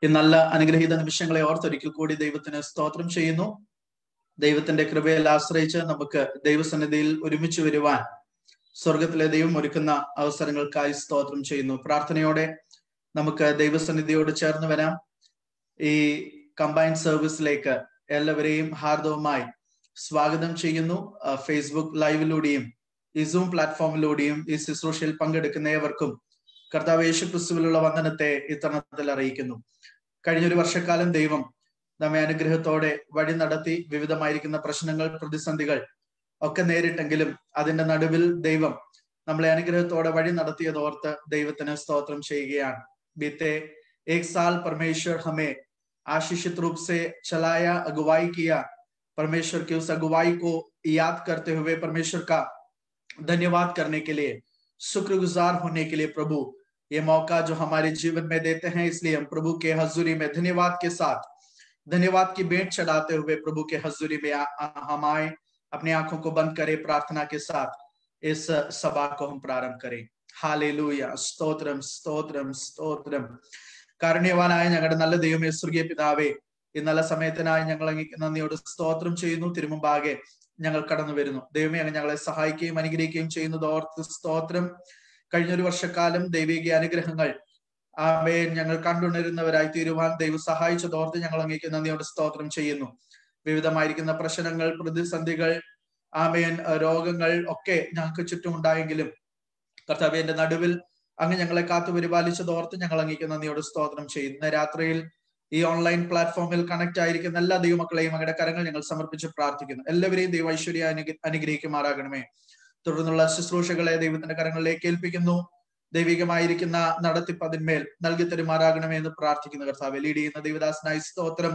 ഈ നല്ല അനുഗ്രഹീത നിമിഷങ്ങളെ ഓർത്തൊരിക്കൽ കൂടി ദൈവത്തിന് സ്തോത്രം ചെയ്യുന്നു. ദൈവത്തിന്റെ കൃപയിൽ ആശ്രയിച്ച് നമുക്ക് ദൈവസന്നിധിയിൽ ഒരുമിച്ച് വരുവാൻ സ്വർഗത്തിലെ ദൈവം ഒരുക്കുന്ന അവസരങ്ങൾക്കായി സ്തോത്രം ചെയ്യുന്നു. പ്രാർത്ഥനയോടെ നമുക്ക് ദൈവസന്നിധിയോട് ചേർന്ന് വരാം. ഈ കമ്പൈൻഡ് സർവീസിലേക്ക് എല്ലാവരെയും ഹാർദവമായി സ്വാഗതം ചെയ്യുന്നു. ഫേസ്ബുക്ക് ലൈവിലൂടെയും ഈ സൂം പ്ലാറ്റ്ഫോമിലൂടെയും ഈ ശുശ്രൂഷയിൽ പങ്കെടുക്കുന്ന ഏവർക്കും കർത്താവ് യേശു ക്രിസ്തുവിലുള്ള വന്ദനത്തെ ഇത്തരണത്തിൽ അറിയിക്കുന്നു. കഴിഞ്ഞൊരു വർഷക്കാലം ദൈവം നമ്മെ അനുഗ്രഹത്തോടെ വഴി നടത്തി. വിവിധമായിരിക്കുന്ന പ്രശ്നങ്ങൾ, പ്രതിസന്ധികൾ ഒക്കെ നേരിട്ടെങ്കിലും അതിന്റെ നടുവിൽ ദൈവം നമ്മളെ അനുഗ്രഹത്തോടെ വഴി നടത്തിയതോർത്ത് ദൈവത്തിന് സ്തോത്രം ചെയ്യുകയാണ്. बीते एक साल परमेश्वर हमें आशीषित रूप से चलाया, अगुवाई किया। परमेश्वर की उस अगुवाई को याद करते हुए परमेश्वर का धन्यवाद करने के लिए, शुक्रगुजार होने के लिए प्रभु ये मौका जो हमारे जीवन में देते हैं, इसलिए हम प्रभु के हजूरी में धन्यवाद के साथ धन्यवाद की भेंट चढ़ाते हुए प्रभु के हजूरी में हम आए। अपनी आंखों को बंद करें, प्रार्थना के साथ इस सभा को हम प्रारंभ करें। हालेलूया, സ്തോത്രം സ്തോത്രം സ്തോത്രം. കാരുണ്യവാനായ ഞങ്ങളുടെ നല്ല ദൈവമേ, സ്വർഗീയ പിതാവേ, ഈ നല്ല സമയത്തിനായി ഞങ്ങൾ അങ്ങേക്ക് നന്ദിയോട് സ്തോത്രം ചെയ്യുന്നു. തിരുമുമ്പാകെ ഞങ്ങൾ കടന്നു വരുന്നു. ദൈവമേ, അങ്ങ് ഞങ്ങളെ സഹായിക്കുകയും അനുഗ്രഹിക്കുകയും ചെയ്യുന്നത് ഓർത്ത് സ്തോത്രം. കഴിഞ്ഞൊരു വർഷക്കാലം ദൈവിക അനുഗ്രഹങ്ങൾ ആമേൻ ഞങ്ങൾ കണ്ടുണരുന്നവരായി തീരുവാൻ ദൈവം സഹായിച്ചതോർത്ത് ഞങ്ങൾ അങ്ങേക്ക് നന്ദിയോട് സ്തോത്രം ചെയ്യുന്നു. വിവിധമായിരിക്കുന്ന പ്രശ്നങ്ങൾ, പ്രതിസന്ധികൾ, ആമേൻ രോഗങ്ങൾ ഒക്കെ ഞങ്ങൾക്ക് ചുറ്റും ഉണ്ടായെങ്കിലും കർത്താവേ, എന്റെ നടുവിൽ അങ്ങ് ഞങ്ങളെ കാത്തു പരിപാലിച്ചതോർത്ത് ഞങ്ങൾ അങ്ങേക്ക് നന്ദിയോട് സ്തോത്രം ചെയ്യുന്നു. ഇന്ന് രാത്രിയിൽ ഈ ഓൺലൈൻ പ്ലാറ്റ്ഫോമിൽ കണക്ട് ആയിരിക്കുന്ന എല്ലാ ദൈവമക്കളെയും അങ്ങയുടെ കരങ്ങൾ ഞങ്ങൾ സമർപ്പിച്ച് പ്രാർത്ഥിക്കുന്നു. എല്ലാവരെയും ദൈവ ഐശ്വര്യ അനുഗ്രഹിക്കുമാറാകണമേ. തുടർന്നുള്ള ശുശ്രൂഷകളെ ദൈവത്തിന്റെ കരങ്ങളിലേക്ക് ഏൽപ്പിക്കുന്നു. ദൈവികമായിരിക്കുന്ന നടത്തിപ്പ് അതിന്മേൽ നൽകി തരുമാറാകണമേ എന്ന് പ്രാർത്ഥിക്കുന്നു. കർത്താവെ, ലീഡ് ചെയ്യുന്ന ദൈവദാസനായി സ്തോത്രം.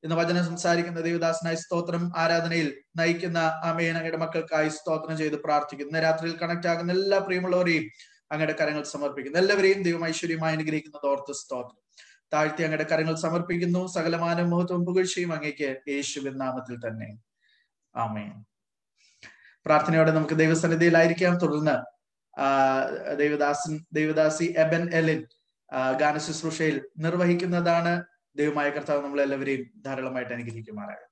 ഇന്ന് വചനം സംസാരിക്കുന്ന ദൈവദാസനായി സ്തോത്രം. ആരാധനയിൽ നയിക്കുന്ന ആമേൻ അങ്ങയുടെ മക്കൾക്കായി സ്തോത്രം ചെയ്ത് പ്രാർത്ഥിക്കുന്നു. ഇന്ന് രാത്രിയിൽ കണക്ട് ആകുന്ന എല്ലാ പ്രിയമുള്ളവരെയും അങ്ങയുടെ കരങ്ങൾ സമർപ്പിക്കുന്നു. എല്ലാവരെയും ദൈവം ഐശ്വര്യമായി അനുഗ്രഹിക്കുന്നത് ഓർത്ത് സ്തോത്രം. താഴ്ത്തി അങ്ങയുടെ കരങ്ങൾ സമർപ്പിക്കുന്നു. സകലമാന മഹത്വവും പുകഴ്ചയും അങ്ങേക്ക് യേശുവിൻ നാമത്തിൽ തന്നെ, ആമേൻ. പ്രാർത്ഥനയോടെ നമുക്ക് ദൈവസന്നിധിയിലായിരിക്കാം. തുടർന്ന് ദേവദാസി എബൻ എലിൻ ഗാന ശുശ്രൂഷയിൽ നിർവഹിക്കുന്നതാണ്. ദൈവമായ കർത്താവ് നമ്മളെല്ലാവരെയും ധാരാളമായിട്ട് അനുഗ്രഹിക്കുമാറാകട്ടെ.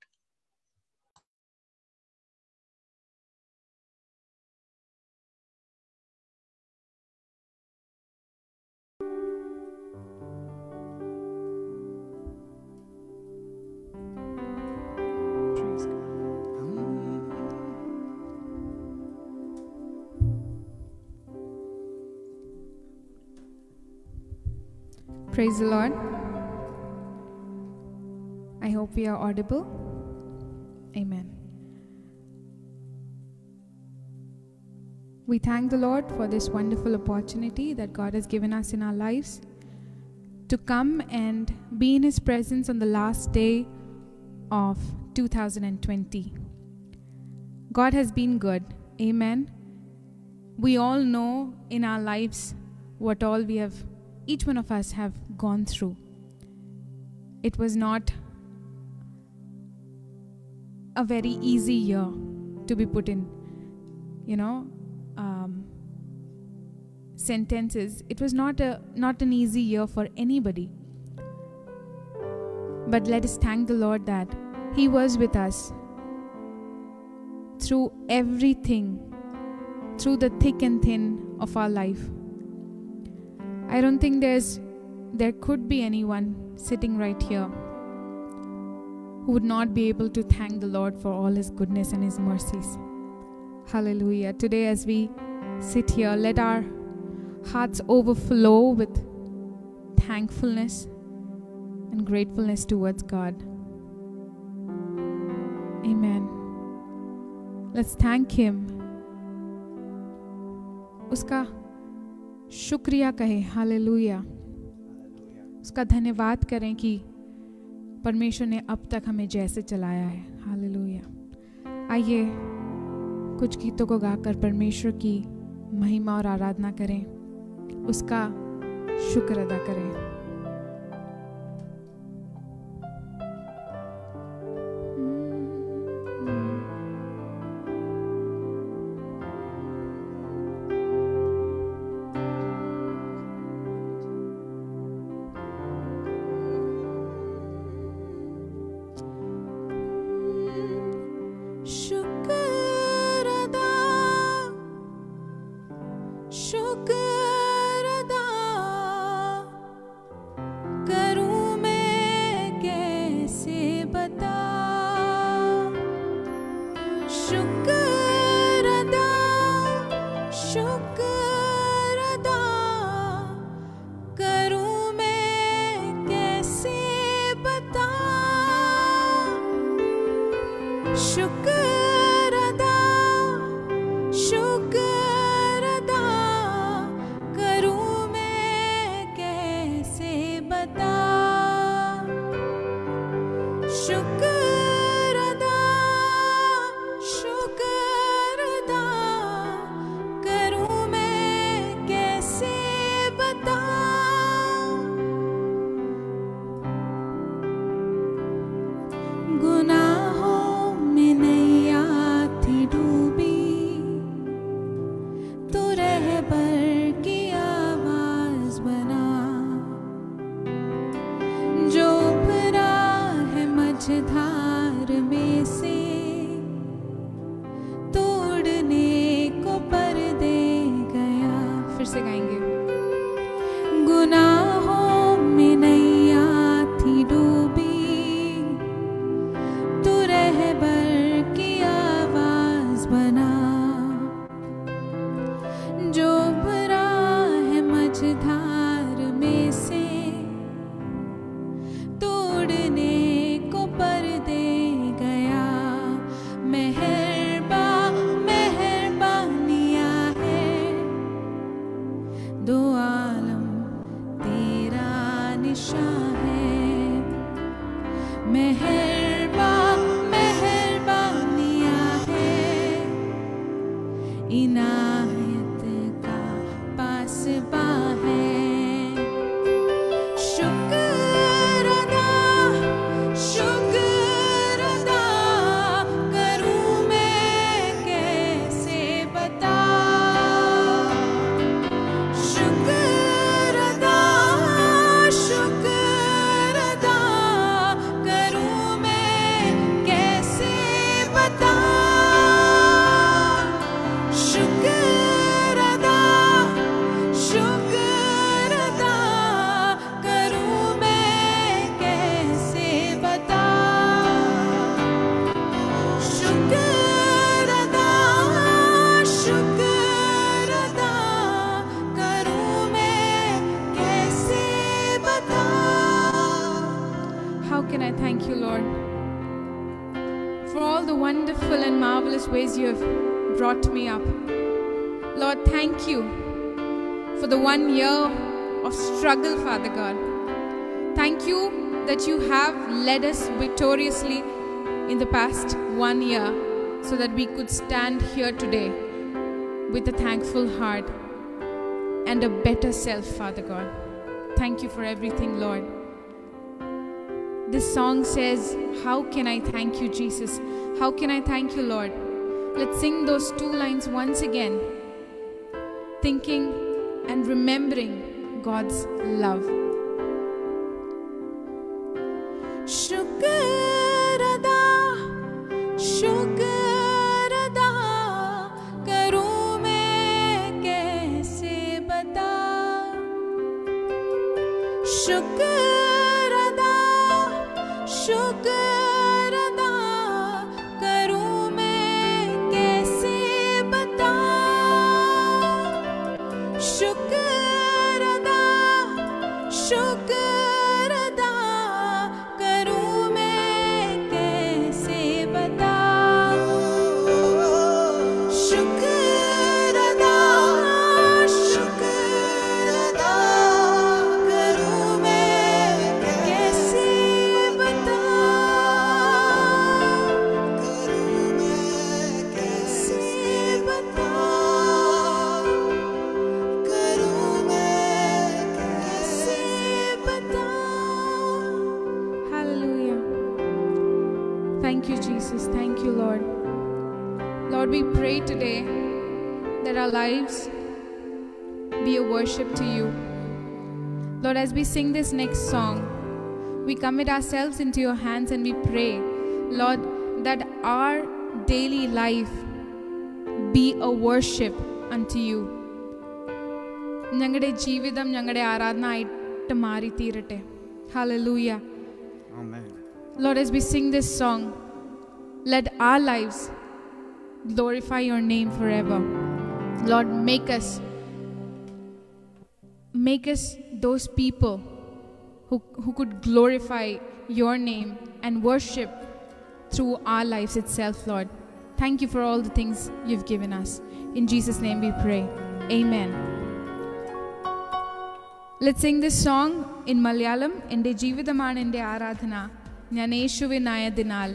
Praise the Lord. I hope we are audible. Amen. We thank the Lord for this wonderful opportunity that God has given us in our lives to come and be in His presence on the last day of 2020. God has been good. Amen. We all know in our lives what all each one of us have gone through. It was not a very easy year to be put in, sentences. It was not an easy year for anybody. But let us thank the Lord that He was with us through everything, through the thick and thin of our life. I don't think there could be anyone sitting right here who would not be able to thank the Lord for all His goodness and His mercies. Hallelujah. Today as we sit here, let our hearts overflow with thankfulness and gratefulness towards God. Amen. Let's thank Him. Uska शुक्रिया कहें. Hallelujah. उसका धन्यवाद करें कि परमेश्वर ने अब तक हमें जैसे चलाया है. हालेलुया. आइए कुछ गीतों को गाकर परमेश्वर की महिमा और आराधना करें, उसका शुक्र अदा करें. शुक्र अदा करूं मैं कैसे बता, शुक्र अदा करूं मैं कैसे बता, शुक्र अदा करूं मैं कैसे बता, शुक्र अदा करूं मैं कैसे बता, गुनाहों में नैया थी डूबी, तो रहबर की आवाज बना, जो उभरा है मझधार में से, तोड़ने को पर दे गया। फिर से गाएंगे। गुनाहों में नैया थी डूबी, तो रहबर की आवाज बना, जो भरा है मझधार में से, तोड़ने को पर दे गया। मेहरबानियां है, दो आलम तेरा निशान है। मेहरबानियां है, इनायत का पासबा है। शुक्र अदा करूं मैं कैसे बता, शुक्र अदा करूं मैं कैसे बता, शुक्र अदा करूं मैं कैसे बता, शुक्र अदा करूं मैं कैसे बता। How can I thank you, Lord, for all the wonderful and marvelous ways you have brought me up. Lord, thank you for the 1 year of struggle, Father God. Thank you that you have led us victoriously in the past 1 year, so that we could stand here today with a thankful heart and a better self, Father God. Thank you for everything, Lord. This song says, how can I thank you, Jesus? How can I thank you, Lord? Let's sing those 2 lines once again, thinking and remembering God's love. शुक्र अदा करूं मैं कैसे बता, शुक्र अदा करूं मैं कैसे बता, शुक्र अदा करूं मैं कैसे बता, शुक्र अदा करूं मैं कैसे बता, Thank you, Jesus. Thank you, Lord. Lord, we pray today that our lives be a worship to you. Lord, as we sing this next song, we commit ourselves into your hands and we pray, Lord, that our daily life be a worship unto you. ഞങ്ങളുടെ ജീവിതം ഞങ്ങളുടെ ആരാധന ആയിട്ട് മാറി തീരട്ടെ. Hallelujah. Amen. Lord, as we sing this song, let our lives glorify your name forever. Lord, make us those people who could glorify your name and worship through our lives itself, Lord. Thank you for all the things you've given us. In Jesus' name we pray. Amen. Let's sing this song in Malayalam. Ende jeevithamaanu ende aaradhana njan യേശുവിനായതിനാൽ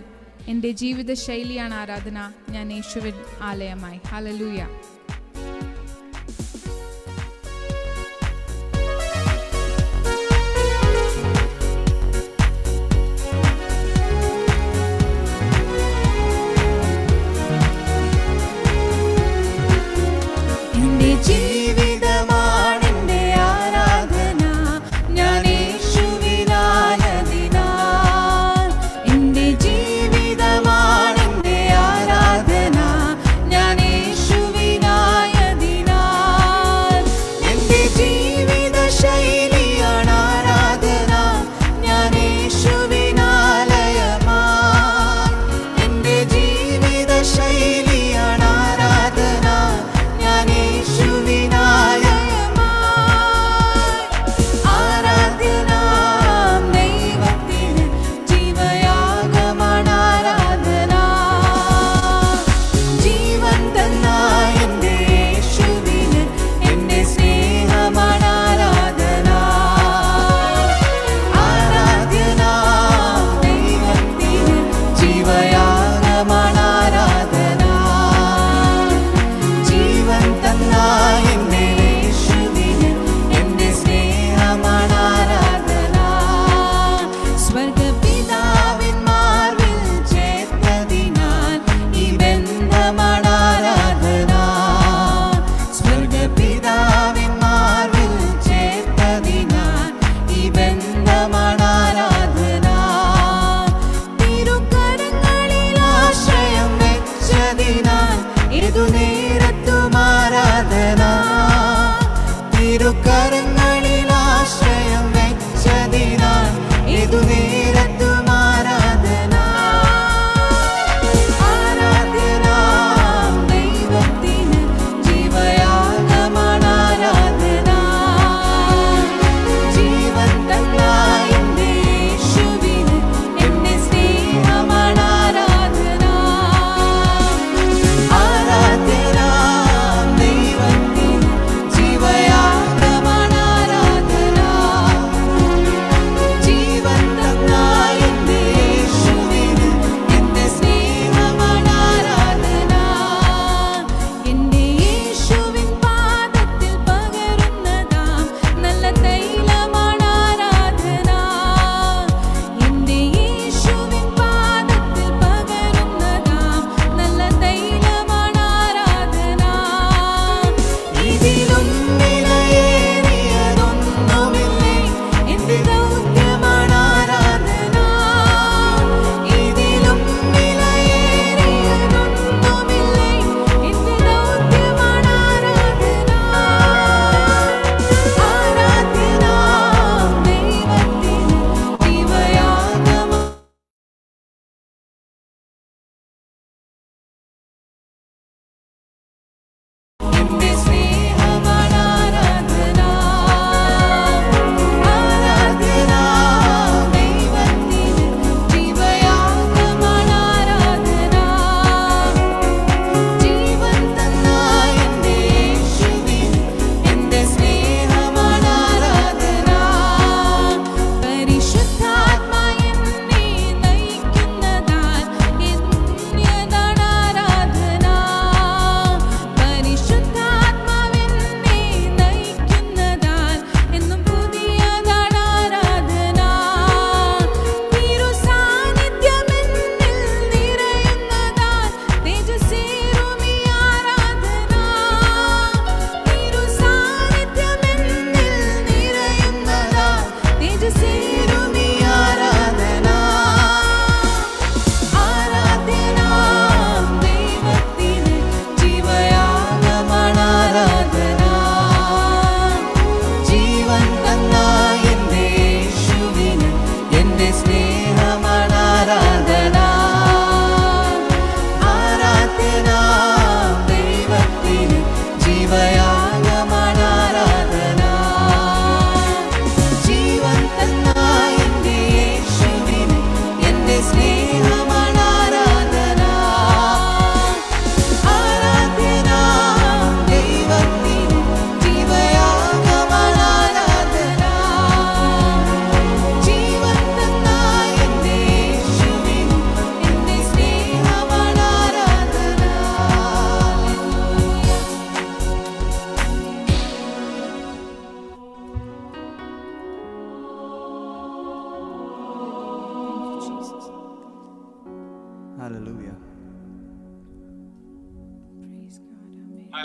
ende jeevitha shailiyana aaradhana njan യേശുവിൻ ആലയമായി. Hallelujah. ജീവിതമാണ്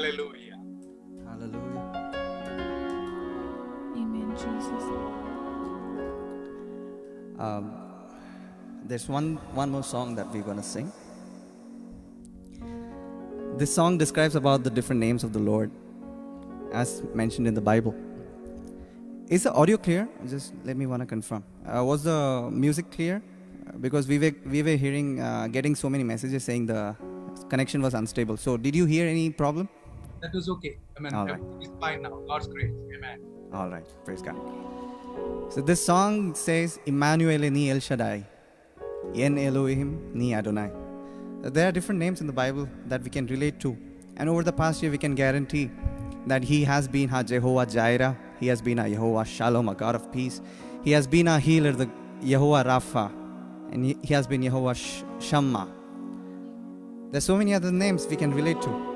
Hallelujah. Hallelujah. Amen, Jesus. There's one more song that we're going to sing. This song describes about the different names of the Lord as mentioned in the Bible. Is the audio clear? Just let me want to confirm. Was the music clear? Because we were hearing, getting so many messages saying the connection was unstable. So did you hear any problem? That was okay. Amen. All right. Everything is fine now. God's grace. Amen. All right, praise God. So this song says, Emmanuel ni El Shaddai, Yen Elohim ni Adonai. There are different names in the Bible that we can relate to. And over the past year, we can guarantee that He has been our Jehovah Jireh. He has been our Jehovah Shalom, a God of peace. He has been our healer, the Jehovah Rapha. And He has been Jehovah Shammah. There's so many other names we can relate to.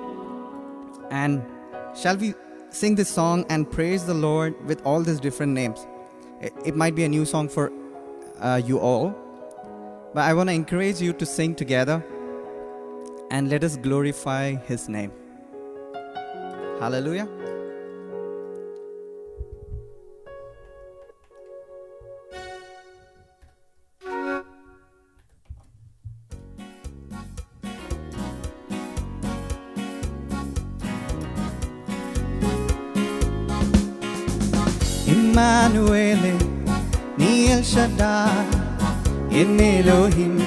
And shall we sing this song and praise the Lord with all these different names? It might be a new song for you all, but I want to encourage you to sing together and let us glorify His name. Hallelujah. Emmanuel, ni El Shaddai, en Elohim,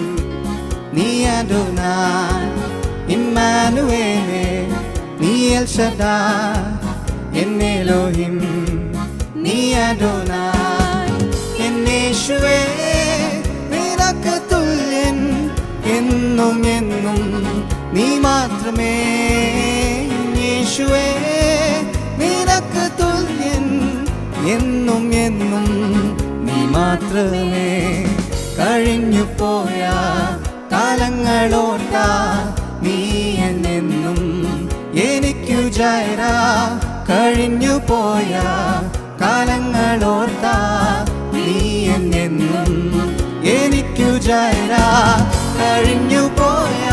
ni Adonai. Emmanuel, ni El Shaddai, en Elohim, ni Adonai. En Yeshua, നിനക്കതുല്യൻ എന്നും എന്നും നീ മാത്രമേ. യേശുവേ നിനക്കതുല്യൻ എന്നും എന്നും നീ മാത്രമേ. കഴിഞ്ഞു പോയ കാലങ്ങളോർത്ത നീ എന്നെന്നും എനിക്കു ജയര. കഴിഞ്ഞു പോയ കാലങ്ങളോർത്ത നീ എന്നെന്നും എനിക്കു ജയര. കഴിഞ്ഞു പോയ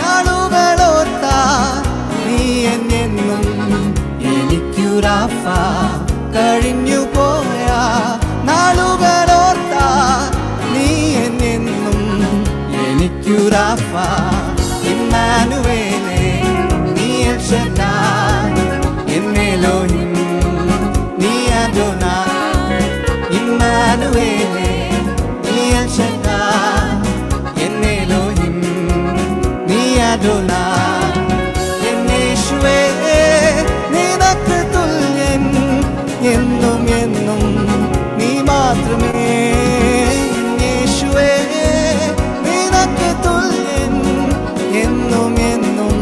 നാളുകളോർത്ത നീ എന്നെന്നും എനിക്കു റാഫ. കഴിഞ്ഞു പോയ നാളുകളോർത്ത നീ എന്നെന്നും എനിക്കു റാഫ. ഇമ്മാനുവേലേ നീ എൽ ഷദ്ദായ്, എൻ എലോഹിം നീ അദോനായ്. ഇമ്മാനുവേലേ നീ എൽ ഷദ്ദായ്, എൻ എലോഹിം നീ അദോനായ്. എൻ യേശുവേ നിനക്ക് തുല്യൻ എന്നും എന്നും നീ മാത്രമേ. യേശുവേ നിനക്ക് തുല്യൻ എന്നും എന്നും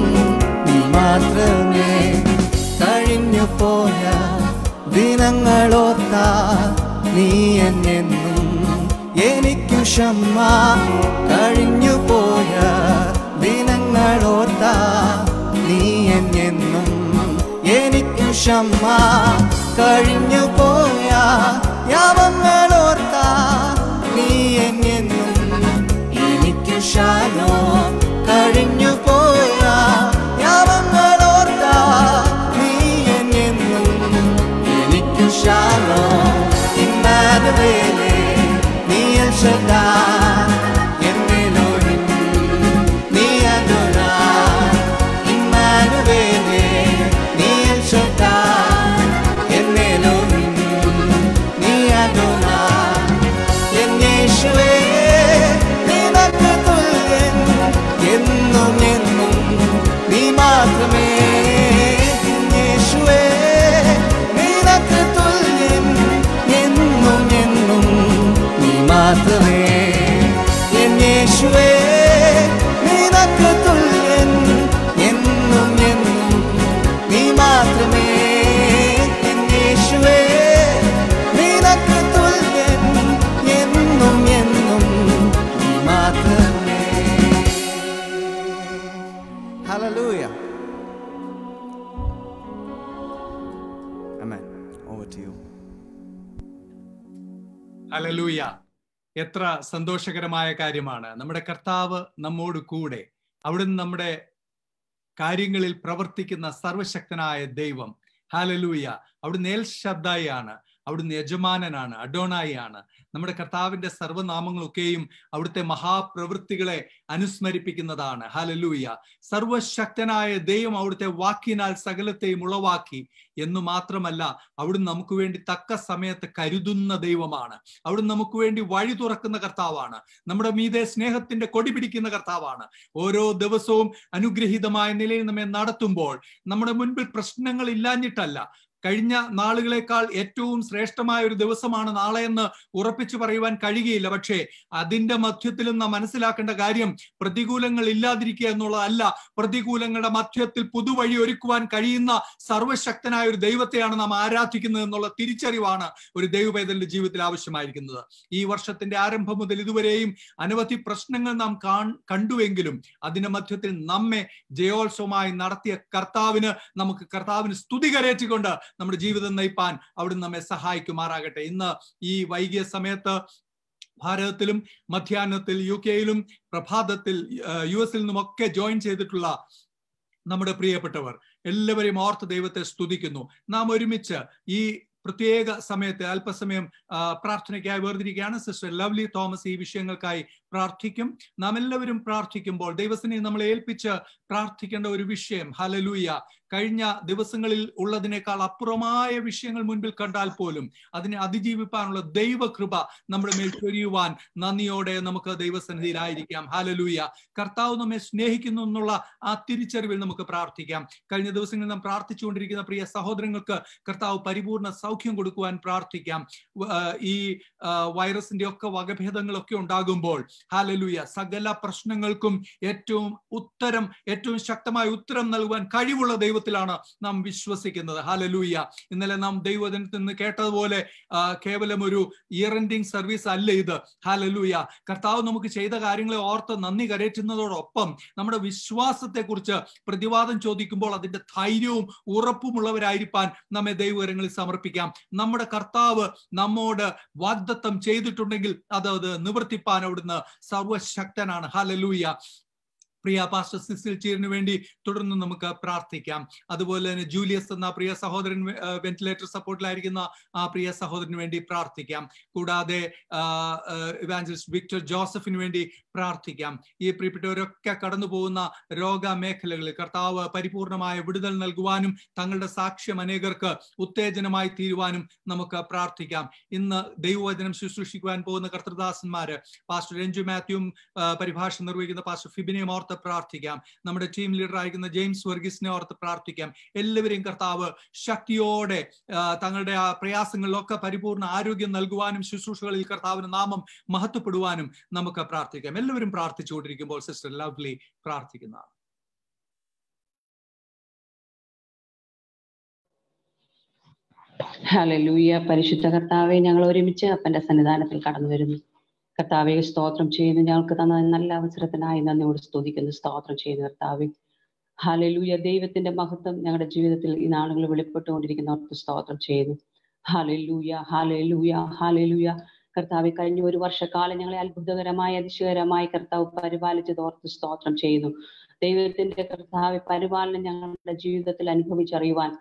നീ മാത്രമേ. കഴിഞ്ഞു പോയ ദിനങ്ങളോർത്ത നീ എന്നെന്നും എനിക്കു ക്ഷമ. കഴിഞ്ഞു പോയ ദിനങ്ങളോർത്ത നീ എന്നെന്നും എനിക്കു ക്ഷമ. കഴിഞ്ഞു പോയ യാവങ്ങളോർത്ത നീ എന്നെന്നും എനിക്കു ശാലോം. കഴിഞ്ഞു പോയ യാവങ്ങളോർത്ത നീ എന്നെന്നും എനിക്കു ശാലോം. ഇമ്മാനുവേലേ നീ എൽ ഷദ്ദായ്, എൻ എലോഹിം നീ അദോനായ്. ഇമ്മാനുവേലേ നീ എൽ ഷദ്ദായ്, എൻ എലോഹിം നീ അദോനായ്. എൻ യേശുവേ നിനക്ക് തുല്യൻ എന്നും എന്നും നീ മാത്രമേ. യേശുവേ നിനക്ക് തുല്യൻ എന്നും എന്നും നീ മാത്രമേ. എൻ യേശുവേ നിനക്ക് തുല്യൻ എന്നും എന്നും നീ മാത്രമേ. എൻ യേശുവേ നിനക്ക് തുല്യൻ എന്നും എന്നും നീ മാത്രമേ. Hallelujah. Amen. Over to you. Hallelujah. എത്ര സന്തോഷകരമായ കാര്യമാണ്. നമ്മുടെ കർത്താവ് നമ്മോട് കൂടെ. അവിടുന്ന് നമ്മുടെ കാര്യങ്ങളിൽ പ്രവർത്തിക്കുന്ന സർവശക്തനായ ദൈവം. ഹല്ലേലൂയ. അവിടുന്ന് എൽ ശദ്ദായി ആണ്, അവിടുന്ന് യജമാനനാണ്, അഡോണായി ആണ്. നമ്മുടെ കർത്താവിന്റെ സർവ്വനാമങ്ങളൊക്കെയും അവിടുത്തെ മഹാപ്രവൃത്തികളെ അനുസ്മരിപ്പിക്കുന്നതാണ്. ഹല്ലേലൂയ. സർവശക്തനായ ദൈവം അവിടുത്തെ വാക്കിനാൽ സകലത്തെയും ഉളവാക്കി എന്ന് മാത്രമല്ല, അവിടുന്ന് നമുക്ക് വേണ്ടി തക്ക സമയത്ത് കരുതുന്ന ദൈവമാണ്. അവിടുന്ന് നമുക്ക് വേണ്ടി വഴി തുറക്കുന്ന കർത്താവാണ്. നമ്മുടെ മീതെ സ്നേഹത്തിന്റെ കൊടി പിടിക്കുന്ന കർത്താവാണ്. ഓരോ ദിവസവും അനുഗ്രഹീതമായ നിലയിൽ നമ്മെ നടത്തുമ്പോൾ നമ്മുടെ മുൻപിൽ പ്രശ്നങ്ങൾ ഇല്ലാഞ്ഞിട്ടല്ല, കഴിഞ്ഞ നാളുകളെക്കാൾ ഏറ്റവും ശ്രേഷ്ഠമായ ഒരു ദിവസമാണ് നാളെ എന്ന് ഉറപ്പിച്ചു പറയുവാൻ കഴിയുകയില്ല. പക്ഷേ അതിന്റെ മധ്യത്തിലും നാം മനസ്സിലാക്കേണ്ട കാര്യം പ്രതികൂലങ്ങൾ ഇല്ലാതിരിക്കുക എന്നുള്ളതല്ല, പ്രതികൂലങ്ങളുടെ മധ്യത്തിൽ പുതുവഴി ഒരുക്കുവാൻ കഴിയുന്ന സർവശക്തനായ ഒരു ദൈവത്തെയാണ് നാം ആരാധിക്കുന്നത് എന്നുള്ള തിരിച്ചറിവാണ് ഒരു ദൈവപൈതലിന്റെ ജീവിതത്തിൽ ആവശ്യമായിരിക്കുന്നത്. ഈ വർഷത്തിന്റെ ആരംഭം മുതൽ ഇതുവരെയും അനവധി പ്രശ്നങ്ങൾ നാം കണ്ടുവെങ്കിലും അതിന്റെ മധ്യത്തിൽ നമ്മെ ജയോത്സവമായി നടത്തിയ നമുക്ക് കർത്താവിന് സ്തുതി കരയറ്റിക്കൊണ്ട് നമ്മുടെ ജീവിതം നയിപ്പാൻ അവിടുന്ന് നമ്മെ സഹായിക്കുമാറാകട്ടെ. ഇന്ന് ഈ വൈകിയ സമയത്ത് ഭാരതത്തിലും മധ്യാഹ്നത്തിൽ UK-യിലും പ്രഭാതത്തിൽ US-ൽ നിന്നുമൊക്കെ ജോയിൻ ചെയ്തിട്ടുള്ള നമ്മുടെ പ്രിയപ്പെട്ടവർ എല്ലാവരെയും ഓർത്ത് ദൈവത്തെ സ്തുതിക്കുന്നു. നാം ഒരുമിച്ച് ഈ പ്രത്യേക സമയത്ത് അല്പസമയം പ്രാർത്ഥനയ്ക്കായി വേർതിരിക്കുകയാണ്. സിസ്റ്റർ ലവ്ലി തോമസ് ഈ വിഷയങ്ങൾക്കായി പ്രാർത്ഥിക്കും. നാം എല്ലാവരും പ്രാർത്ഥിക്കുമ്പോൾ ദൈവത്തിനെ നമ്മളെ ഏൽപ്പിച്ച് പ്രാർത്ഥിക്കേണ്ട ഒരു വിഷയം, ഹല്ലേലൂയ, കഴിഞ്ഞ ദിവസങ്ങളിൽ ഉള്ളതിനേക്കാൾ അപ്പുറമായ വിഷയങ്ങൾ മുൻപിൽ കണ്ടാൽ പോലും അതിനെ അതിജീവിപ്പാനുള്ള ദൈവകൃപ നമ്മുടെ മേൽ ചൊരിയുവാൻ നന്ദിയോടെ നമുക്ക് ദൈവസന്നിധിയിലായിരിക്കാം. ഹല്ലേലൂയ. കർത്താവ് നമ്മെ സ്നേഹിക്കുന്നു എന്നുള്ള ആ തിരിച്ചറിവിൽ നമുക്ക് പ്രാർത്ഥിക്കാം. കഴിഞ്ഞ ദിവസങ്ങളിൽ നാം പ്രാർത്ഥിച്ചുകൊണ്ടിരിക്കുന്ന പ്രിയ സഹോദരങ്ങൾക്ക് കർത്താവ് പരിപൂർണ സൗഖ്യം കൊടുക്കുവാൻ പ്രാർത്ഥിക്കാം. ഈ വൈറസിന്റെ ഒക്കെ വകഭേദങ്ങളൊക്കെ ഉണ്ടാകുമ്പോൾ ഹല്ലേലൂയ, സകല പ്രശ്നങ്ങൾക്കും ഏറ്റവും ശക്തമായ ഉത്തരം നൽകുവാൻ കഴിവുള്ള ദൈവത്തിലാണ് നാം വിശ്വസിക്കുന്നത്. ഹല്ലേലൂയ. ഇന്നലെ നാം ദൈവവചനത്തിൽ നിന്ന് കേട്ടതുപോലെ കേവലം ഒരു ഇയർ എൻഡിങ് സർവീസ് അല്ല ഇത്. ഹല്ലേലൂയ. കർത്താവ് നമുക്ക് ചെയ്ത കാര്യങ്ങളെ ഓർത്ത് നന്ദി കരയറ്റുന്നതോടൊപ്പം നമ്മുടെ വിശ്വാസത്തെ കുറിച്ച് പ്രതിവാദം ചോദിക്കുമ്പോൾ അതിന്റെ ധൈര്യവും ഉറപ്പുമുള്ളവരായിരിക്കാൻ നമ്മെ ദൈവകരങ്ങളിൽ സമർപ്പിക്കാം. നമ്മുടെ കർത്താവ് നമ്മോട് വാഗ്ദത്തം ചെയ്തിട്ടുണ്ടെങ്കിൽ അത് നിവർത്തിപ്പാൻ അവിടുന്ന് സർവശക്തനാണ്. ഹല്ലേലൂയ. പ്രിയ പാസ്റ്റർ സിസിൽ ചീറിന് വേണ്ടി തുടർന്ന് നമുക്ക് പ്രാർത്ഥിക്കാം. അതുപോലെ തന്നെ ജൂലിയസ് എന്ന പ്രിയ സഹോദരൻ വെന്റിലേറ്റർ സപ്പോർട്ടിലായിരിക്കുന്ന ആ പ്രിയ സഹോദരന് വേണ്ടി പ്രാർത്ഥിക്കാം. കൂടാതെ ഇവാഞ്ചലിസ്റ്റ് വിക്ടർ ജോസഫിന് വേണ്ടി പ്രാർത്ഥിക്കാം. ഈ പ്രിയപ്പെട്ടവരൊക്കെ കടന്നു പോകുന്ന രോഗമേഖലകളിൽ കർത്താവ് പരിപൂർണമായ വിടുതൽ നൽകുവാനും തങ്ങളുടെ സാക്ഷ്യം അനേകർക്ക് ഉത്തേജനമായി തീരുവാനും നമുക്ക് പ്രാർത്ഥിക്കാം. ഇന്ന് ദൈവവചനം ശുശ്രൂഷിക്കുവാൻ പോകുന്ന കർത്തൃദാസന്മാര് പാസ്റ്റർ രഞ്ജു മാത്യുവും പരിഭാഷ നിർവഹിക്കുന്ന പാസ്റ്റർ ഫിബിനെയും ഓർത്ത് പ്രാർത്ഥിക്കാം. നമ്മുടെ ടീം ലീഡർ ആയിരിക്കുന്ന ജെയിംസ് വർഗീസിനെ ഓർത്ത് പ്രാർത്ഥിക്കാം. എല്ലാവരെയും കർത്താവ് ശക്തിയോടെ തങ്ങളുടെ ആ പ്രയാസങ്ങളിലൊക്കെ പരിപൂർണ ആരോഗ്യം നൽകുവാനും ശുശ്രൂഷകളിൽ കർത്താവിന് നാമം മഹത്വപ്പെടുവാനും നമുക്ക് പ്രാർത്ഥിക്കാം. എല്ലാവരും പ്രാർത്ഥിച്ചുകൊണ്ടിരിക്കുമ്പോൾ സിസ്റ്റർ ലവ്ലി പ്രാർത്ഥിക്കുന്നതാണ്. ഹല്ലേലൂയ. പരിശുദ്ധ കർത്താവെ, ഞങ്ങൾ ഒരുമിച്ച് അപ്പന്റെ സന്നിധാനത്തിൽ കടന്നു വരുന്നു. കർത്താവെ, സ്തോത്രം ചെയ്യുന്നു. ഞങ്ങൾക്ക് തന്ന നല്ല അവസരത്തിനായി നന്ദിയോട് സ്തുതിക്കുന്നു. സ്തോത്രം ചെയ്യുന്നു കർത്താവെ. ഹല്ലേലൂയ. ദൈവത്തിന്റെ മഹത്വം ഞങ്ങളുടെ ജീവിതത്തിൽ ഈ നാളുകൾ വെളിപ്പെട്ടുകൊണ്ടിരിക്കുന്നവർക്ക് സ്തോത്രം ചെയ്യുന്നു. Hallelujah, hallelujah, hallelujah. കർത്താവെ, കഴിഞ്ഞ ഒരു വർഷക്കാലം ഞങ്ങളെ അത്ഭുതകരമായി അതിശയകരമായി കർത്താവ് പരിപാലിച്ചതോർത്ത് സ്തോത്രം ചെയ്യുന്നു. ദൈവത്തിന്റെ കർത്താവെ പരിപാലനം ഞങ്ങളുടെ ജീവിതത്തിൽ അനുഭവിച്ചറിയുവാൻ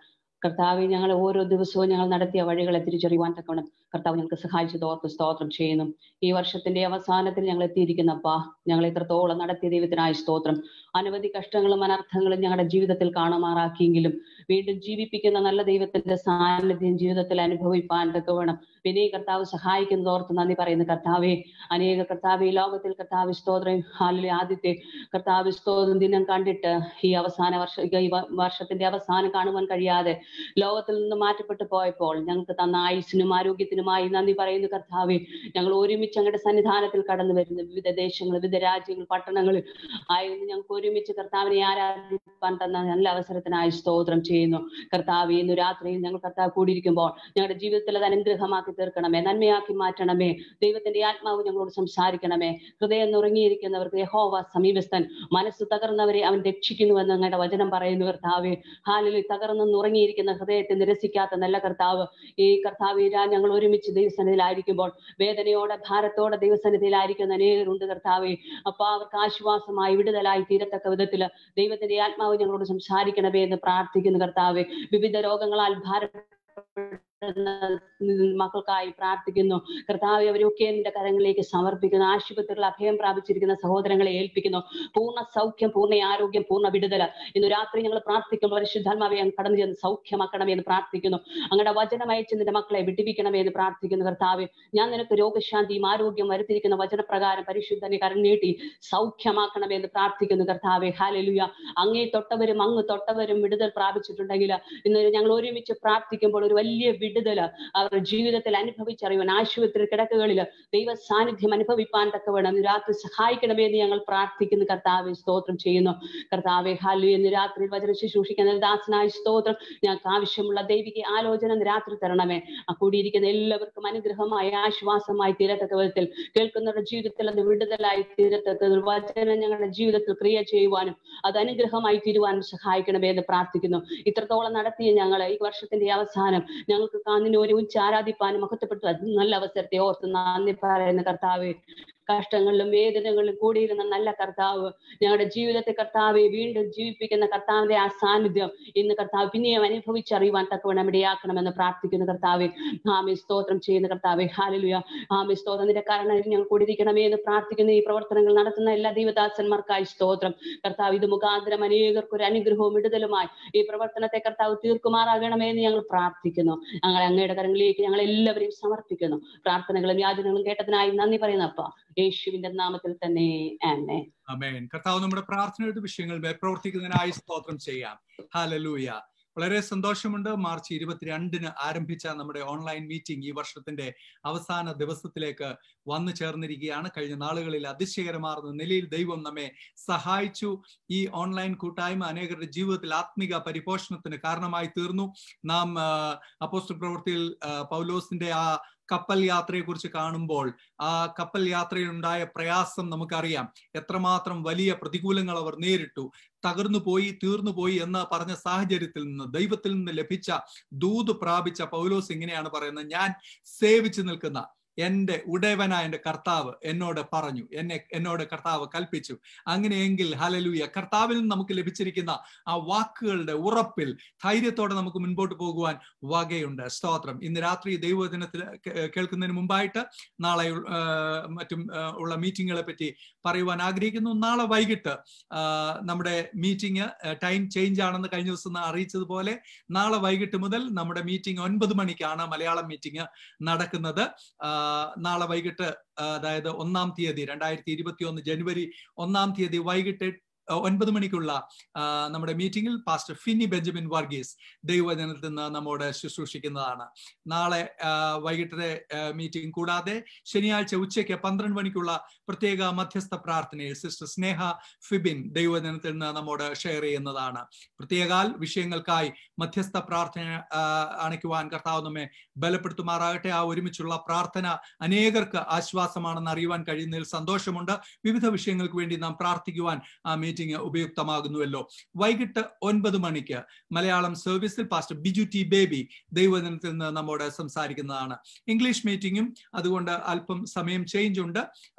കർത്താവെ, ഞങ്ങൾ ഓരോ ദിവസവും ഞങ്ങൾ നടത്തിയ വഴികളെ തിരിച്ചറിയുവാൻ തക്കവണ്ണം കർത്താവ് ഞങ്ങൾക്ക് സഹായിച്ചതോർത്ത് സ്തോത്രം ചെയ്യുന്നു. ഈ വർഷത്തിന്റെ അവസാനത്തിൽ ഞങ്ങൾ എത്തിയിരിക്കുന്നപ്പാ, ഞങ്ങൾ എത്രത്തോളം നടത്തിയ ദൈവത്തിനായി സ്തോത്രം. അനവധി കഷ്ടങ്ങളും അനർത്ഥങ്ങളും ഞങ്ങളുടെ ജീവിതത്തിൽ കാണുമാറാക്കിയെങ്കിലും വീണ്ടും ജീവിപ്പിക്കുന്ന നല്ല ദൈവത്തിന്റെ സാന്നിധ്യം ജീവിതത്തിൽ അനുഭവിപ്പാൻ തക്കവണ്ണം പിന്നെ കർത്താവ് സഹായിക്കുന്നതോർത്ത് നന്ദി പറയുന്നു. കർത്താവെ, അനേക കർത്താവ് ഈ ലോകത്തിൽ കർത്താവ് സ്തോത്രം ആദ്യത്തെ കർത്താവ് സ്തോത്രം ദിനം കണ്ടിട്ട് ഈ വർഷത്തിന്റെ അവസാനം കാണുവാൻ കഴിയാതെ ലോകത്തിൽ നിന്ന് മാറ്റപ്പെട്ടു പോയപ്പോൾ ഞങ്ങൾക്ക് തന്ന ആയുസ്സിനും ആരോഗ്യത്തിനുമായി നന്ദി പറയുന്നു. കർത്താവെ, ഞങ്ങൾ ഒരുമിച്ച് ഞങ്ങളുടെ സന്നിധാനത്തിൽ കടന്നു വരുന്നു. വിവിധ ദേശങ്ങൾ, വിവിധ രാജ്യങ്ങൾ, പട്ടണങ്ങളിൽ ആയിരുന്നു ഞങ്ങൾക്ക് ഒരുമിച്ച് കർത്താവിനെ ആരാധിക്കാൻ തന്ന നല്ല അവസരത്തിനായി സ്തോത്രം ചെയ്യുന്നു. കർത്താവെ, ഇന്ന് രാത്രിയിൽ ഞങ്ങൾ കർത്താവ് കൂടിയിരിക്കുമ്പോൾ ഞങ്ങളുടെ ജീവിതത്തിൽ അത് അനുഗ്രഹമാക്കി തീർക്കണമേ, നന്മയാക്കി മാറ്റണമേ. ദൈവത്തിന്റെ ആത്മാവ് ഞങ്ങളോട് സംസാരിക്കണമേ. ഹൃദയം നുറങ്ങിയിരിക്കുന്നവർക്ക് യഹോവ സമീപസ്ഥൻ, മനസ്സ് തകർന്നവരെ അവൻ രക്ഷിക്കുന്നുവെന്ന് ഞങ്ങളുടെ വചനം പറയുന്നു. കർത്താവെ, ഹാലിൽ തകർന്ന് നുറങ്ങിയിരിക്കുന്ന ഹൃദയത്തെ നിരസിക്കാത്ത നല്ല കർത്താവ്, ഈ കർത്താവ് ഞങ്ങൾ ഒരുമിച്ച് ദൈവസന്നിധിയിലായിരിക്കുമ്പോൾ വേദനയോടെ ഭാരത്തോടെ ദൈവസന്നിധിയിലായിരിക്കുന്ന അനേകരുണ്ട്. കർത്താവെ, അപ്പൊ അവർക്ക് ആശ്വാസമായി വിടുതലായി തീരത്തക്ക അറിയത്തക്ക വിധത്തിൽ ദൈവത്തിന്റെ ആത്മാവ് ഞങ്ങളോട് സംസാരിക്കണമേ എന്ന് പ്രാർത്ഥിക്കുന്നു കർത്താവെ. വിവിധ രോഗങ്ങളാൽ മക്കൾക്കായി പ്രാർത്ഥിക്കുന്നു കർത്താവെ. അവരൊക്കെ നിന്റെ കരങ്ങളിലേക്ക് സമർപ്പിക്കുന്നു. ആശുപത്രികളിൽ അഭയം പ്രാപിച്ചിരിക്കുന്ന സഹോദരങ്ങളെ ഏൽപ്പിക്കുന്നു. പൂർണ്ണ സൗഖ്യം, പൂർണ്ണ ആരോഗ്യം, പൂർണ്ണ വിടുതല ഇന്ന് രാത്രി ഞങ്ങൾ പ്രാർത്ഥിക്കുമ്പോൾ പരിശുദ്ധാത്മാവെ കടന്നു ചെന്ന് സൗഖ്യമാക്കണമേ എന്ന് പ്രാർത്ഥിക്കുന്നു. അങ്ങയുടെ വചനം അയച്ച് നിന്റെ മക്കളെ വിടിപ്പിക്കണമേ എന്ന് പ്രാർത്ഥിക്കുന്നു കർത്താവെ. ഞാൻ നിനക്ക് രോഗശാന്തിയും ആരോഗ്യം വരുത്തിയിരിക്കുന്ന വചനപ്രകാരം പരിശുദ്ധനെ കരം നീട്ടി സൗഖ്യമാക്കണമേ എന്ന് പ്രാർത്ഥിക്കുന്നു കർത്താവെ. ഹല്ലേലൂയ. അങ്ങേ തൊട്ടവരും അങ്ങ് തൊട്ടവരും വിടുതൽ പ്രാപിച്ചിട്ടുണ്ടെങ്കിൽ ഇന്ന് ഞങ്ങൾ ഒരുമിച്ച് പ്രാർത്ഥിക്കുമ്പോൾ ഒരു വലിയ വിടുതൽ അവരുടെ ജീവിതത്തിൽ അനുഭവിച്ചറിയുവാൻ, ആശുപത്രി കിടക്കുകളിൽ ദൈവ സാന്നിധ്യം അനുഭവിപ്പാൻ തക്കവണ്ണം രാത്രി സഹായിക്കണമേ എന്ന് ഞങ്ങൾ പ്രാർത്ഥിക്കുന്നു കർത്താവെ. സ്തോത്രം ചെയ്യുന്നു കർത്താവെ. ഹല്ലേലൂയ. ഇന്ന് രാത്രി വചന ശുശ്രൂഷിക്കുന്ന ദാസനായ സ്തോത്രം. ഞങ്ങൾക്ക് ആവശ്യമുള്ള ദൈവിക ആലോചന രാത്രി തരണമേ. കൂടിയിരിക്കുന്ന എല്ലാവർക്കും അനുഗ്രഹമായി ആശ്വാസമായി തീരത്തക്ക വിധത്തിൽ കേൾക്കുന്നവരുടെ ജീവിതത്തിൽ അത് വിടുതലായി തീരത്തക്ക വചനം ഞങ്ങളുടെ ജീവിതത്തിൽ ക്രിയ ചെയ്യുവാനും അത് അനുഗ്രഹമായി തീരുവാനും സഹായിക്കണമേ എന്ന് പ്രാർത്ഥിക്കുന്നു. ഇത്രത്തോളം നടത്തിയ ഞങ്ങളെ ഈ വർഷത്തിന്റെ അവസാനം ഞങ്ങൾക്ക് നിന്നെ ഒരുമിച്ച് ആരാധിപ്പാനും മഹത്വപ്പെട്ടു നല്ല അവസരത്തെ ഓർത്ത് നന്ദി പറയുന്ന കർത്താവെ. കഷ്ടങ്ങളിലും വേദനകളിലും കൂടിയിരുന്ന നല്ല കർത്താവ്, ഞങ്ങളുടെ ജീവിതത്തെ കർത്താവെ വീണ്ടും ജീവിപ്പിക്കുന്ന കർത്താവിന്റെ ആ സാന്നിധ്യം ഇന്ന് കർത്താവ് പിന്നെയും അനുഭവിച്ചറിയുവാൻ തക്കവണ്ണം ഇടയാക്കണമെന്ന് പ്രാർത്ഥിക്കുന്ന കർത്താവെ. ആമേ. സ്തോത്രം ചെയ്യുന്ന കർത്താവെ. ഹല്ലേലൂയ. ആമേ. സ്തോത്രം. നിന്റെ കാരണത്തിൽ ഞങ്ങൾ കൂടിയിരിക്കണമേ എന്ന് പ്രാർത്ഥിക്കുന്ന ഈ പ്രവർത്തനങ്ങൾ നടത്തുന്ന എല്ലാ ദൈവദാസന്മാർക്കായി സ്തോത്രം കർത്താവ്. ഇത് മുഖാന്തരം അനേകർക്ക് ഒരു അനുഗ്രഹവും വിടുതലുമായി ഈ പ്രവർത്തനത്തെ കർത്താവ് തീർക്കുമാറാകണമേ എന്ന് ഞങ്ങൾ പ്രാർത്ഥിക്കുന്നു. ഞങ്ങളെ അങ്ങയുടെ കരങ്ങളിലേക്ക് ഞങ്ങൾ എല്ലാവരെയും സമർപ്പിക്കുന്നു. പ്രാർത്ഥനകളും യാചനകളും കേട്ടതിനായി നന്ദി പറയുന്നപ്പ യേശുവിന്റെ നാമത്തിൽ തന്നെ ആമേൻ. ആമേൻ. കർത്താവ് നമ്മുടെ പ്രാർത്ഥനയുടെ വിഷയങ്ങൾ പ്രവർത്തിക്കുന്നതിനായി സ്തോത്രം ചെയ്യാം. ഹല്ലേലൂയ. വളരെ സന്തോഷമുണ്ട്. മാർച്ച് 22-ന് ആരംഭിച്ച നമ്മുടെ ഓൺലൈൻ മീറ്റിംഗ് ഈ വർഷത്തിന്റെ അവസാന ദിവസത്തിലേക്ക് വന്നു ചേർന്നിരിക്കുകയാണ്. കഴിഞ്ഞ നാളുകളിൽ അതിശയകരമാർന്ന നിലയിൽ ദൈവം നമ്മെ സഹായിച്ചു. ഈ ഓൺലൈൻ കൂട്ടായ്മ അനേകരുടെ ജീവിതത്തിൽ ആത്മിക പരിപോഷണത്തിന് കാരണമായി തീർന്നു. നാം അപ്പോസ്തല പ്രവൃത്തിയിൽ പൗലോസിന്റെ ആ കപ്പൽ യാത്രയെ കുറിച്ച് കാണുമ്പോൾ ആ കപ്പൽ യാത്രയിൽ ഉണ്ടായ പ്രയാസം നമുക്കറിയാം. എത്രമാത്രം വലിയ പ്രതികൂലങ്ങൾ അവർ നേരിട്ടു. തകർന്നു പോയി, തീർന്നു പോയി എന്ന് പറഞ്ഞ സാഹചര്യത്തിൽ നിന്ന് ദൈവത്തിൽ നിന്ന് ലഭിച്ച ദൂത് പ്രാപിച്ച പൗലോസ് ഇങ്ങനെയാണ് പറയുന്നത്: ഞാൻ സേവിച്ചു നിൽക്കുന്ന എന്റെ ഉടയവനായ എന്റെ കർത്താവ് എന്നോട് പറഞ്ഞു, എന്നോട് കർത്താവ് കൽപ്പിച്ചു. അങ്ങനെയെങ്കിൽ ഹല്ലേലൂയ, കർത്താവിൽ നിന്ന് നമുക്ക് ലഭിച്ചിരിക്കുന്ന ആ വാക്കുകളുടെ ഉറപ്പിൽ ധൈര്യത്തോടെ നമുക്ക് മുൻപോട്ട് പോകുവാൻ വകയുണ്ട്. സ്തോത്രം. ഇന്ന് രാത്രി ദൈവവചനത്തിൽ കേൾക്കുന്നതിന് മുമ്പായിട്ട് നാളെ മറ്റും ഉള്ള മീറ്റിങ്ങുകളെ പറ്റി പറയുവാൻ ആഗ്രഹിക്കുന്നു. നാളെ വൈകിട്ട് നമ്മുടെ മീറ്റിംഗ് ടൈം ചേഞ്ച് ആണെന്ന് കഴിഞ്ഞ ദിവസം അറിയിച്ചതുപോലെ നാളെ വൈകിട്ട് മുതൽ നമ്മുടെ മീറ്റിംഗ് 9 മണിക്കാണ് മലയാളം മീറ്റിംഗ് നടക്കുന്നത്. നാളെ വൈകിട്ട്, അതായത് 1-ാം തീയതി 2021 ജനുവരി 1-ാം തീയതി വൈകിട്ട് 9 മണിക്കുള്ള നമ്മുടെ മീറ്റിംഗിൽ പാസ്റ്റർ ഫിന്നി ബെഞ്ചമിൻ വർഗീസ് ദൈവവചനത്തിൽ നിന്ന് നമ്മോട് ശുശ്രൂഷിക്കുന്നതാണ്. നാളെ വൈകിട്ടത്തെ മീറ്റിംഗ് കൂടാതെ ശനിയാഴ്ച ഉച്ചയ്ക്ക് 12 മണിക്കുള്ള പ്രത്യേക മധ്യസ്ഥ പ്രാർത്ഥനയിൽ സിസ്റ്റർ സ്നേഹ ഫിബിൻ ദൈവവചനത്തിൽ നിന്ന് നമ്മോട് ഷെയർ ചെയ്യുന്നതാണ്. പ്രത്യേകാൽ വിഷയങ്ങൾക്കായി മധ്യസ്ഥ പ്രാർത്ഥന അണയ്ക്കുവാൻ കർത്താവ് നമ്മെ ബലപ്പെടുത്തുമാറാകട്ടെ. ആ ഒരുമിച്ചുള്ള പ്രാർത്ഥന അനേകർക്ക് ആശ്വാസമാണെന്ന് അറിയുവാൻ കഴിയുന്നതിൽ സന്തോഷമുണ്ട്. വിവിധ വിഷയങ്ങൾക്ക് വേണ്ടി നാം പ്രാർത്ഥിക്കുവാൻ ആ മീറ്റിംഗ് ഉപയുക്തമാകുന്നുവല്ലോ. വൈകിട്ട് 9 മണിക്ക് മലയാളം സർവീസിൽ പാസ്റ്റർ ബിജു ടി ബേബി ദൈവവചനത്തിൽ നിന്ന് നമ്മോട് സംസാരിക്കുന്നതാണ്. ഇംഗ്ലീഷ് മീറ്റിംഗും അതുകൊണ്ട് അല്പം സമയം ചേഞ്ച് ഉണ്ട്.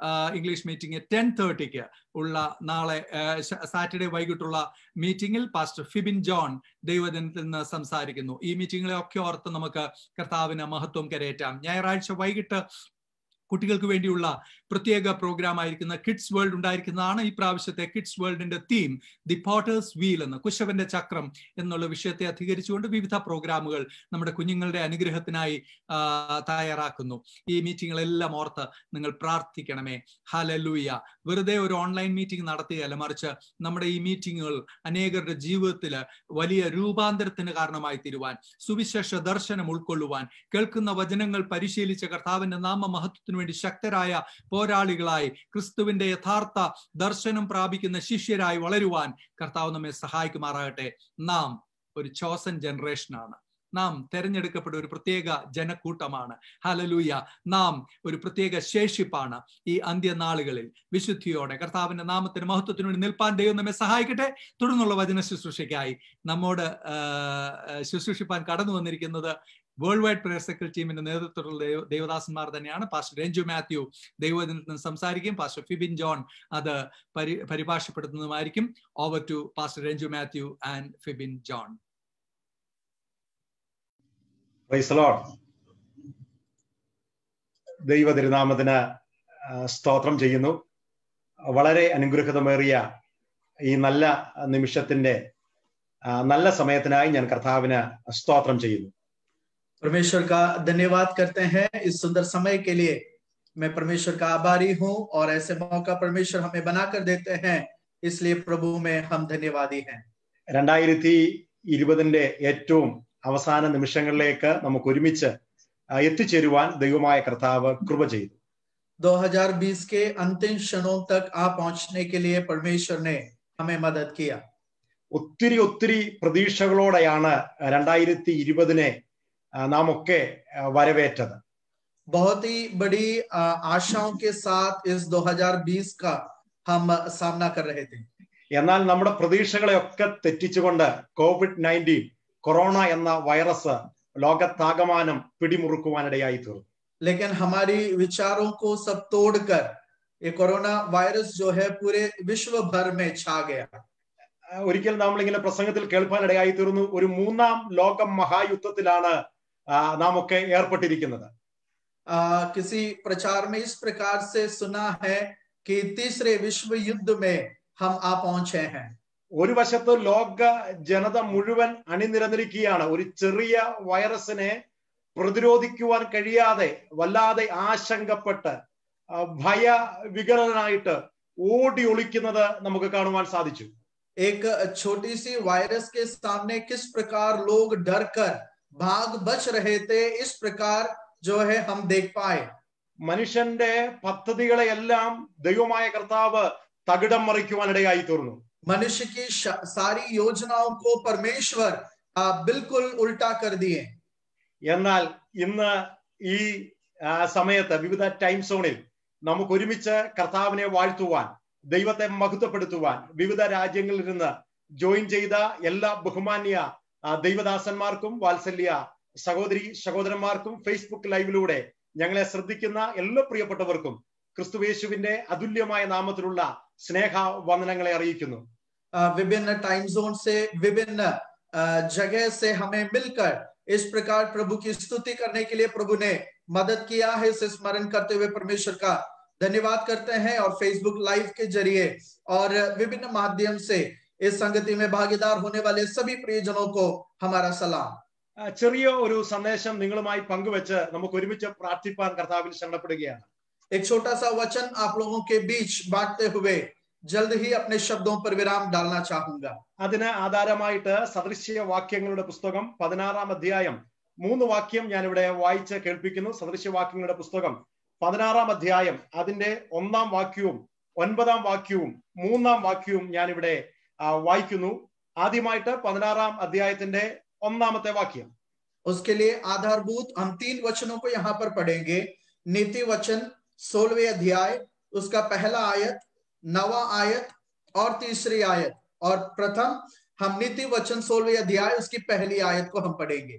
ഇംഗ്ലീഷ് മീറ്റിംഗ് 10:30 ഉള്ള നാളെ സാറ്റർഡേ വൈകിട്ടുള്ള മീറ്റിംഗിൽ പാസ്റ്റർ ഫിബിൻ ജോൺ ദൈവവചനത്തിൽ നിന്ന് സംസാരിക്കുന്നു. ഈ മീറ്റിംഗുകളെ ഒക്കെ ഓർത്ത് നമുക്ക് കർത്താവിന് മഹത്വം കരയേറ്റാം. ഞായറാഴ്ച വൈകിട്ട് കുട്ടികൾക്ക് വേണ്ടിയുള്ള പ്രത്യേക പ്രോഗ്രാം ആയിരിക്കുന്ന കിഡ്സ് വേൾഡ് ഉണ്ടായിരിക്കുന്നതാണ്. ഈ പ്രാവശ്യത്തെ കിഡ്സ് വേൾഡിന്റെ തീം ദി പോട്ടേഴ്സ് വീൽ എന്ന്, കുശവന്റെ ചക്രം എന്നുള്ള വിഷയത്തെ അധികരിച്ചുകൊണ്ട് വിവിധ പ്രോഗ്രാമുകൾ നമ്മുടെ കുഞ്ഞുങ്ങളുടെ അനുഗ്രഹത്തിനായി തയ്യാറാക്കുന്നു. ഈ മീറ്റിങ്ങുകളെല്ലാം ഓർത്ത് നിങ്ങൾ പ്രാർത്ഥിക്കണമേ. ഹല്ലേലൂയ. വെറുതെ ഒരു ഓൺലൈൻ മീറ്റിംഗ് നടത്തുകയല്ല, മറിച്ച് നമ്മുടെ ഈ മീറ്റിങ്ങുകൾ അനേകരുടെ ജീവിതത്തിൽ വലിയ രൂപാന്തരത്തിന് കാരണമായി തീരുവാൻ, സുവിശേഷ ദർശനം ഉൾക്കൊള്ളുവാൻ, കേൾക്കുന്ന വചനങ്ങൾ പരിശീലിച്ച കർത്താവിന്റെ നാമ മഹത്വത്തിന് വേണ്ടി ശക്തരായ പോരാളികളായി ക്രിസ്തുവിന്റെ യഥാർത്ഥ ദർശനം പ്രാപിക്കുന്ന ശിഷ്യരായി വളരുവാൻ കർത്താവ് നമ്മെ സഹായിക്കുമാറാകട്ടെ. നാം ഒരു ചോസൻ ജനറേഷനാണ്. നാം തെരഞ്ഞെടുക്കപ്പെട്ട ഒരു പ്രത്യേക ജനക്കൂട്ടമാണ്. ഹല്ലേലൂയ. നാം ഒരു പ്രത്യേക ശേഷിപ്പാണ്. ഈ അന്ത്യനാളുകളിൽ വിശുദ്ധിയോടെ കർത്താവിന്റെ നാമത്തിന് മഹത്വത്തിനു വേണ്ടി നിൽപ്പാൻ ദൈവം നമ്മെ സഹായിക്കട്ടെ. തുടർന്നുള്ള വചന ശുശ്രൂഷയ്ക്കായി നമ്മോട് ശുശ്രൂഷിപ്പാൻ കടന്നു വന്നിരിക്കുന്നത് വേൾഡ് വൈഡ് പ്രയർ സർക്കിൾ ടീമിന്റെ നേതൃത്വത്തിലുള്ള ദേവദാസന്മാർ തന്നെയാണ്. പാസ്റ്റർ രഞ്ജു മാത്യു ദൈവവചനത്തിൽ നിന്ന് സംസാരിക്കും. പാസ്റ്റർ ഫിബിൻ ജോൺ അത് പരിഭാഷപ്പെടുത്തുന്നതുമായിരിക്കും. Over to pastor Renju Mathew and Fibin John. Praise the lord. ദൈവ തിരുനാമത്തിന് സ്തോത്രം ചെയ്യുന്നു. വളരെ അനുഗ്രഹിതമേറിയ ഈ നല്ല നിമിഷത്തിന്റെ നല്ല സമയത്തിനായി ഞാൻ കർത്താവിന് സ്തോത്രം ചെയ്യുന്നു. परमेश्वर का धन्यवाद करते हैं इस सुंदर समय के लिए. मैं परमेश्वर का आभारी हूं और ऐसे मौका परमेश्वर हमें बनाकर देते हैं, इसलिए प्रभु में हम धन्यवादी हैं. 2020 ഏറ്റവും അവസാന നിമിഷങ്ങളിലേക്ക് നമുക്ക് ഒരുമിച്ച് എത്തിച്ചേരുവാൻ ദൈവമായ കർത്താവ് കൃപ ചെയ്തു. 2020 के अंतिम क्षणों तक आ पहुंचने के लिए परमेश्वर ने हमें मदद किया. ഒത്തിരി പ്രതീക്ഷകളോടെയാണ് 2020 നാം ഒക്കെ വരവേറ്റത്. बहुत ही बड़ी आशाओं के साथ इस 2020 का हम सामना कर रहे थे. എന്നാൽ നമ്മുടെ പ്രതീക്ഷകളെയൊക്കെ തെറ്റിച്ചുകൊണ്ട് COVID-19 കൊറോണ എന്ന വൈറസ് ലോകത്താകമാനം പിടിമുറുക്കുവാനിടയായി തീർന്നു. लेकिन हमारी विचारों को सब तोड़कर ये कोरोना वायरस जो है पूरे विश्व भर में छा गया. ഒരിക്കൽ നമ്മൾ ഇങ്ങനെ പ്രസംഗത്തിൽ കേൾപ്പാനിടയായി തീർന്നു, ഒരു മൂന്നാം ലോക മഹായുദ്ധത്തിലാണ് നാം ഒക്കെ ഏർപ്പെട്ടിരിക്കുന്നത്. किसी प्रचार में इस प्रकार से सुना है कि तीसरे विश्व युद्ध में हम आ पहुंचे हैं. ഒരു വശത്ത് ലോക ജനത മുഴുവൻ അണിനിരന്നിരിക്കുകയാണ്. ഒരു ചെറിയ വൈറസിനെ പ്രതിരോധിക്കുവാൻ കഴിയാതെ വല്ലാതെ ആശങ്കപ്പെട്ട് ഭയവികലനായിട്ട് ഓടി ഒളിക്കുന്നത് നമുക്ക് കാണുവാൻ സാധിച്ചു. एक छोटी सी वायरस के सामने किस प्रकार लोग डरकर भाग बच रहे थे, इस प्रकार जो है हम देख पाए. മനുഷ്യന്റെ പദ്ധതികളെയെല്ലാം ദൈവമായ കർത്താവ് തകിടം മറിക്കുവാനിടയായി തീർന്നു. मनुष्य की सारी योजनाओं को परमेश्वर बिल्कुल उल्टा कर दिए. എന്നാൽ ഇന്ന് ഈ സമയത്ത് വിവിധ ടൈം സോണിൽ നമുക്ക് ഒരുമിച്ച് കർത്താവിനെ വാഴ്ത്തുവാൻ, ദൈവത്തെ മഹത്വപ്പെടുത്തുവാൻ വിവിധ രാജ്യങ്ങളിൽ നിന്ന് ജോയിൻ ചെയ്ത എല്ലാ ബഹുമാന്യ ദൈവദാസന്മാർക്കും വാത്സല്യ സഹോദരന്മാർക്കും ഫേസ്ബുക്ക് ലൈവിലൂടെ ഞങ്ങളെ ശ്രദ്ധിക്കുന്ന എല്ലാ പ്രിയപ്പെട്ടവർക്കും ക്രിസ്തുയേശുവിന്റെ അതുല്യമായ നാമത്തിലുള്ള സ്നേഹ വന്ദനങ്ങളെ അറിയിക്കുന്നു. विभिन्न टाइम जोन से विभिन्न जगह से हमें मिलकर इस प्रकार प्रभु की स्तुति करने के लिए प्रभु ने मदद किया है, इसे स्मरण करते हुए परमेश्वर का धन्यवाद करते हैं. और फेसबुक लाइव के जरिए और विभिन्न माध्यम से इस संगति में भागीदार होने वाले सभी प्रियजनों को हमारा सलाम. ചെറിയ ഒരു സന്ദേശം നിങ്ങളുമായി പങ്കുവെച്ച് നമുക്ക് ഒരുമിച്ച് പ്രാർത്ഥിപ്പാൻ കർത്താവിൽ ശരണപ്പെടുകയാണ്. एक छोटा सा वचन आप लोगों के बीच बांटते हुए जल्द ही अपने शब्दों पर विराम डालना चाहूंगा. അതിന് ആധാരമായിട്ട് സദൃശ്യ വാക്യങ്ങളുടെ പുസ്തകം 16-ാം അധ്യായം 3 വാക്യം ഞാൻ ഇവിടെ വായിച്ച് കേൾപ്പിക്കുന്നു. സദൃശ്യ വാക്യങ്ങളുടെ പുസ്തകം 16-ാം അധ്യായം അതിന്റെ 1-ാം വാക്യവും 9-ാം വാക്യവും 3-ാം വാക്യവും ഞാൻ ഇവിടെ വായിക്കുന്നു. ആദ്യമായിട്ട് 16-ാം അധ്യായത്തിന്റെ 1-ാമത്തെ വാക്യം. उसके लिए आधारभूत हम 3 वचनों को यहाँ पर पढ़ेंगे. नीति वचन 16वें अध्याय, उसका पहला आयत, 9वां आयत और 3री आयत. और प्रथम हम नीति वचन 16वें अध्याय उसकी पहली आयत को हम पढ़ेंगे.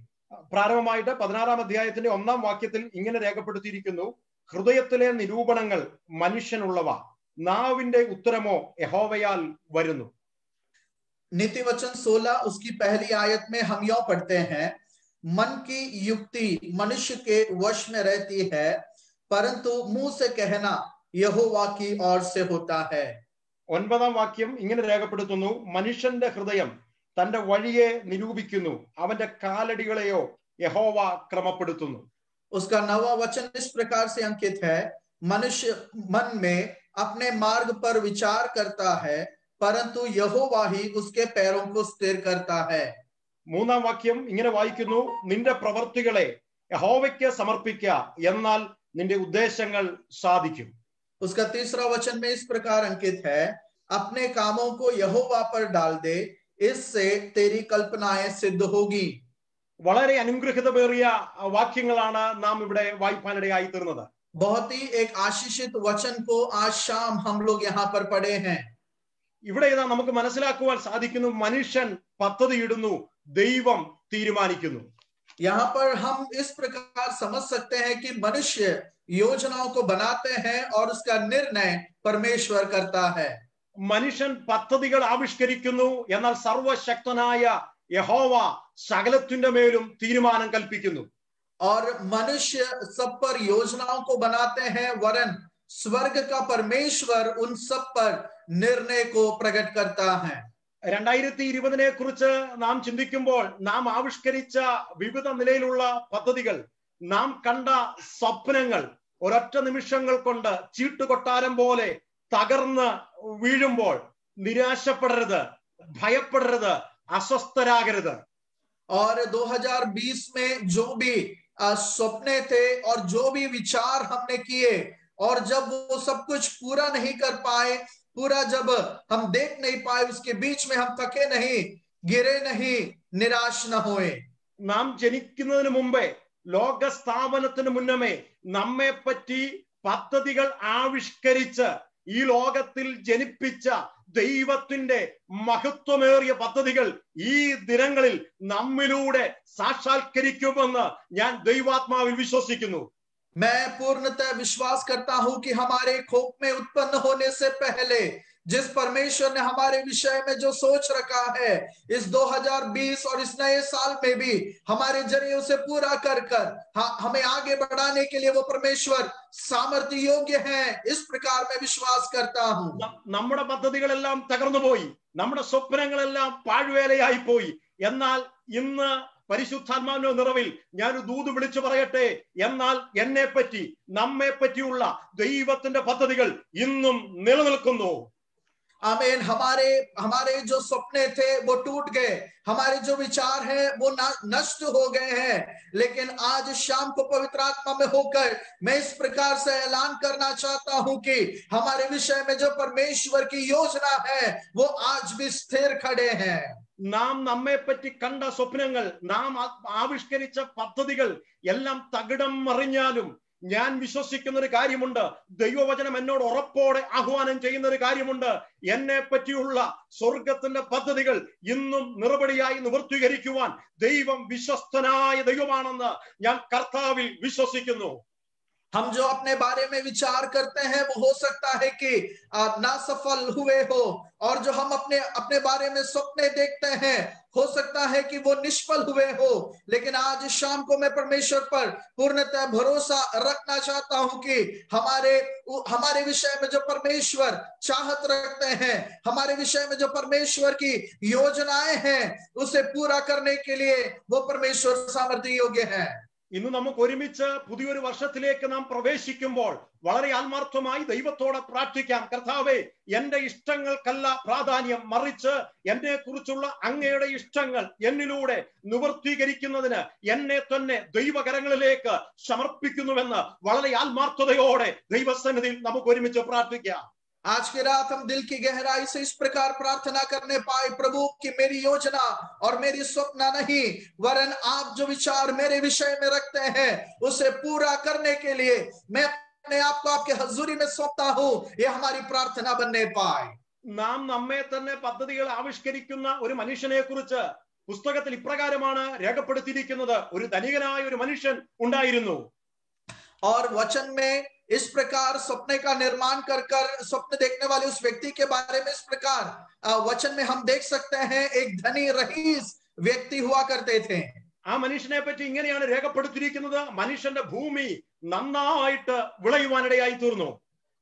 പ്രാരംഭമായിട്ട് 16-ാം അധ്യായത്തിന്റെ 1-ാം വാക്യത്തിൽ ഇങ്ങനെ രേഖപ്പെടുത്തിയിരിക്കുന്നു: ഹൃദയത്തിലെ നിരൂപണങ്ങൾ മനുഷ്യനുള്ളവ, നാവിന്റെ ഉത്തരമോ യഹോവയാൽ വരുന്നു. नीति वचन 16 उसकी पहली आयत में हम यूं पढ़ते हैं, मन की युक्ति मनुष्य के वश में रहती है, परंतु मुंह से कहना यहोवा की ओर से होता है. 9-ാം വാക്യം ഇങ്ങനെ രേഖപ്പെടുത്തുന്നു: മനുഷ്യന്റെ ഹൃദയം തന്റെ വഴിയെ നിരൂപിക്കുന്നു, അവന്റെ കാലടികളെയോ യഹോവ ക്രമപ്പെടുത്തുന്നു. उसका 9वां वचन इस प्रकार से अंकित है, मनुष्य मन में अपने मार्ग पर विचार करता है, परंतु यहोवा ही उसके पैरों को स्थिर करता है. 3-ാം വാക്യം ഇങ്ങനെ വായിക്കുന്നു: നിന്റെ പ്രവൃത്തികളെ യഹോവയ്ക്ക് സമർപ്പിക്കുക, എന്നാൽ നിന്റെ ഉദ്ദേശങ്ങൾ സാധിക്കും. उसका 3रा वचन में इस प्रकार अंकित है, अपने कामों को यहोवा पर डाल दे, इससे तेरी कल्पनाएं सिद्ध होगी. വളരെ അനുഗ്രഹിതമേറിയ വാക്യങ്ങളാണ് നാം ഇവിടെ വായിപ്പാനിടയായി തീർന്നത്. बहुत ही एक आशीषित वचन को आज शाम हम लोग यहाँ पर पढ़े हैं. ഇവിടെ ഇതാ നമുക്ക് മനസ്സിലാക്കുവാൻ സാധിക്കുന്നു, മനുഷ്യൻ പദ്ധതിയിടുന്നു, ദൈവം തീരുമാനിക്കുന്നു. यहाँ पर हम इस प्रकार समझ सकते हैं कि मनुष्य योजनाओं को बनाते हैं और उसका निर्णय परमेश्वर करता है. മനുഷ്യൻ പദ്ധതികൾ ആവിഷ്കരിക്കുന്നു, എന്നാൽ സർവശക്തനായ യഹോവ സകലത്തിന്റെ മേലും തീരുമാനം കൽപ്പിക്കുന്നു. और मनुष्य सब पर योजनाओं को बनाते हैं, वरन स्वर्ग का परमेश्वर उन सब पर निर्णय को प्रकट करता है. 2020 കുറിച്ച് നാം ചിന്തിക്കുമ്പോൾ നാം ആവിഷ്കരിച്ച വിവിധ നിലയിലുള്ള പദ്ധതികൾ, നാം കണ്ട സ്വപ്നങ്ങൾ ഒരൊറ്റ നിമിഷങ്ങൾ കൊണ്ട് ചീട്ടുകൊട്ടാരം പോലെ തകർന്ന് വീഴുമ്പോൾ നിരാശപ്പെടരുത്, ഭയപ്പെടരുത്, അസ്വസ്ഥരാകരുത്. और 2020 में जो भी सपने थे और जो भी विचार हमने किए, और जब वो सब कुछ पूरा नहीं कर पाए, पूरा जब हम देख नहीं पाए, उसके बीच में हम थके नहीं, गिरे नहीं, निराश न होए. നാം ജനിക്കുന്നതിന് മുമ്പേ, ലോക സ്ഥാപനത്തിന് മുന്നമേ നമ്മെ പറ്റി പദ്ധതികൾ ആവിഷ്കരിച്ച് ഈ ലോകത്തിൽ ജനിപ്പിച്ച ദൈവത്തിന്റെ മഹത്വമേറിയ പദ്ധതികൾ ഈ ദിനങ്ങളിൽ നമ്മിലൂടെ സാക്ഷാത്കരിക്കുമെന്ന് ഞാൻ ദൈവാത്മാവിൽ വിശ്വസിക്കുന്നു. मैं पूर्णतः विश्वास करता हूं कि हमारे खोप में उत्पन्न होने से पहले जिस परमेश्वर ने हमारे विषय में जो सोच रखा है, इस 2020 और इस नए साल में भी हमारे जरिए उसे पूरा कर हमें आगे बढ़ाने के लिए वो परमेश्वर सामर्थ्य योग्य है. इस प्रकार मैं विश्वास करता हूं. നമ്മുടെ പദ്ധതികളെല്ലാം തകർന്നുപോയി, നമ്മുടെ സ്വപ്നങ്ങളെല്ലാം പാഴ്വേലയായി പോയി. എന്നാൽ ഇന്ന് പരിശുദ്ധാത്മാവിന്റെ നിറവിൽ ഞാൻ ദൂത് വിളിച്ചു പറയട്ടെ, എന്നാൽ എന്നെ പറ്റി, നമ്മെ പറ്റിയുള്ള ദൈവത്തിന്റെ പദ്ധതികൾ ഇന്നും നിലനിൽക്കുന്നു. आमीन. हमारे जो सपने थे वो टूट गए, हमारे जो विचार हैं वो नष्ट हो गए हैं, लेकिन आज शाम को पवित्र आत्मा में होकर मैं इस प्रकार से ऐलान करना चाहता हूं कि हमारे विषय में जो परमेश्वर की योजना है वो आज भी स्थिर खड़े हैं. നാം നമ്മെ പറ്റി കണ്ട സ്വപ്നങ്ങൾ, നാം ആവിഷ്കരിച്ച പദ്ധതികൾ എല്ലാം തകിടം മറിഞ്ഞാലും ഞാൻ വിശ്വസിക്കുന്ന ഒരു കാര്യമുണ്ട്. ദൈവവചനം എന്നോട് ഉറപ്പോടെ ആഹ്വാനം ചെയ്യുന്ന ഒരു കാര്യമുണ്ട്. എന്നെ പറ്റിയുള്ള സ്വർഗത്തിന്റെ പദ്ധതികൾ ഇന്നും നിറപടിയായി നിവർത്തീകരിക്കുവാൻ ദൈവം വിശ്വസ്തനായ ദൈവമാണെന്ന് ഞാൻ കർത്താവിൽ വിശ്വസിക്കുന്നു. हम जो अपने बारे में विचार करते हैं वो हो सकता है कि ना सफल हुए हो, और जो हम अपने बारे में सपने देखते हैं हो सकता है कि वो निष्फल हुए हो, लेकिन आज शाम को मैं परमेश्वर पर पूर्णतः भरोसा रखना चाहता हूं कि हमारे विषय में जो परमेश्वर चाहत रखते हैं, हमारे विषय में जो परमेश्वर की योजनाएं हैं, उसे पूरा करने के लिए वो परमेश्वर सामर्थ्य योग्य है. ഇന്ന് നമുക്ക് ഒരുമിച്ച് പുതിയൊരു വർഷത്തിലേക്ക് നാം പ്രവേശിക്കുമ്പോൾ വളരെ ആത്മാർത്ഥമായി ദൈവത്തോടെ പ്രാർത്ഥിക്കാം. കർത്താവേ, എന്റെ ഇഷ്ടങ്ങൾക്കല്ല പ്രാധാന്യം, മറിച്ച് എന്നെ കുറിച്ചുള്ള അങ്ങയുടെ ഇഷ്ടങ്ങൾ എന്നിലൂടെ നിവർത്തീകരിക്കുന്നതിന് എന്നെ തന്നെ ദൈവകരങ്ങളിലേക്ക് സമർപ്പിക്കുന്നുവെന്ന് വളരെ ആത്മാർത്ഥതയോടെ ദൈവസന്നിധിയിൽ നമുക്ക് ഒരുമിച്ച് പ്രാർത്ഥിക്കാം. आज की रात हम दिल की गहराई से इस प्रकार प्रार्थना करने पाए, प्रभु कि मेरी योजना और मेरी स्वप्न नहीं, वरन आप जो विचार मेरे विषय में रखते हैं उसे पूरा करने के लिए मैं अपने आप को आपके हजूरी में सौंपता हूं. ये हमारी प्रार्थना बनने पाए. നാം നമ്മെ തന്നെ പദ്ധതികൾ ആവിഷ്കരിക്കുന്ന ഒരു മനുഷ്യനെ കുറിച്ച് പുസ്തകത്തിൽ ഇപ്രകാരമാണ് രേഖപ്പെടുത്തിയിരിക്കുന്നത്. ഒരു ധനികനായ ഒരു മനുഷ്യൻ ഉണ്ടായിരുന്നു. और वचन में इस प्रकार सपने का निर्माण कर स्वप्न देखने वाले उस व्यक्ति के बारे में इस प्रकार वचन में हम देख सकते हैं, एक धनी रईस व्यक्ति हुआ करते थे. ആ മനുഷ്യനെ പറ്റി ഇങ്ങനെയാണ് രേഖപ്പെടുത്തിയിരിക്കുന്നത്. മനുഷ്യന്റെ ഭൂമി നന്നായിട്ട് വിളയുവാനിടയായി തീർന്നു.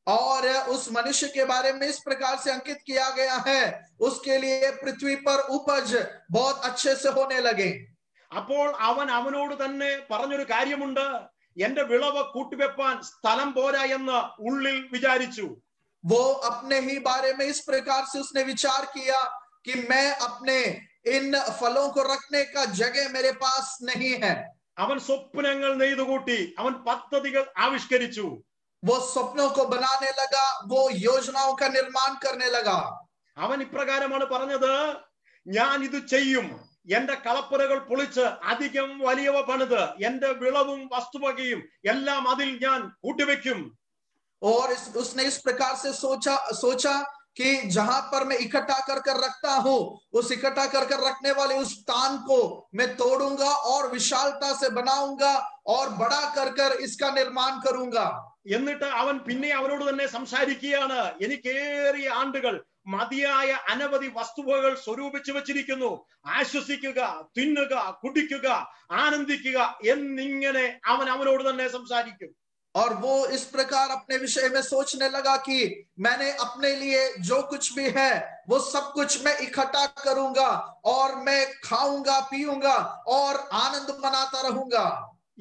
और उस मनुष्य के बारे में इस प्रकार से अंकित किया गया है, उसके लिए पृथ्वी पर उपज बहुत अच्छे से होने लगे. അപ്പോൾ അവനോട് തന്നെ പറഞ്ഞൊരു കാര്യമുണ്ട്, എന്റെ വിളവ് കൂട്ടിവെപ്പാൻ സ്ഥലം പോരാ എന്ന് ഉള്ളിൽ വിചാരിച്ചു. वो अपने ही बारे में इस प्रकार से उसने विचार किया कि मैं अपने इन फलों को रखने का जगह मेरे पास नहीं है. അവൻ സ്വപ്നങ്ങൾ നെയ്തുകൂട്ടി, അവൻ പദ്ധതികൾ ആവിഷ്കരിച്ചു. वो सपनों को बनाने लगा, वो योजनाओं का निर्माण करने लगा. അവൻ ഇപ്രകാരമാണ് പറഞ്ഞത്, ഞാൻ ഇത് ചെയ്യും, എന്റെ കളപ്പുരകൾ പൊളിച്ച് അധികം വലിയവ പണിത് എന്റെ വിളവും വസ്തുവകയും എല്ലാം അതിൽ ഞാൻ കൂട്ടിവെക്കും. और उसने इस प्रकार से सोचा कि जहां पर मैं इकट्ठा कर कर रखता हूं, उस इकट्ठा कर कर रखने वाले उस स्थान को मैं तोड़ूंगा और विशालता से बनाऊंगा और बड़ा कर कर इसका निर्माण करूंगा। എന്നിട്ട് അവൻ പിന്നെ അവനോട് തന്നെ സംസാരിക്കുകയാണ്, എനിക്കേറിയ ആണ്ടുകൾ മതിയായ അനവധി വസ്തുവകൾ സ്വരൂപിച്ചു വച്ചിരിക്കുന്നു, ആശ്വസിക്കുക, തിന്നുക, കുടിക്കുക, ആനന്ദിക്കുക എന്നിങ്ങനെ അവൻ അവനോട് തന്നെ സംസാരിക്കും. और वो इस प्रकार अपने विषय में सोचने लगा कि मैंने अपने लिए जो कुछ भी है वो सब कुछ मैं इकट्ठा करूंगा और मैं खाऊंगा, पीऊंगा और आनंद मनाता रहूंगा।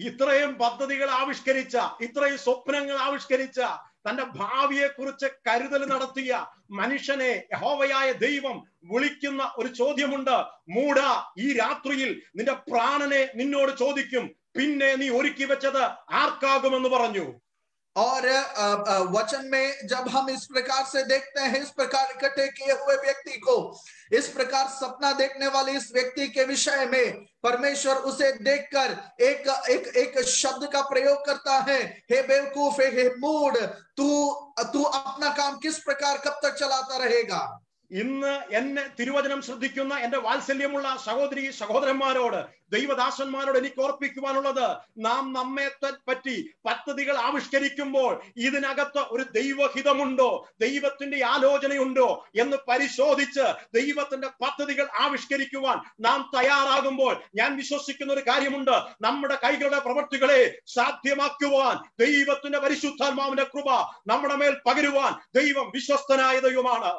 ഇത്രയും പദ്ധതികൾ ആവിഷ്കരിച്ച, ഇത്രയും സ്വപ്നങ്ങൾ ആവിഷ്കരിച്ച, തന്റെ ഭാവിയെ കുറിച്ച് കരുതൽ നടത്തിയ മനുഷ്യനെ യഹോവയായ ദൈവം വിളിക്കുന്ന ഒരു ചോദ്യമുണ്ട്. മൂഢ, ഈ രാത്രിയിൽ നിന്റെ പ്രാണനെ നിന്നോട് ചോദിക്കും, പിന്നെ നീ ഒരുക്കി വെച്ചത് ആർക്കാകുമെന്ന് പറഞ്ഞു. और वचन में जब हम इस प्रकार से देखते हैं, इस प्रकार इकट्ठे किए हुए व्यक्ति को, इस प्रकार सपना देखने वाले इस व्यक्ति के विषय में परमेश्वर उसे देखकर एक एक एक शब्द का प्रयोग करता है, हे बेवकूफ, हे मूड, तू अपना काम किस प्रकार कब तक चलाता रहेगा। ഇന്ന് എന്നെ തിരുവചനം ശ്രദ്ധിക്കുന്ന എന്റെ വാത്സല്യമുള്ള സഹോദരി സഹോദരന്മാരോട്, ദൈവദാസന്മാരോട് എനിക്ക് ഓർപ്പിക്കുവാനുള്ളത്, നാം നമ്മെ പറ്റി പദ്ധതികൾ ആവിഷ്കരിക്കുമ്പോൾ ഇതിനകത്ത് ഒരു ദൈവഹിതമുണ്ടോ, ദൈവത്തിന്റെ ആലോചനയുണ്ടോ എന്ന് പരിശോധിച്ച് ദൈവത്തിന്റെ പദ്ധതികൾ ആവിഷ്കരിക്കുവാൻ നാം തയ്യാറാകുമ്പോൾ ഞാൻ വിശ്വസിക്കുന്ന ഒരു കാര്യമുണ്ട്, നമ്മുടെ കൈകളുടെ പ്രവൃത്തികളെ സാധ്യമാക്കുവാൻ ദൈവത്തിന്റെ പരിശുദ്ധാത്മാവിന്റെ കൃപ നമ്മുടെ മേൽ പകരുവാൻ ദൈവം വിശ്വസ്തനായ ദൈവമാണ്.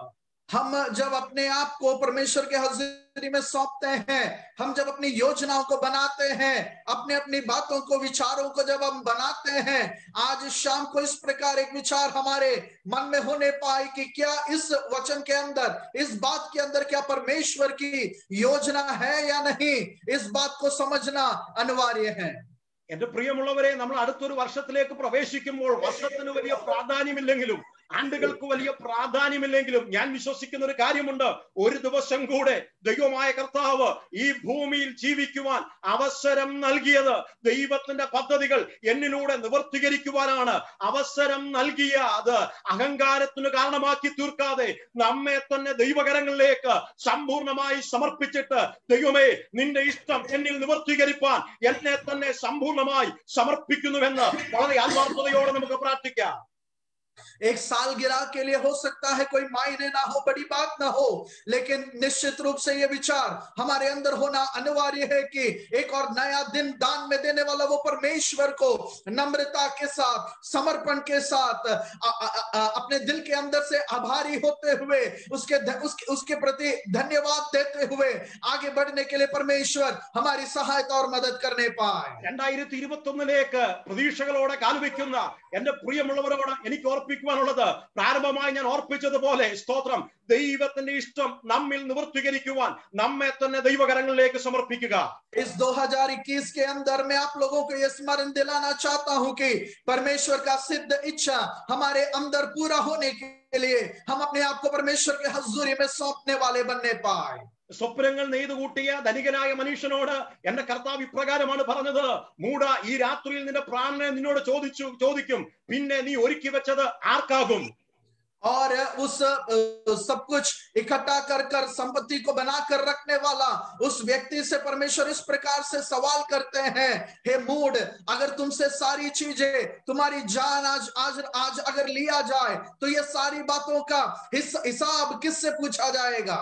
हम जब अपने आप को परमेश्वर के हज़ूरी में सौंपते हैं, हम जब अपनी योजनाओं को बनाते हैं, अपने अपनी बातों को, विचारों को जब हम बनाते हैं, आज शाम को इस प्रकार एक विचार हमारे मन में होने पाए कि क्या इस वचन के अंदर, इस बात के अंदर क्या परमेश्वर की योजना है या नहीं, इस बात को समझना अनिवार्य है। എന്റെ പ്രിയമുള്ളവരെ, നമ്മൾ അടുത്തൊരു വർഷത്തിലേക്ക് പ്രവേശിക്കുമ്പോൾ വർഷത്തിന് വലിയ പ്രാധാന്യമില്ലെങ്കിലും, ആണ്ടുകൾക്ക് വലിയ പ്രാധാന്യമില്ലെങ്കിലും ഞാൻ വിശ്വസിക്കുന്ന ഒരു കാര്യമുണ്ട്, ഒരു ദിവസം കൂടെ ദൈവമായ കർത്താവ് ഈ ഭൂമിയിൽ ജീവിക്കുവാൻ അവസരം നൽകിയത് ദൈവത്തിന്റെ പദ്ധതികൾ എന്നിലൂടെ നിവർത്തീകരിക്കുവാനാണ്. അവസരം നൽകിയ അത് അഹങ്കാരത്തിന് കാരണമാക്കി തീർക്കാതെ നമ്മെ തന്നെ ദൈവകരങ്ങളിലേക്ക് സമ്പൂർണമായി സമർപ്പിച്ചിട്ട്, ദൈവമേ നിന്റെ ഇഷ്ടം എന്നിൽ നിവർത്തീകരിപ്പാൻ എന്നെ തന്നെ സമ്പൂർണമായി സമർപ്പിക്കുന്നുവെന്ന് വളരെ ആത്മാർത്ഥതയോടെ നമുക്ക് പ്രാർത്ഥിക്കാം. एक सालगिरह के लिए हो सकता है कोई मायने ना हो, बड़ी बात ना हो, लेकिन निश्चित रूप से ये विचार हमारे अंदर होना अनिवार्य है कि एक और नया दिन दान में देने वाला वो परमेश्वर को नम्रता के साथ, समर्पण के साथ, अपने दिल के अंदर से आभारी होते हुए, उसके प्रति धन्यवाद देते हुए आगे बढ़ने के लिए परमेश्वर हमारी सहायता और मदद करने पाए। 2021 പ്രതീക്ഷകളോടെ കാൽവെക്കുന്ന എന്റെ പ്രിയമുള്ളവരോട് എനിക്ക് ഓർപ്പിക്കുവാനുള്ളത്, പ്രാരംഭമായി ഞാൻ ഓർപ്പിച്ചതുപോലെ, സ്തോത്രം, ദൈവത്തിന്റെ ഇഷ്ടം നമ്മിൽ നിവർത്തീകരിക്കുവാൻ നമ്മെ തന്നെ ദൈവകരങ്ങളിലേക്ക് സമർപ്പിക്കുക. इस 2021 के अंदर मैं आप लोगों को यह स्मरण दिलाना चाहता हूं कि परमेश्वर का सिद्ध इच्छा हमारे अंदर पूरा होने के लिए हम अपने आप को परमेश्वर के हज़ूरी में सौंपने वाले बनने पाए। സ്വപ്നങ്ങൾ നെയ്തു കൂട്ടിയ ധനികനായ മനുഷ്യനോട് എന്റെ കർത്താവ് ഇപ്രകാരമാണ് പറഞ്ഞത്, മൂഢ, ഈ രാത്രിയിൽ നിന്റെ പ്രാണനെ നിന്നോട് ചോദിക്കും, പിന്നെ നീ ഒരുക്കി വെച്ചത് ആർക്കാകും. और उस सब कुछ इकट्ठा कर कर संपत्ति को बनाकर रखने वाला उस व्यक्ति से परमेश्वर इस प्रकार से सवाल करते हैं, हे मूड, अगर तुमसे सारी चीजें, तुम्हारी जान आज अगर लिया जाए तो ये सारी बातों का हिसाब किससे पूछा जाएगा।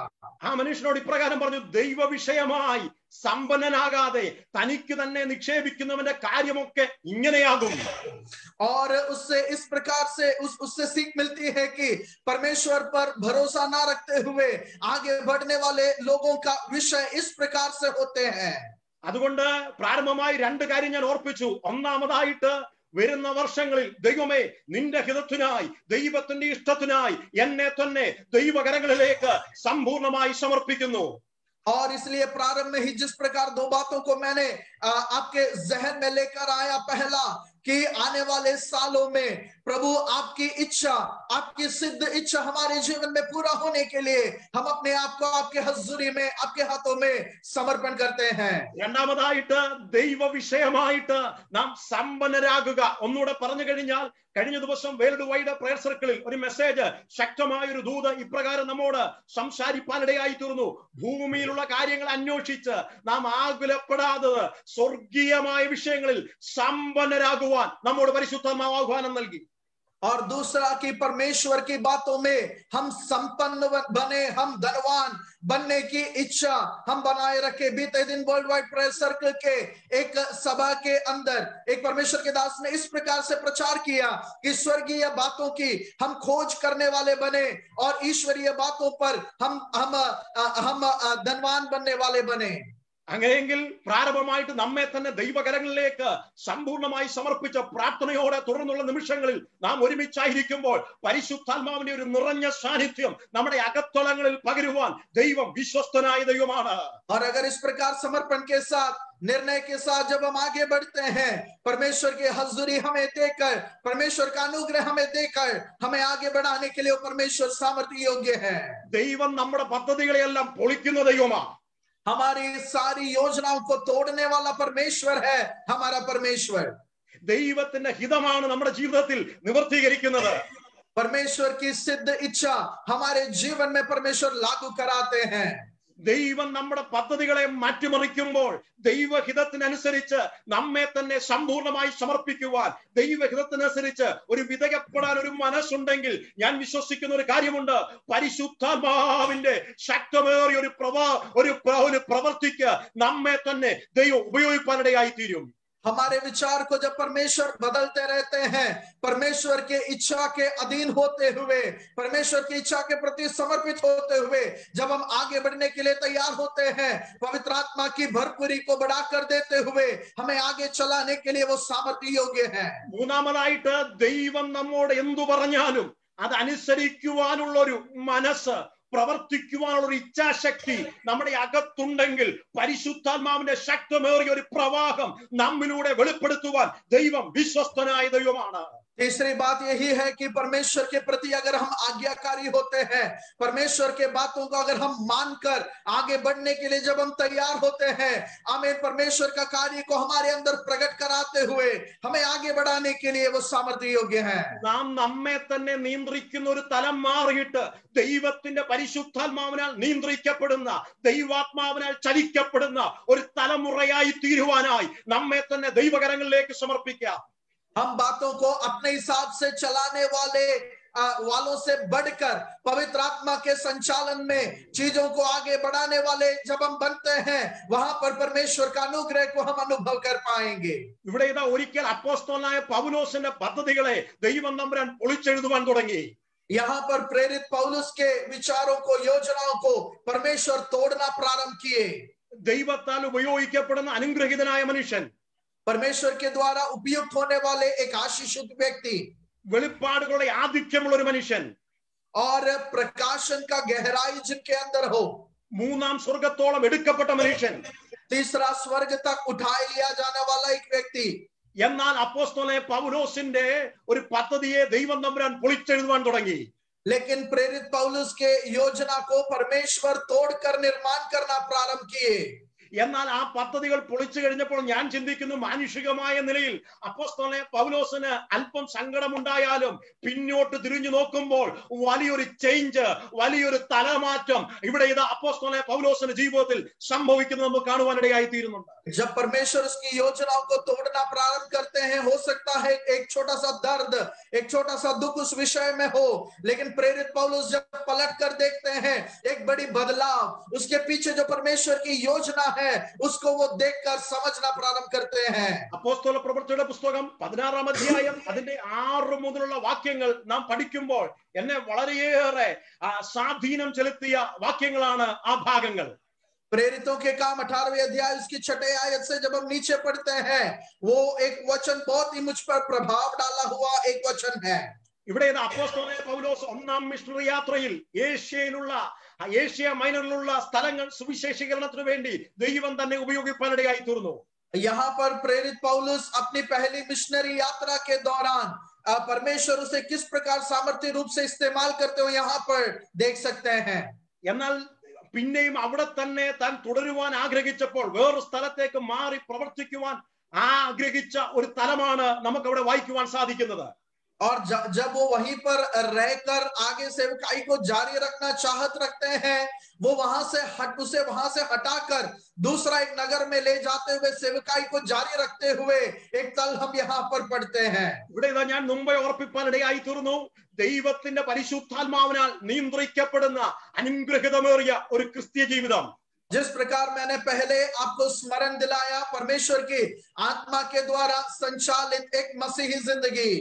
ആ മനുഷ്യനോട് ഇപ്രകാരം പറഞ്ഞു, ദൈവ വിഷയമായി സമ്പന്നനാകാതെ തനിക്ക് തന്നെ നിക്ഷേപിക്കുന്നവന്റെ കാര്യമൊക്കെ ഇങ്ങനെയാകും. और उससे इस प्रकार से उससे सीख मिलती है कि परमेश्वर पर भरोसा ना रखते हुए आगे बढ़ने वाले लोगों का विषय इस प्रकार से होते हैं। അതുകൊണ്ട് പ്രാരംഭമായി രണ്ട് കാര്യം ഞാൻ ഓർപ്പിച്ചു. ഒന്നാമതായിട്ട്, വരുന്ന വർഷങ്ങളിൽ ദൈവമേ നിന്റെ ഹിതത്തിനായി, ദൈവത്തിന്റെ ഇഷ്ടത്തിനായി എന്നെ തന്നെ ദൈവകരങ്ങളിലേക്ക് സമ്പൂർണമായി സമർപ്പിക്കുന്നു. और इसलिए प्रारंभ में ही जिस प्रकार दो बातों को मैंने आपके जहन में लेकर आया, पहला कि आने वाले सालों में प्रभु आपकी इच्छा, आपकी सिद्ध इच्छा हमारे जीवन में पूरा होने के लिए हम अपने आप को आपके हज़ूरी में, आपके हाथों में समर्पण करते हैं। രണ്ടാമതായിട്ട്, ദൈവ വിഷയമായിട്ട് നാം സമ്പന്നരാകുക. ഒന്നുകൂടെ പറഞ്ഞു കഴിഞ്ഞാൽ, കഴിഞ്ഞ ദിവസം വേൾഡ് വൈഡ് പ്രയർ സർക്കിളിൽ ഒരു മെസ്സേജ്, ശക്തമായ ഒരു ദൂത് ഇപ്രകാരം നമ്മോട് സംസാരിപ്പാനിടയായി തീർന്നു. ഭൂമിയിലുള്ള കാര്യങ്ങൾ അന്വേഷിച്ച് നാം ആകുലപ്പെടാത്തത് സ്വർഗീയമായ വിഷയങ്ങളിൽ സമ്പന്നരാകുവാൻ നമ്മോട് പരിശുദ്ധാത്മാവ് ആഹ്വാനം നൽകി. और दूसरा कि परमेश्वर की बातों में हम संपन्न बने, हम धनवान बनने की इच्छा हम बनाए रखे. बीते दिन वर्ल्ड वाइड प्रेयर सर्कल के एक सभा के अंदर एक परमेश्वर के दास ने इस प्रकार से प्रचार किया कि स्वर्गीय बातों की हम खोज करने वाले बने और ईश्वरीय बातों पर हम धनवान बनने वाले बने. അങ്ങനെയെങ്കിൽ പ്രാരംഭമായിട്ട് നമ്മെ തന്നെ ദൈവകരങ്ങളിലേക്ക് സമ്പൂർണമായി സമർപ്പിച്ച പ്രാർത്ഥനയോടെ തുടർന്നുള്ള നിമിഷങ്ങളിൽ നാം ഒരുമിച്ചായിരിക്കുമ്പോൾ പരിശുദ്ധാത്മാവിന്റെ ഒരു നിറഞ്ഞ സാന്നിധ്യം നമ്മുടെ അകത്തളങ്ങളിൽ പകരുവാൻ ദൈവം വിശ്വസ്തനായ ദൈവമാണ്. और अगर इस प्रकार समर्पण के साथ, निर्णय के साथ जब हम आगे बढ़ते हैं, परमेश्वर की हजूरी हमें देकर, परमेश्वर का अनुग्रह हमें देकर हमें आगे बढ़ाने के लिए परमेश्वर सामर्थ्य योग्य है. ദൈവം നമ്മുടെ പദ്ധതികളെല്ലാം പൊളിക്കുന്ന ദൈവമാണ്. हमारी सारी योजनाओं को तोड़ने वाला परमेश्वर है हमारा परमेश्वर. ദൈവത്തിന്റെ ഹിതമാണ് നമ്മുടെ ജീവിതത്തിൽ നിവർത്തീകരിക്കുന്നത്. परमेश्वर की सिद्ध इच्छा हमारे जीवन में परमेश्वर लागू कराते हैं. ദൈവം നമ്മുടെ പദ്ധതികളെ മാറ്റിമറിക്കുമ്പോൾ ദൈവഹിതത്തിനനുസരിച്ച് നമ്മെ തന്നെ സമ്പൂർണമായി സമർപ്പിക്കുവാൻ, ദൈവഹിതത്തിനനുസരിച്ച് ഒരു വിധേയപ്പെടാൻ ഒരു മനസ്സുണ്ടെങ്കിൽ ഞാൻ വിശ്വസിക്കുന്ന ഒരു കാര്യമുണ്ട്, പരിശുദ്ധാത്മാവിന്റെ ശക്തമേറിയ ഒരു പ്രവർത്തിക്ക് നമ്മെ തന്നെ ദൈവം ഉപയോഗിക്കാനിടയായി തീരും. हमारे विचार को जब परमेश्वर बदलते रहते हैं, परमेश्वर के इच्छा के अधीन होते हुए, परमेश्वर की इच्छा के प्रति समर्पित होते हुए जब हम आगे बढ़ने के लिए तैयार होते हैं, पवित्र आत्मा की भरपूरी को बढ़ाकर देते हुए हमें आगे चलाने के लिए वो सामर्थ्य योग्य है. മൂന്നാമതായിട്ട് ദൈവം നമ്മോട് എന്തു പറഞ്ഞാലും അത് അനുസരിക്കുവാനുള്ള ഒരു മനസ്സ്, പ്രവർത്തിക്കുവാനുള്ള ഒരു ഇച്ഛാശക്തി നമ്മുടെ അകത്തുണ്ടെങ്കിൽ പരിശുദ്ധാത്മാവിന്റെ ശക്തമേറിയ ഒരു പ്രവാഹം നമ്മിലൂടെ വെളിപ്പെടുത്തുവാൻ ദൈവം വിശ്വസ്തനായ ദൈവമാണ്. तीसरी बात यही है कि परमेश्वर के प्रति अगर हम आज्ञाकारी होते हैं, परमेश्वर के बातों को अगर हम मानकर आगे बढ़ने के लिए जब हम तैयार होते हैं, आमीन, परमेश्वर का कार्य को हमारे अंदर प्रकट कराते हुए हमें आगे बढ़ाने के लिए वो सामर्थ्य योग्य है. നാം നമ്മെ തന്നെ നിയന്ത്രിക്കുന്ന ഒരു തലം മാറിയിട്ട് ദൈവത്തിന്റെ പരിശുദ്ധാത്മാവിനാൽ നിയന്ത്രിക്കപ്പെടുന്ന, ദൈവാത്മാവിനാൽ ചലിക്കപ്പെടുന്ന ഒരു തലമുറയായി തീരുവാനായി നമ്മെ തന്നെ ദൈവകരങ്ങളിലേക്ക് സമർപ്പിക്കാം. हम बातों को अपने हिसाब से चलाने वालों से बढ़कर पवित्र आत्मा के संचालन में चीजों को आगे बढ़ाने वाले जब हम बनते हैं, वहां पर परमेश्वर का अनुग्रह को हम अनुभव कर पाएंगे. ഇവിടെ ഇതാ ഒരിക്കൽ അപ്പോസ്തലനായ പൗലോസിന്റെ പദ്ധതികളെ ദൈവം തമ്പുരാൻ പൊളിച്ചെഴുതുവാൻ തുടങ്ങി. यहाँ पर प्रेरित पौलुस के विचारों को, योजनाओं को परमेश्वर तोड़ना प्रारंभ किए. ദൈവത്താൽ ഉപയോഗിക്കപ്പെടുന്ന അനുഗ്രഹീതനായ മനുഷ്യൻ, परमेश्वर के द्वारा उपयुक्त होने वाले एक आशीषित व्यक्ति, വെളിപ്പാടുകളുടെ ആധിക്യമുള്ള ഒരു മനുഷ്യൻ, और प्रकाशन का गहराई जिनके अंदर हो, മൂന്നാം സ്വർഗത്തോളം എടുക്കപ്പെട്ട മനുഷ്യൻ, तीसरा स्वर्ग तक उठाए लिया जाने वाला एक व्यक्ति. എന്നാൽ അപ്പോസ്തലനായ പൗലോസിന്റെ ഒരു പദ്ധതിയെ ദൈവം തമ്പുരാൻ പൊളിച്ചെഴുതുവാൻ തുടങ്ങി. लेकिन प्रेरित पौलुस के योजना को परमेश्वर तोड़कर निर्माण करना प्रारंभ किए. എന്നാൽ ആ പദ്ധതികൾ പൊളിച്ചു കഴിഞ്ഞപ്പോൾ ഞാൻ ചിന്തിക്കുന്നു, മാനുഷികമായ നിലയിൽ അപ്പോസ്തലനായ പൗലോസിന് അല്പം സങ്കടമുണ്ടായാലും പിന്നോട്ട് തിരിഞ്ഞു നോക്കുമ്പോൾ വലിയൊരു ചേഞ്ച്, വലിയൊരു തലമാറ്റം ഇവിടെ ഇത് അപ്പോസ്തലനായ പൗലോസിന്റെ ജീവിതത്തിൽ സംഭവിക്കുന്നത് നമുക്ക് കാണുവാനിടയായി തീരുന്നുണ്ട്. जब परमेश्वर उसकी योजनाओं को तोड़ना प्रारंभ करते हैं, हो सकता है एक छोटा सा दर्द, एक छोटा सा दुख उस विषय में हो, लेकिन प्रेरित पौलुस जब पलट कर देखते हैं एक बड़ी बदलाव, उसके पीछे जो परमेश्वर की योजना है उसको वो देखकर समझना प्रारंभ करते हैं. അപ്പോസ്തല പ്രവൃത്തിയുടെ പുസ്തകം 16-ാം അധ്യായം അതിന്റെ 6 മുതലുള്ള വാക്യങ്ങൾ നാം പഠിക്കുമ്പോൾ എന്നെ വളരെയേറെ സ്വാധീനം ചെലുത്തിയ വാക്യങ്ങളാണ് ആ ഭാഗങ്ങൾ. प्रेरितों के काम 18वें अध्याय उसकी 6वीं आयत से जब हम नीचे पढ़ते हैं, वो एक वचन बहुत ही मुझ पर प्रभाव डाला हुआ एक वचन है. ഇവിടെ അപ്പോസ്തലനായ പൗലോസ് ഒന്നാം മിഷണറി യാത്രയിൽ ഏഷ്യ മൈനറിലുള്ള സ്ഥലങ്ങൾ സുവിശേഷീകരണത്തിന് വേണ്ടി ദൈവം തന്നെ ഉപയോഗിക്കാനിടയായി തീർന്നു. यहाँ पर प्रेरित पौलुस अपनी पहली मिशनरी यात्रा के दौरान परमेश्वर उसे किस प्रकार सामर्थ्य रूप से इस्तेमाल करते हो यहाँ पर देख सकते हैं. എന്നാൽ പിന്നെയും അവിടെ തന്നെ താൻ തുടരുവാൻ ആഗ്രഹിച്ചപ്പോൾ വേറൊരു സ്ഥലത്തേക്ക് മാറി പ്രവർത്തിക്കുവാൻ ആഗ്രഹിച്ച ഒരു തലമാണ് നമുക്ക് അവിടെ വായിക്കുവാൻ സാധിക്കുന്നത്. और जब वो वहीं पर रहकर आगे सेवकाई को जारी रखना चाहत रखते हैं, वो उसे वहां से हटाकर दूसरा एक नगर में ले जाते हुए सेवकाई को जारी रखते हुए एक तल हम यहाँ पर पढ़ते हैं। ഇവിടെ ഇതാ ഞാൻ മുമ്പേ ഓർപ്പിപ്പാനിടയായി തീർന്നു, ദൈവത്തിന്റെ പരിശുദ്ധാത്മാവിനാൽ നിയന്ത്രിക്കപ്പെടുന്ന അനുഗ്രഹിതമേറിയ ഒരു ക്രിസ്തീയ ജീവിതം. जिस प्रकार मैंने पहले आपको स्मरण दिलाया, परमेश्वर की आत्मा के द्वारा संचालित एक मसीही जिंदगी.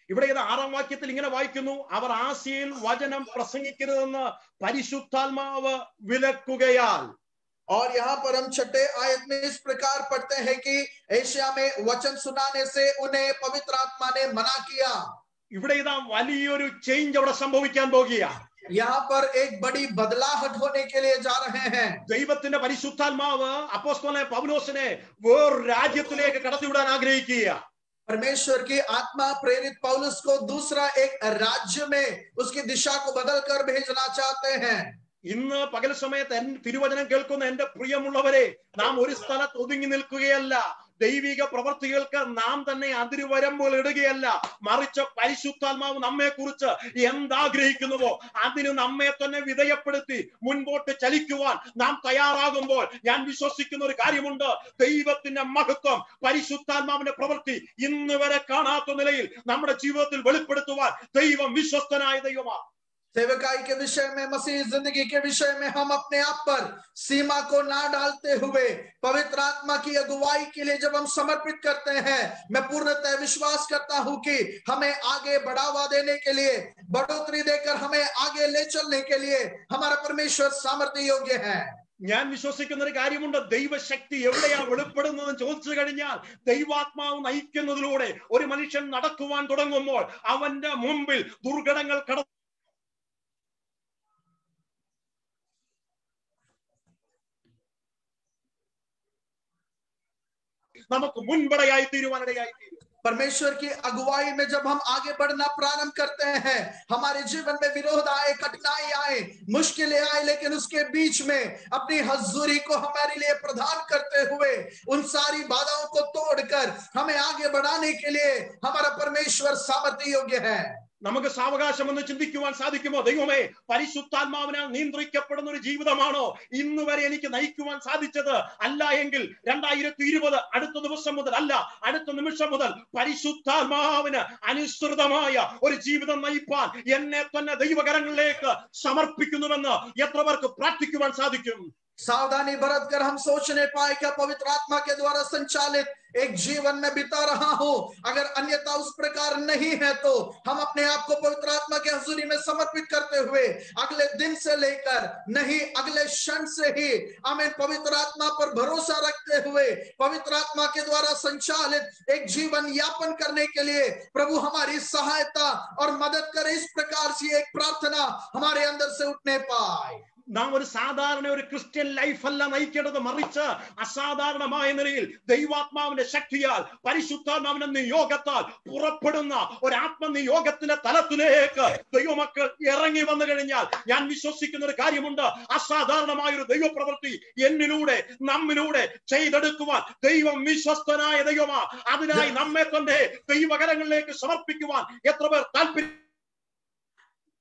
ഇവിടെ ഇത് 6-ാം വാക്യത്തിൽ ഇങ്ങനെ വായിക്കുന്നു, അവർ ആസിയയിൽ വചനം പ്രസംഗിക്കരുതെന്ന് പരിശുദ്ധാത്മാവ് വിലക്കുകയാൽ. और यहाँ पर हम 6 आयत में इस प्रकार पढ़ते हैं कि एशिया में वचन सुनाने से उन्हें पवित्र आत्मा ने मना किया. ഇവിടെ ഇതാ വലിയൊരു ചേഞ്ച് അവിടെ സംഭവിക്കാൻ പോകുകയാണ്. यहाँ पर एक बड़ी बदलाहट होने के लिए जा रहे हैं. ദൈവത്തിന്റെ പരിശുദ്ധാത്മാവ് അപ്പോസ്തലനായ പൗലോസിനെ വേറൊരു രാജ്യത്തിലേക്ക് കടത്തിവിടാൻ ആഗ്രഹിക്കുക. परमेश्वर की आत्मा प्रेरित पौलुस को दूसरा एक राज्य में उसकी दिशा को बदलकर भेजना चाहते हैं. ഇന്ന് പകൽ സമയത്ത് തിരുവചനം കേൾക്കുന്ന എന്റെ പ്രിയമുള്ളവരെ, നാം ഒരു സ്ഥലത്ത് ഒതുങ്ങി നിൽക്കുകയല്ല. ദൈവിക പ്രവർത്തികൾക്ക് നാം തന്നെ അതിരുവരമ്പുകൾ ഇടുകയല്ല, മറിച്ച് പരിശുദ്ധാത്മാവ് നമ്മെ കുറിച്ച് എന്താഗ്രഹിക്കുന്നുവോ അതിന് നമ്മെ തന്നെ വിധേയപ്പെടുത്തി മുൻപോട്ട് ചലിക്കുവാൻ നാം തയ്യാറാകുമ്പോൾ ഞാൻ വിശ്വസിക്കുന്ന ഒരു കാര്യമുണ്ട്, ദൈവത്തിന്റെ മഹത്വം, പരിശുദ്ധാത്മാവിന്റെ പ്രവൃത്തി ഇന്ന് വരെ കാണാത്ത നിലയിൽ നമ്മുടെ ജീവിതത്തിൽ വെളിപ്പെടുത്തുവാൻ ദൈവം വിശ്വസ്തനായ ദൈവമാണ്. सेवकाई के विषय में, मसीह जिंदगी के विषय में हम अपने आप पर सीमा को ना डालते हुए पवित्र आत्मा की अगुवाई के लिए जब हम समर्पित करते हैं, मैं पूर्णतः विश्वास करता हूं कि हमें आगे बढ़ावा देने के लिए, बढ़ोतरी देकर हमें आगे ले चलने के लिए हमारा परमेश्वर सामर्थ्य योग्य है. ഞാൻ വിശ്വസിക്കുന്ന ഒരു കാര്യമുണ്ട്, ദൈവശക്തി എവിടെയാണ് വെളിപ്പെടുന്നതെന്ന് ചോദിച്ചു കഴിഞ്ഞാൽ, ദൈവാത്മാവ് നയിക്കുന്നതിലൂടെ ഒരു മനുഷ്യൻ നടക്കുവാൻ തുടങ്ങുമ്പോൾ അവന്റെ മുമ്പിൽ ദുർഘടങ്ങൾ നമുക്ക് മുൻപടയായി തീരുവാനിടയായി തീരും. परमेश्वर की अगुवाई में जब हम आगे बढ़ना प्रारंभ करते हैं, हमारे जीवन में विरोध आए, कठिनाई आए, मुश्किलें आए, लेकिन उसके बीच में अपनी हजूरी को हमारे लिए प्रदान करते हुए उन सारी बाधाओं को तोड़कर हमें आगे बढ़ाने के लिए हमारा परमेश्वर सामर्थ्य योग्य है. നമുക്ക് സാവകാശം എന്ന് ചിന്തിക്കുവാൻ സാധിക്കുമോ? ദൈവമേ, പരിശുദ്ധാത്മാവിനാൽ നിയന്ത്രിക്കപ്പെടുന്ന ഒരു ജീവിതമാണോ ഇന്ന് വരെ എനിക്ക് നയിക്കുവാൻ സാധിച്ചത്? അല്ല എങ്കിൽ 2020 അടുത്ത ദിവസം മുതൽ, അല്ല അടുത്ത നിമിഷം മുതൽ പരിശുദ്ധാത്മാവിന് അനുസൃതമായ ഒരു ജീവിതം നയിപ്പാൻ എന്നെ തന്നെ ദൈവകരങ്ങളിലേക്ക് സമർപ്പിക്കുന്നുവെന്ന് എത്ര പേർക്ക് പ്രാർത്ഥിക്കുവാൻ സാധിക്കും? सावधानी बरत कर हम सोच नहीं पाए क्या पवित्र आत्मा के द्वारा संचालित एक जीवन में बिता रहा हूं? अगर अन्यथा उस प्रकार नहीं है तो हम अपने आप को पवित्र आत्मा के हुजूरी में समर्पित करते हुए अगले दिन से लेकर, नहीं अगले क्षण से ही हमें पवित्र आत्मा पर भरोसा रखते हुए पवित्र आत्मा के द्वारा संचालित एक जीवन यापन करने के लिए प्रभु हमारी सहायता और मदद करे. इस प्रकार से एक प्रार्थना हमारे अंदर से उठने पाए. നാം ഒരു സാധാരണ ഒരു ക്രിസ്ത്യൻ ലൈഫ് അല്ല നയിക്കേണ്ടത്, മറിച്ച് അസാധാരണമായ നിലയിൽ ദൈവാത്മാവിന്റെ ശക്തിയാൽ, പരിശുദ്ധാത്മാവിന്റെ നിയോഗത്താൽ പുറപ്പെടുന്ന ഒരു ആത്മനിയോഗത്തിന്റെ തലത്തിലേക്ക് ദൈവമക്കൾ ഇറങ്ങി വന്നു കഴിഞ്ഞാൽ ഞാൻ വിശ്വസിക്കുന്ന ഒരു കാര്യമുണ്ട്, അസാധാരണമായ ഒരു ദൈവപ്രവൃത്തി എന്നിലൂടെ നമ്മിലൂടെ ചെയ്തെടുക്കുവാൻ ദൈവം വിശ്വസ്തനായ ദൈവമാണ്. അതിനായി നമ്മെ തന്നെ ദൈവകരങ്ങളിലേക്ക് സമർപ്പിക്കുവാൻ എത്ര പേർ താല്പര്യം?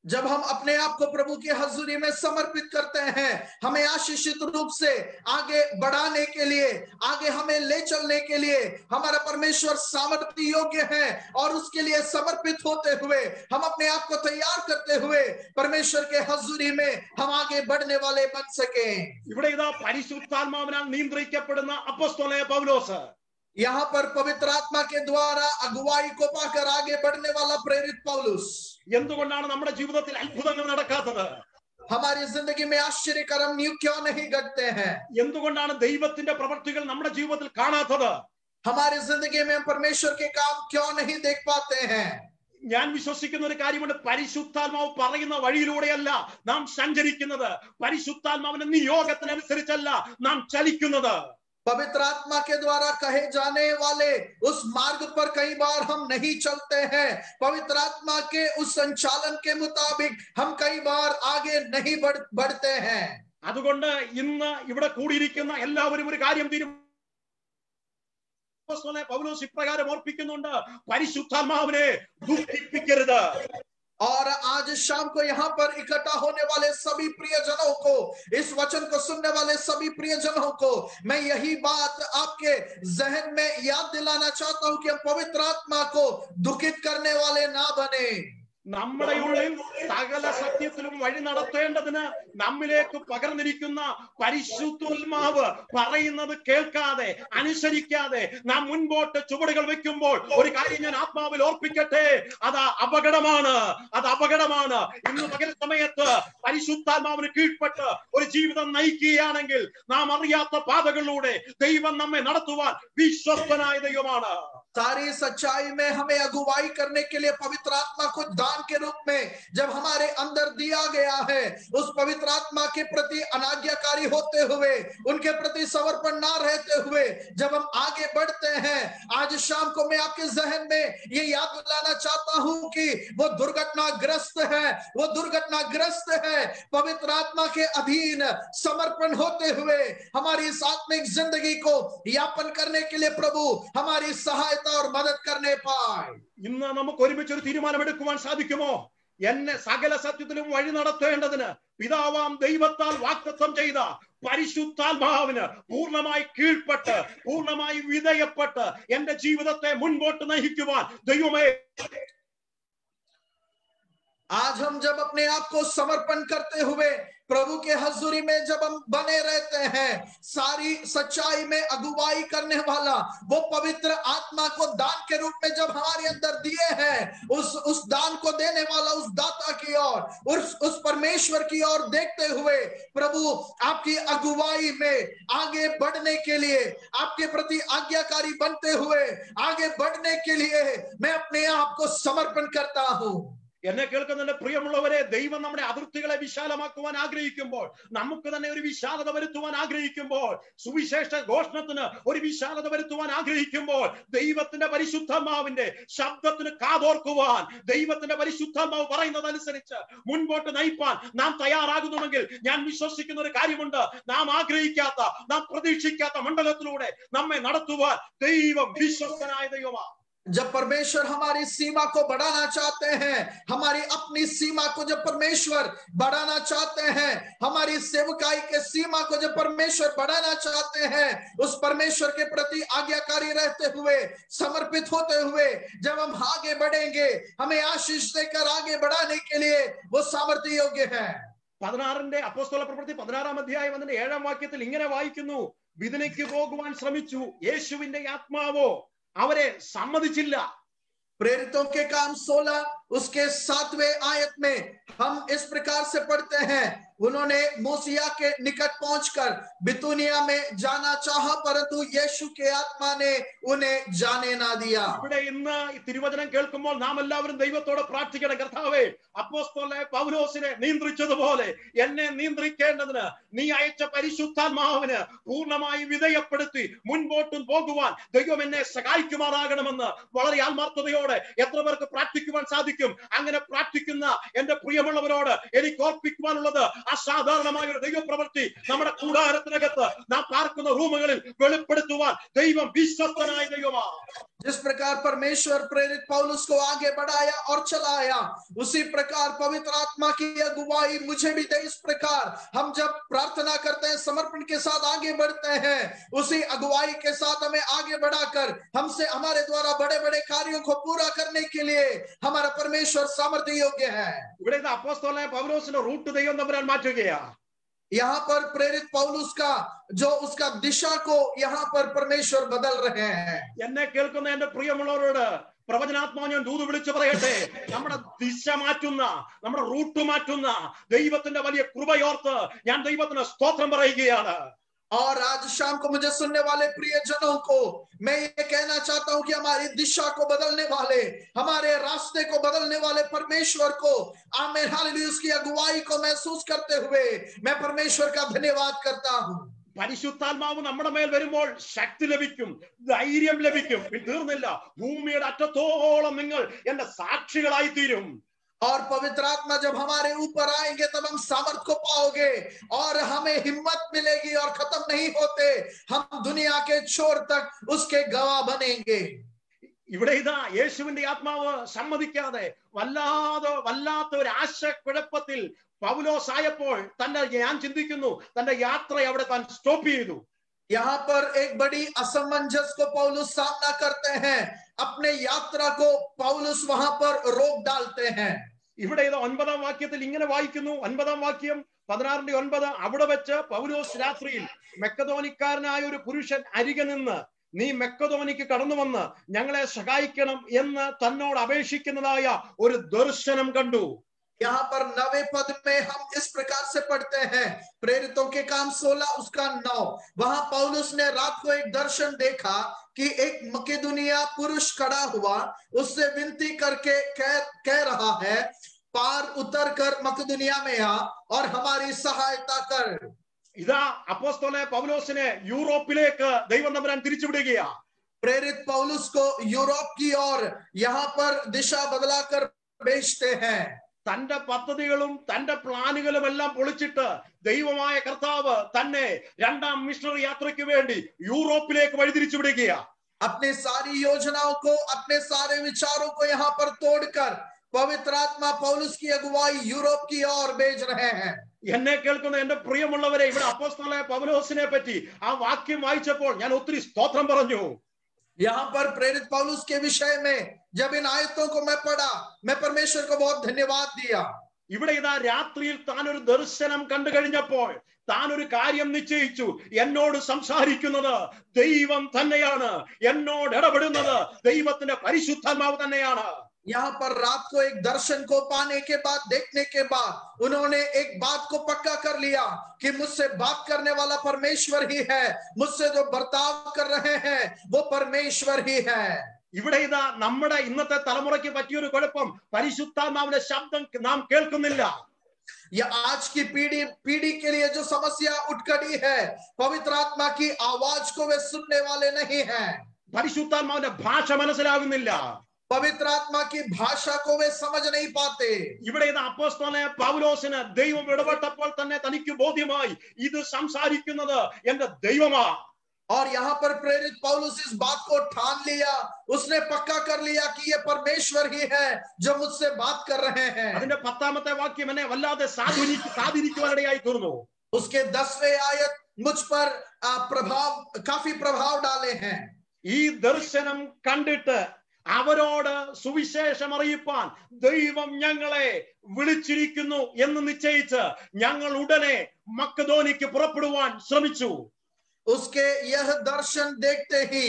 जब हम अपने आप को प्रभु की हजूरी में समर्पित करते हैं, हमें आशीषित रूप से आगे बढ़ाने के लिए, आगे हमें ले चलने के लिए हमारा परमेश्वर सामर्थ्य योग्य है. और उसके लिए समर्पित होते हुए हम अपने आप को तैयार करते हुए परमेश्वर के हजूरी में हम आगे बढ़ने वाले बन सके. ഇവിടെ ഇതാ പരിശുദ്ധാത്മാവിനാൽ നിയന്ത്രിക്കപ്പെടുന്ന അപ്പോസ്തലനായ പൗലോസ്, यहाँ पर पवित्र आत्मा के द्वारा अगुवाई को पाकर आगे बढ़ने वाला प्रेरित पौलुस. എന്തുകൊണ്ടാണ് നമ്മുടെ ജീവിതത്തിൽ അത്ഭുതങ്ങൾ നടക്കാത്തത്? हमारी जिंदगी में आश्चर्यकरम न्यू क्यों नहीं घटते हैं? എന്തുകൊണ്ടാണ് ദൈവത്തിന്റെ പ്രവൃത്തികൾ നമ്മുടെ ജീവിതത്തിൽ കാണാത്തത്? हमारी जिंदगी में परमेश्वर के काम क्यों नहीं देख पाते हैं? ഞാൻ വിശ്വസിക്കുന്ന ഒരു കാര്യമുണ്ട്, പരിശുദ്ധാത്മാവ് പറയുന്ന വഴിയിലൂടെയല്ല നാം സഞ്ചരിക്കുന്നത്, പരിശുദ്ധാത്മാവിന്റെ നിയോഗത്തിനനുസരിച്ചല്ല നാം ചലിക്കുന്നത്. पवित्र आत्मा के द्वारा कहे जाने वाले उस मार्ग पर कई बार हम नहीं चलते हैं. पवित्र आत्मा के उस संचालन के मुताबिक हम कई बार आगे नहीं बढ़ते हैं. അതുകൊണ്ട് ഇന്ന് ഇവിടെ കൂടിയിരിക്കുന്ന എല്ലാവരും ഒരു കാര്യം പൗലോസ് ഇപ്രകാരം ഓർപ്പിക്കുന്നുണ്ട്, പരിശുദ്ധാത്മാവിനെ ദുഃഖിപ്പിക്കരുത്. और आज शाम को यहाँ पर इकट्ठा होने वाले सभी प्रियजनों को, इस वचन को सुनने वाले सभी प्रियजनों को मैं यही बात आपके जहन में याद दिलाना चाहता हूं कि हम पवित्र आत्मा को दुखित करने वाले ना बने. നമ്മുടെ ഉള്ളിൽ സകല സത്യത്തിലും വഴി നടത്തേണ്ടതിന് നമ്മിലേക്ക് പകർന്നിരിക്കുന്ന പരിശുദ്ധാത്മാവ് പറയുന്നത് കേൾക്കാതെ അനുസരിക്കാതെ നാം മുൻപോട്ട് ചുവടുകൾ വെക്കുമ്പോൾ ഒരു കാര്യം ഞാൻ ആത്മാവിൽ ഓർപ്പിക്കട്ടെ, അത് അപകടമാണ്. ഇന്ന് പകൽ സമയത്ത് പരിശുദ്ധാത്മാവിന് കീഴ്പ്പെട്ട് ഒരു ജീവിതം നയിക്കുകയാണെങ്കിൽ നാം അറിയാത്ത പാതകളിലൂടെ ദൈവം നമ്മെ നടത്തുവാൻ വിശ്വസ്തനായ ദൈവമാണ്. सारी सच्चाई में हमें अगुवाई करने के लिए पवित्र आत्मा को दान के रूप में जब हमारे अंदर दिया गया है, उस पवित्र आत्मा के प्रति अनाज्ञाकारी होते हुए, उनके प्रति समर्पण ना रहते हुए जब हम आगे बढ़ते हैं, आज शाम को मैं आपके जहन में ये याद दिलाना चाहता हूं कि वो दुर्घटनाग्रस्त है. पवित्र आत्मा के अधीन समर्पण होते हुए हमारी इस आत्मिक जिंदगी को यापन करने के लिए प्रभु हमारी सहायता और मदद करने पाए. ഇന്ന് നമുക്ക് ഒരുമിച്ച് ഒരു തീരുമാനമെടുക്കുവാൻ സാധിക്കുമോ? എന്നെ സകല സത്യത്തിലും വഴി നടത്തേണ്ടതിന് പിതാവാം ദൈവത്താൽ വാഗ്ദത്തം ചെയ്ത പരിശുദ്ധാത്മാവിന് പൂർണ്ണമായി കീഴ്പ്പെട്ട് പൂർണ്ണമായി വിധേയപ്പെട്ട് എന്റെ ജീവിതത്തെ മുൻപോട്ട് നയിക്കുവാൻ ദൈവമേ. आज हम जब अपने आप को समर्पण करते हुए प्रभु के हजूरी में जब हम बने रहते हैं, सारी सच्चाई में अगुवाई करने वाला वो पवित्र आत्मा को दान के रूप में जब हमारे अंदर दिए हैं, उस दान को देने वाला उस दाता की ओर, उस परमेश्वर की ओर देखते हुए प्रभु आपकी अगुवाई में आगे बढ़ने के लिए, आपके प्रति आज्ञाकारी बनते हुए आगे बढ़ने के लिए मैं अपने आप को समर्पण करता हूं. എന്നെ കേൾക്കുന്ന പ്രിയമുള്ളവരെ, ദൈവം നമ്മുടെ അതിർത്തികളെ വിശാലമാക്കുവാൻ ആഗ്രഹിക്കുമ്പോൾ, നമുക്ക് തന്നെ ഒരു വിശാലത വരുത്തുവാൻ ആഗ്രഹിക്കുമ്പോൾ, സുവിശേഷ ഘോഷണത്തിന് ഒരു വിശാലത വരുത്തുവാൻ ആഗ്രഹിക്കുമ്പോൾ, ദൈവത്തിന്റെ പരിശുദ്ധാത്മാവിന്റെ ശബ്ദത്തിന് കാതോർക്കുവാൻ, ദൈവത്തിന്റെ പരിശുദ്ധാത്മാവ് പറയുന്നതനുസരിച്ച് മുൻപോട്ട് നയിപ്പാൻ നാം തയ്യാറാകുന്നുവെങ്കിൽ ഞാൻ വിശ്വസിക്കുന്ന ഒരു കാര്യമുണ്ട്, നാം ആഗ്രഹിക്കാത്ത, നാം പ്രതീക്ഷിക്കാത്ത മണ്ഡലത്തിലൂടെ നമ്മെ നടത്തുവാൻ ദൈവം വിശ്വസ്തനായ ദൈവമാണ്. जब परमेश्वर हमारी सीमा को बढ़ाना चाहते हैं, हमारी अपनी सीमा को जब परमेश्वर बढ़ाना चाहते हैं, हमारी सेवकाई के सीमा को जब परमेश्वर बढ़ाना चाहते हैं, उस परमेश्वर के प्रति आज्ञाकारी रहते हुए, समर्पित होते हुए जब हम आगे बढ़ेंगे, हमें आशीष देकर आगे बढ़ाने के लिए वो सामर्थ्य योग्य है. 16 അപ്പോസ്തല പ്രവൃത്തി 16 അധ്യായം 7 വാക്യത്തിൽ ഇങ്ങനെ വായിക്കുന്നു, വിധനയ്ക്ക് പോകുവാൻ ശ്രമിച്ചു, യേശുവിന്റെ ആത്മാവോ അവരെ സമ്മതിച്ചില്ല. प्रेरितों के काम 16 उसके 7वें आयत में हम इस प्रकार से पढ़ते हैं, उन्होंने मोसिया के निकट पहुंचकर बितूनिया में जाना चाहा, परंतु यीशु के आत्मा ने उन्हें जाने ना दिया. ഇവിടെ ഇന്ന് ഈ തിരുവചനം കേൾക്കുമ്പോൾ നാം എല്ലാവരും ദൈവത്തോട് പ്രാർത്ഥിക്കണം, കർത്താവേ, അപ്പോസ്തലനായ പൗലോസിനെ നിയന്ത്രിച്ചതുപോലെ എന്നെ നിയന്ത്രിക്കേണ്ടതിന് നീ അയച്ച പരിശുദ്ധാത്മാവിന് പൂർണ്ണമായി വിധേയപ്പെടുത്തി മുൻപോട്ടും പോകുവാൻ ദൈവം എന്നെ സഹായിക്കുമാറാകണമെന്ന് വളരെ ആത്മാർത്ഥതയോടെ എത്ര പേർക്ക് പ്രാർത്ഥിക്കുവാൻ സാധിക്കും? അങ്ങനെ പ്രാർത്ഥിക്കുന്ന എന്റെ പ്രിയമുള്ളവരോട് എനിക്ക് ഓർപ്പിക്കുവാനുള്ളത്, അസാധാരണമായ ഒരു ദൈവപ്രവൃത്തി നമ്മുടെ കൂടാരത്തിനകത്ത് നാം പാർക്കുന്ന റൂമുകളിൽ വെളിപ്പെടുത്തുവാൻ ദൈവം വിശ്വസ്തനായ ദൈവമാണ്. जिस प्रकार परमेश्वर प्रेरित पौलुस को आगे बढ़ाया और चलाया, उसी प्रकार पवित्र आत्मा की अगुवाई मुझे भी दे. इस प्रकार हम जब प्रार्थना करते हैं, समर्पण के साथ आगे बढ़ते हैं, उसी अगुवाई के साथ हमें आगे बढ़ाकर हमसे हमारे द्वारा बड़े बड़े कार्यों को पूरा करने के लिए हमारा परमेश्वर सामर्थ्य योग्य है. ഇവിടെ അപ്പോസ്തലനായ പൗലോസിന്റെ റൂട്ട് ദൈവം തമ്പുരാൻ മാറ്റുകയാണ്. यहाँ पर प्रेरित पौलुस का जो उसका दिशा को यहाँ पर परमेश्वर बदल रहे हैं. എന്നെ കേൾക്കുന്ന എന്റെ പ്രിയമുള്ളവരോട് പ്രവചനാത്മാവ് ഞാൻ ദൂത് വിളിച്ചു പറയട്ടെ, നമ്മുടെ ദിശ മാറ്റുന്ന, നമ്മുടെ റൂട്ട് മാറ്റുന്ന ദൈവത്തിന്റെ വലിയ കൃപയോർത്ത് ഞാൻ ദൈവത്തിന് സ്തോത്രം പറയുകയാണ്. और आज शाम को मुझे सुनने वाले प्रियजनों को मैं ये कहना चाहता हूं कि हमारी दिशा को बदलने वाले, हमारे रास्ते को बदलने वाले परमेश्वर को, आमीन हालेलुया, उसकी अगुवाई को महसूस करते हुए मैं परमेश्वर का धन्यवाद करता हूं. പരിശുദ്ധാത്മാവ് നമ്മുടെ മേൽ വരുമ്പോൾ ശക്തി ലഭിക്കും, ധൈര്യം ലഭിക്കും. തീർന്നില്ല, ഭൂമിയുടെ അറ്റത്തോളം നിങ്ങൾ എന്റെ സാക്ഷികളായി തീരും. और पवित्र आत्मा जब हमारे ऊपर आएंगे तब हम सामर्थ को पाओगे और हमें हिम्मत मिलेगी और खत्म नहीं होते, हम दुनिया के छोर तक उसके गवाह बनेंगे। ഇവിടെ ഇതാ യേശുവിന്റെ ആത്മാവ് സമ്മതിക്കാതെ വല്ലാത്ത ഒരു ആശയക്കുഴപ്പത്തിൽ പൗലോസ് ആയപ്പോൾ തന്നെ ഞാൻ ചിന്തിക്കുന്നു തന്റെ യാത്ര അവിടെ താൻ സ്റ്റോപ്പ് ചെയ്തു. यहाँ पर एक बड़ी असमंजस को पौलुस सामना करते हैं, अपने यात्रा को पौलुस वहां पर रोक डालते हैं। ഇവിടെ ഇത് 9-ാം വാക്യത്തിൽ ഇങ്ങനെ വായിക്കുന്നു, 9-ാം വാക്യം 16:9, അവിടെ വെച്ച് പൗലോസ് രാത്രിയിൽ മെക്കദോനിക്കാരനായ ഒരു പുരുഷൻ അരികെ നിന്ന് നീ മെക്കദോനിക്ക് കടന്നു വന്ന് ഞങ്ങളെ സഹായിക്കണം എന്ന് തന്നോട് അപേക്ഷിക്കുന്നതായ ഒരു ദർശനം കണ്ടു. यहाँ पर 9वें पद में हम इस प्रकार से पढ़ते हैं, प्रेरितों के काम 16 उसका 9, वहां पौलुस ने रात को एक दर्शन देखा कि एक मकेदुनिया पुरुष खड़ा हुआ, उससे विनती करके कह रहा है, पार उतर कर मकेदुनिया में आ और हमारी सहायता कर। ഇതാ അപ്പോസ്തലനായ പൗലോസിനെ യൂറോപ്പിലേക്ക് ദൈവം തമ്പുരാൻ തിരിച്ചുവിടുകയാ. प्रेरित पौलुस को यूरोप की ओर यहाँ पर दिशा बदलाकर भेजते हैं। തന്റെ പദ്ധതികളും തന്റെ പ്ലാനുകളും എല്ലാം പൊളിച്ചിട്ട് ദൈവമായ കർത്താവ് തന്നെ 2ാം മിഷണറി യാത്രയ്ക്ക് വേണ്ടി യൂറോപ്പിലേക്ക് വഴിതിരിച്ചു വിടുകയാ. अपनी सारी योजनाओं को, अपने सारे विचारों को यहाँ पर तोड़कर पवित्र आत्मा पौलुस की अगुवाई यूरोप की ओर भेज रहे हैं। എന്നെ കേൾക്കുന്ന എന്റെ പ്രിയമുള്ളവരെ, ഇവിടെ അപ്പോസ്തലനായ പൗലോസിനെ പറ്റി ആ വാക്യം വായിച്ചപ്പോൾ ഞാൻ ഒത്തിരി സ്തോത്രം പറഞ്ഞു. यहाँ पर प्रेरित पौलुस के विषय में जब इन आयतों को मैं पढ़ा, मैं परमेश्वर को बहुत धन्यवाद दिया। ഇവിടെ ഇതാ രാത്രിയിൽ താൻ ഒരു ദർശനം കണ്ടു കഴിഞ്ഞപ്പോൾ താൻ ഒരു കാര്യം നിശ്ചയിച്ചു, എന്നോട് സംസാരിക്കുന്നത് ദൈവം തന്നെയാണ്, എന്നോട് ഇടപെടുന്നത് ദൈവത്തിന്റെ പരിശുദ്ധാത്മാവ് തന്നെയാണ്. यहाँ पर रात को एक दर्शन को पाने के बाद, देखने के बाद उन्होंने एक बात को पक्का कर लिया कि मुझसे बात करने वाला परमेश्वर ही है, मुझसे जो बर्ताव कर रहे हैं वो परमेश्वर ही है। ഇവിടെ ഇതാ നമ്മുടെ ഇന്നത്തെ തലമുറയ്ക്ക് പറ്റിയൊരു കുഴപ്പം, പരിശുദ്ധാത്മാവിന്റെ ശബ്ദം നാം കേൾക്കുന്നില്ല. या आज की पीढ़ी के लिए जो समस्या उठ खड़ी है, पवित्र आत्मा की आवाज को वे सुनने वाले नहीं हैं। പരിശുദ്ധാത്മാവിന്റെ ഭാഷ മനസ്സിലാകുന്നില്ല. पवित्र आत्मा की भाषा को वे समझ नहीं पाते। ഇവിടെ ഇത് അപ്പോസ്തലനായ പൗലോസിന് ദൈവം ഇടപെട്ടപ്പോൾ തന്നെ തനിക്ക് ബോധ്യമായി, ഇത് സംസാരിക്കുന്നത് എന്റെ ദൈവമാ. और यहाँ पर प्रेरित पौलुस इस बात को ठान लिया, उसने पक्का कर लिया कि ये परमेश्वर ही है जो मुझसे बात कर रहे हैं। അതിന്റെ 10ാമത്തെ വാക്യം എന്നെ വല്ലാതെ സ്വാധീനിക്കുവാനിടയായി തീർന്നു. उसके 10वें आयत मुझ पर काफी प्रभाव डाले हैं। ഈ ദർശനം കണ്ടിട്ട് അവരോട് സുവിശേഷം അറിയിപ്പാൻ ദൈവം ഞങ്ങളെ വിളിച്ചിരിക്കുന്നു എന്ന് നിശ്ചയിച്ച് ഞങ്ങൾ ഉടനെ മക്കദോനിക്ക് പുറപ്പെടുവാൻ ശ്രമിച്ചു. उसके यह दर्शन देखते ही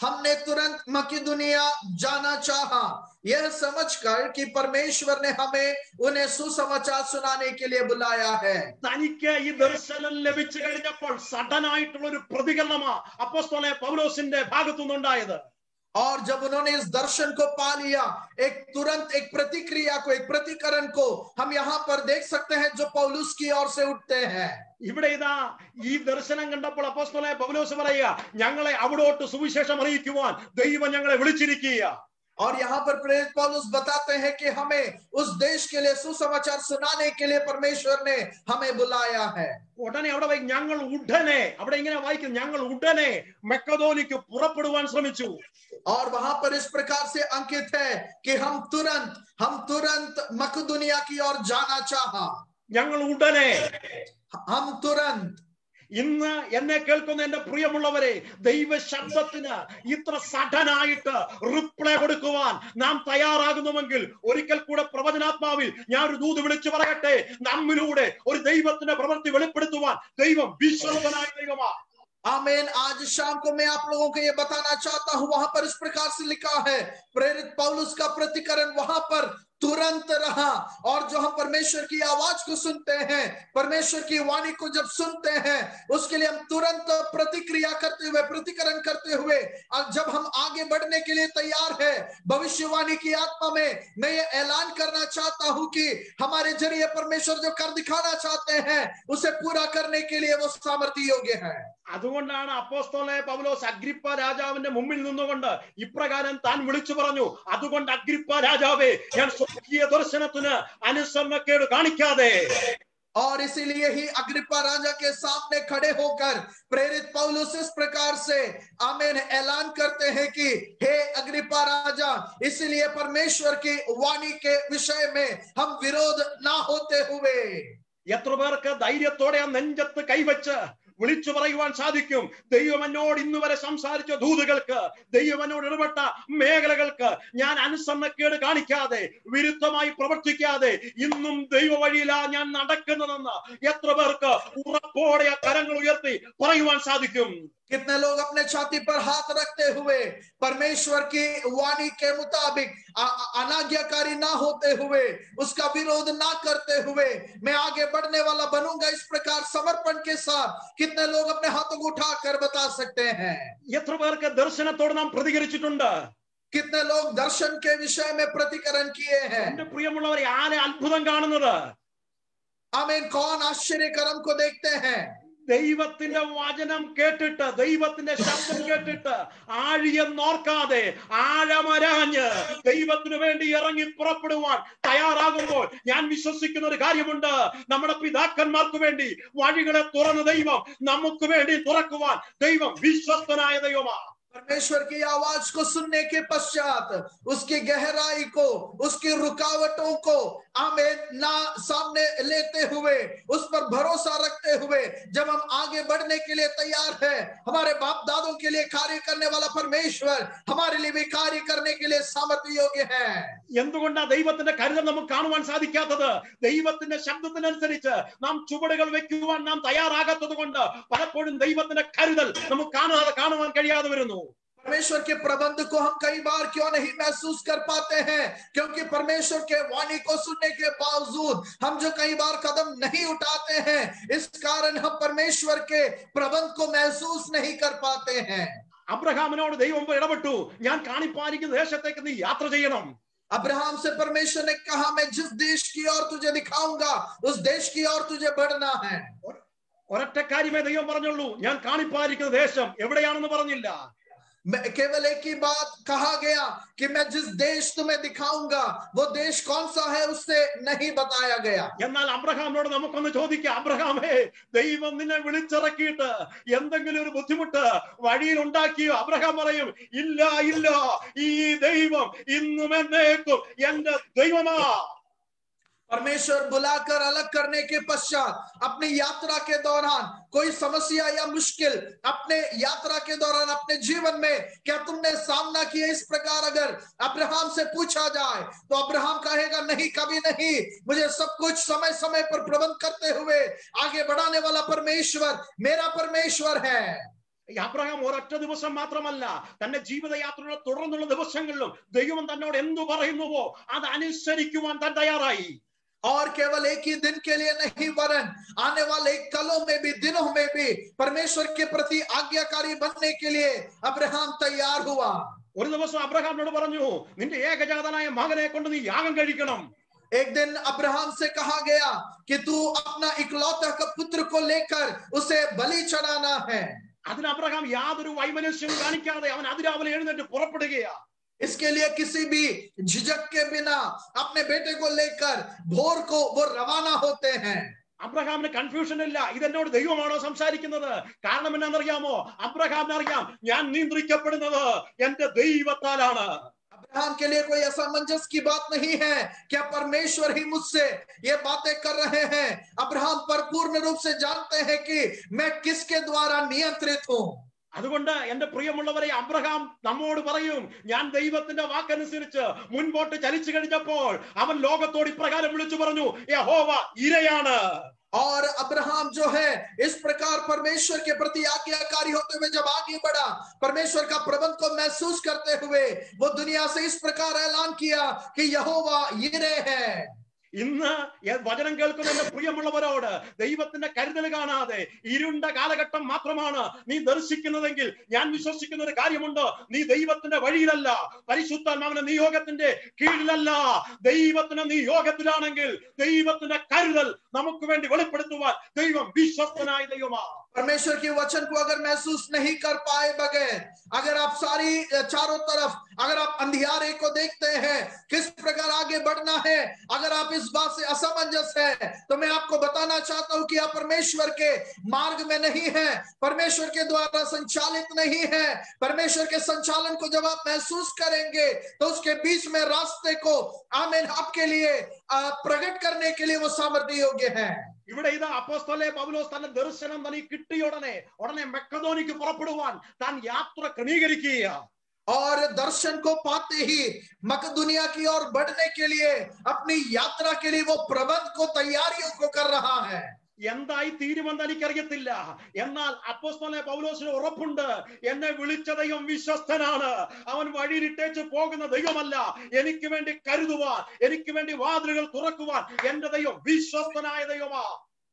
हमने तुरंत मकिदुनिया जाना चाहा, यह समझकर कि परमेश्वर ने हमें उन्हें सुसमाचार सुनाने के लिए बुलाया है। തനിക്ക് ഈ ദർശനം ലഭിച്ചു കഴിഞ്ഞപ്പോൾ സഡനായിട്ടുള്ള ഒരു പ്രതികരണമാ അപ്പോസ്തലനായ പൗലോസിന്റെ ഭാഗത്തുനിന്നുണ്ടായത്. और जब उन्होंने इस दर्शन को पा लिया, तुरंत एक प्रतिक्रिया को, एक प्रतिकरण को हम यहाँ पर देख सकते हैं जो पौलुस की ओर से उठते हैं। ഇവിടെ ഇതാ ഈ ദർശനം കണ്ടപ്പോൾ അപ്പോസ്തലനായ പൗലോസ് പറയുക, ഞങ്ങളെ അവിടോട്ട് സുവിശേഷം അറിയിക്കുവാൻ ദൈവം ഞങ്ങളെ വിളിച്ചിരിക്കുക. और यहाँ पर प्रेरित पौलुस बताते हैं कि हमें उस देश के लिए सुसमाचार सुनाने के लिए परमेश्वर ने हमें बुलाया है। ഉടനെ അവിടെ ഞങ്ങൾ ഉടനെ, അവിടെ ഇങ്ങനെ വായിക്കും, ഞങ്ങൾ ഉടനെ മെക്കദോനിക്ക് പുറപ്പെടുവാൻ ശ്രമിച്ചു. और वहां पर इस प्रकार से अंकित है कि हम तुरंत मकदुनिया की ओर जाना चाहा। ഞങ്ങൾ ഉടനെ, हम तुरंत। ഇന്ന് എന്നെ കേൾക്കുന്ന എന്റെ പ്രിയമുള്ളവരെ, ദൈവ ശബ്ദത്തിന് ഇത്ര സഡനായിട്ട് റിപ്ലൈ കൊടുക്കുവാൻ നാം തയ്യാറാകുന്നുവെങ്കിൽ ഒരിക്കൽ കൂടെ പ്രവചനാത്മാവിൽ ഞാൻ ഒരു ദൂത് വിളിച്ചു പറയട്ടെ, നമ്മിലൂടെ ഒരു ദൈവത്തിന്റെ പ്രവൃത്തി വെളിപ്പെടുത്തുവാൻ ദൈവം വിശ്വസ്തനായ ദൈവമാണ്. आमीन। आज शाम को मैं आप लोगों को ये बताना चाहता हूं, वहां पर इस प्रकार से लिखा है, प्रेरित पौलुस का प्रतिकरण वहां पर तुरंत रहा। और जो हम परमेश्वर की आवाज को सुनते हैं, परमेश्वर की वाणी को जब सुनते हैं, उसके लिए हम तुरंत प्रतिक्रिया करते हुए, प्रतिकरण करते हुए, और जब हम आगे बढ़ने के लिए तैयार है, भविष्यवाणी की आत्मा में मैं ये ऐलान करना चाहता हूं कि हमारे जरिए परमेश्वर जो कर दिखाना चाहते हैं उसे पूरा करने के लिए वो सामर्थ्य योग्य है। അതുകൊണ്ടാണ് അപ്പോസ്തലനായ പൗലോസ് അഗ്രിപ്പ രാജാവിന്റെ മുമ്പിൽ നിന്നുകൊണ്ട് ഇപ്രകാരം താൻ വിളിച്ചു പറഞ്ഞു, അതുകൊണ്ട് അഗ്രിപ്പ രാജാവേ, ഞാൻ ഈ ദർശനത്തിന് അനുസരണക്കേട് കാണിക്കാതെ. और इसीलिए ही अग्रिप्पा राजा के सामने खड़े होकर प्रेरित पौलुस इस प्रकार से आमीन ऐलान करते हैं कि हे अग्रिप्पा राजा, इसलिए परमेश्वर की वाणी के विषय में हम विरोध ना होते हुए. എത്ര പേർക്ക് ധൈര്യത്തോടെ ആ നെഞ്ചത്ത് കൈവച്ച് വിളിച്ചു പറയുവാൻ സാധിക്കും, ദൈവം എന്നോട് ഇന്ന് വരെ സംസാരിച്ച ദൂതുകൾക്ക്, ദൈവം എന്നോട് ഇടപെട്ട മേഖലകൾക്ക് ഞാൻ അനുസരണക്കേട് കാണിക്കാതെ, വിരുദ്ധമായി പ്രവർത്തിക്കാതെ ഇന്നും ദൈവ വഴിയിലാ ഞാൻ നടക്കുന്നതെന്ന് എത്ര പേർക്ക് ഉറപ്പോടെ ആ കരങ്ങൾ ഉയർത്തി പറയുവാൻ സാധിക്കും? कितने लोग अपने छाती पर हाथ रखते हुए परमेश्वर की वाणी के मुताबिक अनाज्ञाकारी ना होते हुए, उसका विरोध ना करते हुए मैं आगे बढ़ने वाला बनूंगा, इस प्रकार समर्पण के साथ कितने लोग अपने हाथों को उठाकर बता सकते हैं? എത്ര പേർക്ക് ദർശനത്തോട് നാം പ്രതികരിച്ചിട്ടുണ്ട്? कितने लोग दर्शन के विषय में प्रतिकरण किए हैं? എന്റെ പ്രിയമുള്ളവരെ, ആരെ അത്ഭുതം കാണുന്നത്? आमीन. कौन आश्चर्य कर्म को देखते हैं? ദൈവത്തിന്റെ വചനം കേട്ടിട്ട്, ദൈവത്തിന്റെ ശബ്ദം കേട്ടിട്ട് ആഴിയെന്നോർക്കാതെ ആഴമരാഞ്ഞ് ദൈവത്തിന് വേണ്ടി ഇറങ്ങി പുറപ്പെടുവാൻ തയ്യാറാകുമ്പോൾ ഞാൻ വിശ്വസിക്കുന്ന ഒരു കാര്യമുണ്ട്, നമ്മുടെ പിതാക്കന്മാർക്ക് വേണ്ടി വഴികളെ തുറന്ന ദൈവം നമുക്ക് വേണ്ടി തുറക്കുവാൻ ദൈവം വിശ്വസ്തനായ ദൈവമാണ്. परमेश्वर की आवाज को सुनने के पश्चात उसकी गहराई को, उसकी रुकावटों को आमीन ना सामने लेते हुए, उस पर भरोसा रखते हुए जब हम आगे बढ़ने के लिए तैयार हैं, हमारे बाप दादों के लिए कार्य करने वाला परमेश्वर हमारे लिए भी कार्य करने के लिए सामर्थ्य योग्य है. എന്തുകൊണ്ടാ ദൈവത്തിന്റെ കരുതൽ നമുക്ക് കാണുവാൻ സാധിക്കാത്തത്? ദൈവത്തിന്റെ ശബ്ദത്തിനനുസരിച്ച് നാം ചുവടുകൾ വെക്കുവാൻ നാം തയ്യാറാകാത്തത് കൊണ്ട് പലപ്പോഴും ദൈവത്തിന്റെ കരുതൽ നമുക്ക് കാണുവാൻ കഴിയാതെ വരുന്നു. परमेश्वर के प्रबंध को हम कई बार क्यों नहीं महसूस कर पाते हैं? क्योंकि परमेश्वर के वाणी को सुनने के बावजूद हम जो कई बार कदम नहीं उठाते हैं, इस कारण हम परमेश्वर के प्रबंध को महसूस नहीं कर पाते हैं. അബ്രഹാമിനോട് ദൈവം ഇടപെട്ടു, ഞാൻ കാണിപ്പാനിക്കുന്ന ദേശത്തേക്ക് നീ യാത്ര ചെയ്യണം. अब्राहम से परमेश्वर ने कहा, मैं जिस देश की ओर तुझे दिखाऊंगा उस देश की ओर तुझे बढ़ना है. ഒരൊറ്റ കാര്യമേ ദൈവം പറഞ്ഞുള്ളൂ, ഞാൻ കാണിപ്പാനിക്കുന്ന ദേശം എവിടെയാണെന്ന് പറഞ്ഞില്ല. केवल एक ही बात कहा गया कि मैं जिस देश तुम्हें दिखाऊंगा वो देश कौन सा है उससे नहीं बताया गया. എന്നാൽ അബ്രഹാമിനോട് നമുക്കൊന്ന് ചോദിക്കാം, അബ്രഹാമേ, ദൈവം നിന്നെ വിളിച്ചിറക്കിയിട്ട് എന്തെങ്കിലും ഒരു ബുദ്ധിമുട്ട് വഴിയിൽ ഉണ്ടാക്കിയോ? അബ്രഹാം പറയും, ഇല്ല ഇല്ല, ഈ ദൈവം ഇന്നും എന്നേക്കും എന്റെ ദൈവമാ. परमेश्वर बुलाकर अलग करने के पश्चात अपनी यात्रा के दौरान कोई समस्या या मुश्किल अपने यात्रा के दौरान अपने जीवन में क्या तुमने सामना किया? इस प्रकार अगर अब्राहम से पूछा जाए तो अब्राहम कहेगा, नहीं, कभी नहीं. मुझे सब कुछ समय समय पर प्रबंध करते हुए आगे बढ़ाने वाला परमेश्वर मेरा परमेश्वर है. അബ്രഹാം ഒരൊറ്റ ദിവസം മാത്രമല്ല, തന്റെ ജീവിതയാത്രയുടെ തുടർന്നുള്ള ദിവസങ്ങളിലും ദൈവം തന്നോട് എന്തു പറയുന്നുവോ അത് അനുസരിക്കുവാൻ താൻ തയ്യാറായി. और केवल एक ही दिन के लिए नहीं, वरन आने वाले कलों में भी, दिनों में भी परमेश्वर के प्रति आज्ञाकारी बनने के लिए अब्राहम तैयार हुआ. ഒരു ദിവസം അബ്രഹാമിനോട് പറഞ്ഞു, നിന്റെ ഏകജാതനായ മകനെ കൊണ്ട് നീ യാഗം കഴിക്കണം. एक दिन अब्राहम से कहा गया कि तू अपना इकलौता का पुत्र को लेकर उसे बलि चढ़ाना है. അതിന് അബ്രഹാം യാതൊരു വൈമനസ്യവും കാണിക്കാതെ അവൻ അതിരാവിലെ എഴുന്നേറ്റ് പുറപ്പെടുകയാ. इसके लिए किसी भी झिझक के बिना अपने बेटे को लेकर भोर को वो रवाना होते हैं. അബ്രഹാമിന് കൺഫ്യൂഷൻ ഇല്ല, ഇതെന്നോട് ദൈവമാണോ സംസാരിക്കുന്നത്? കാരണം എന്നാണെന്നറിയാമോ? അബ്രഹാമിന് അറിയാം, ഞാൻ നിയന്ത്രിക്കപ്പെടുന്നത് എന്റെ ദൈവത്താലാണ്. अब्राहम के लिए कोई असमंजस की बात नहीं है, क्या परमेश्वर ही मुझसे ये बातें कर रहे हैं? अब्राहम पर पूर्ण रूप से जानते हैं कि मैं किसके द्वारा नियंत्रित हूं. അതുകൊണ്ട് എന്റെ പ്രിയമുള്ളവരെ, അബ്രഹാം നമ്മോട് പറയും, ഞാൻ ദൈവത്തിന്റെ വാക്കനുസരിച്ച് മുൻപോട്ട് ചലിച്ചു കഴിഞ്ഞപ്പോൾ അവൻ ലോകത്തോട് ഇപ്രകാരം വിളിച്ചു പറഞ്ഞു, യഹോവ ഇരയാണ്. और अब्राहम जो है इस प्रकार परमेश्वर के प्रति आज्ञाकारी होते हुए जब आगे बढ़ा, परमेश्वर का प्रबंध को महसूस करते हुए वो दुनिया से इस प्रकार ऐलान किया कि यहोवा यिरे है. ഇന്ന് വചനം കേൾക്കുന്ന എന്റെ പ്രിയമുള്ളവരോട്, ദൈവത്തിന്റെ കരുതൽ കാണാതെ ഇരുണ്ട കാലഘട്ടം മാത്രമാണ് നീ ദർശിക്കുന്നതെങ്കിൽ ഞാൻ വിശ്വസിക്കുന്ന ഒരു കാര്യമുണ്ട്, നീ ദൈവത്തിന്റെ വഴിയിലല്ല, പരിശുദ്ധാത്മാവിന്റെ നിയോഗത്തിന്റെ കീഴിലല്ല. ദൈവത്തിന്റെ നിയോഗത്തിലാണെങ്കിൽ ദൈവത്തിന്റെ കരുതൽ നമുക്ക് വേണ്ടി വെളിപ്പെടുത്തുവാൻ ദൈവം വിശ്വസ്തനായ ദൈവമാണ്. परमेश्वर के वचन को अगर महसूस नहीं कर पाए बगैर, अगर आप सारी चारों तरफ अगर आप अंधियारे को देखते हैं किस प्रकार आगे बढ़ना है, अगर आप इस बात से असमंजस है, तो मैं आपको बताना चाहता हूं कि आप परमेश्वर के मार्ग में नहीं है, परमेश्वर के द्वारा संचालित नहीं है। परमेश्वर के संचालन को जब आप महसूस करेंगे तो उसके बीच में रास्ते को आमीन आपके लिए प्रकट करने के लिए वो सामर्थ्य योग्य है। ഇവിടെ ഇത് അപ്പോസ്തലനായ പൗലോസ് തന്റെ ദർശനം തനിക്ക് കിട്ടിയ ഉടനെ മക്കെദോനിക്ക് പുറപ്പെടുവാൻ താൻ യാത്ര ക്രമീകരിക്കുക। और दर्शन को पाते ही मकदुनिया की ओर बढ़ने के लिए अपनी यात्रा के लिए वो प्रबंध को तैयारियों को कर रहा है। എന്തായി തീരുമെന്ന് എനിക്കറിയത്തില്ല, എന്നാൽ അപ്പോസ്തലനായ പൗലോസിന് ഉറപ്പുണ്ട്, എന്നെ വിളിച്ച ദൈവം വിശ്വസ്തനാണ്, അവൻ വഴിയിലിട്ടേച്ച് പോകുന്ന ദൈവമല്ല, എനിക്ക് വേണ്ടി കരുതുവാൻ, എനിക്ക് വേണ്ടി വാതിലുകൾ തുറക്കുവാൻ എന്റെ ദൈവം വിശ്വസ്തനായ ദൈവമാ।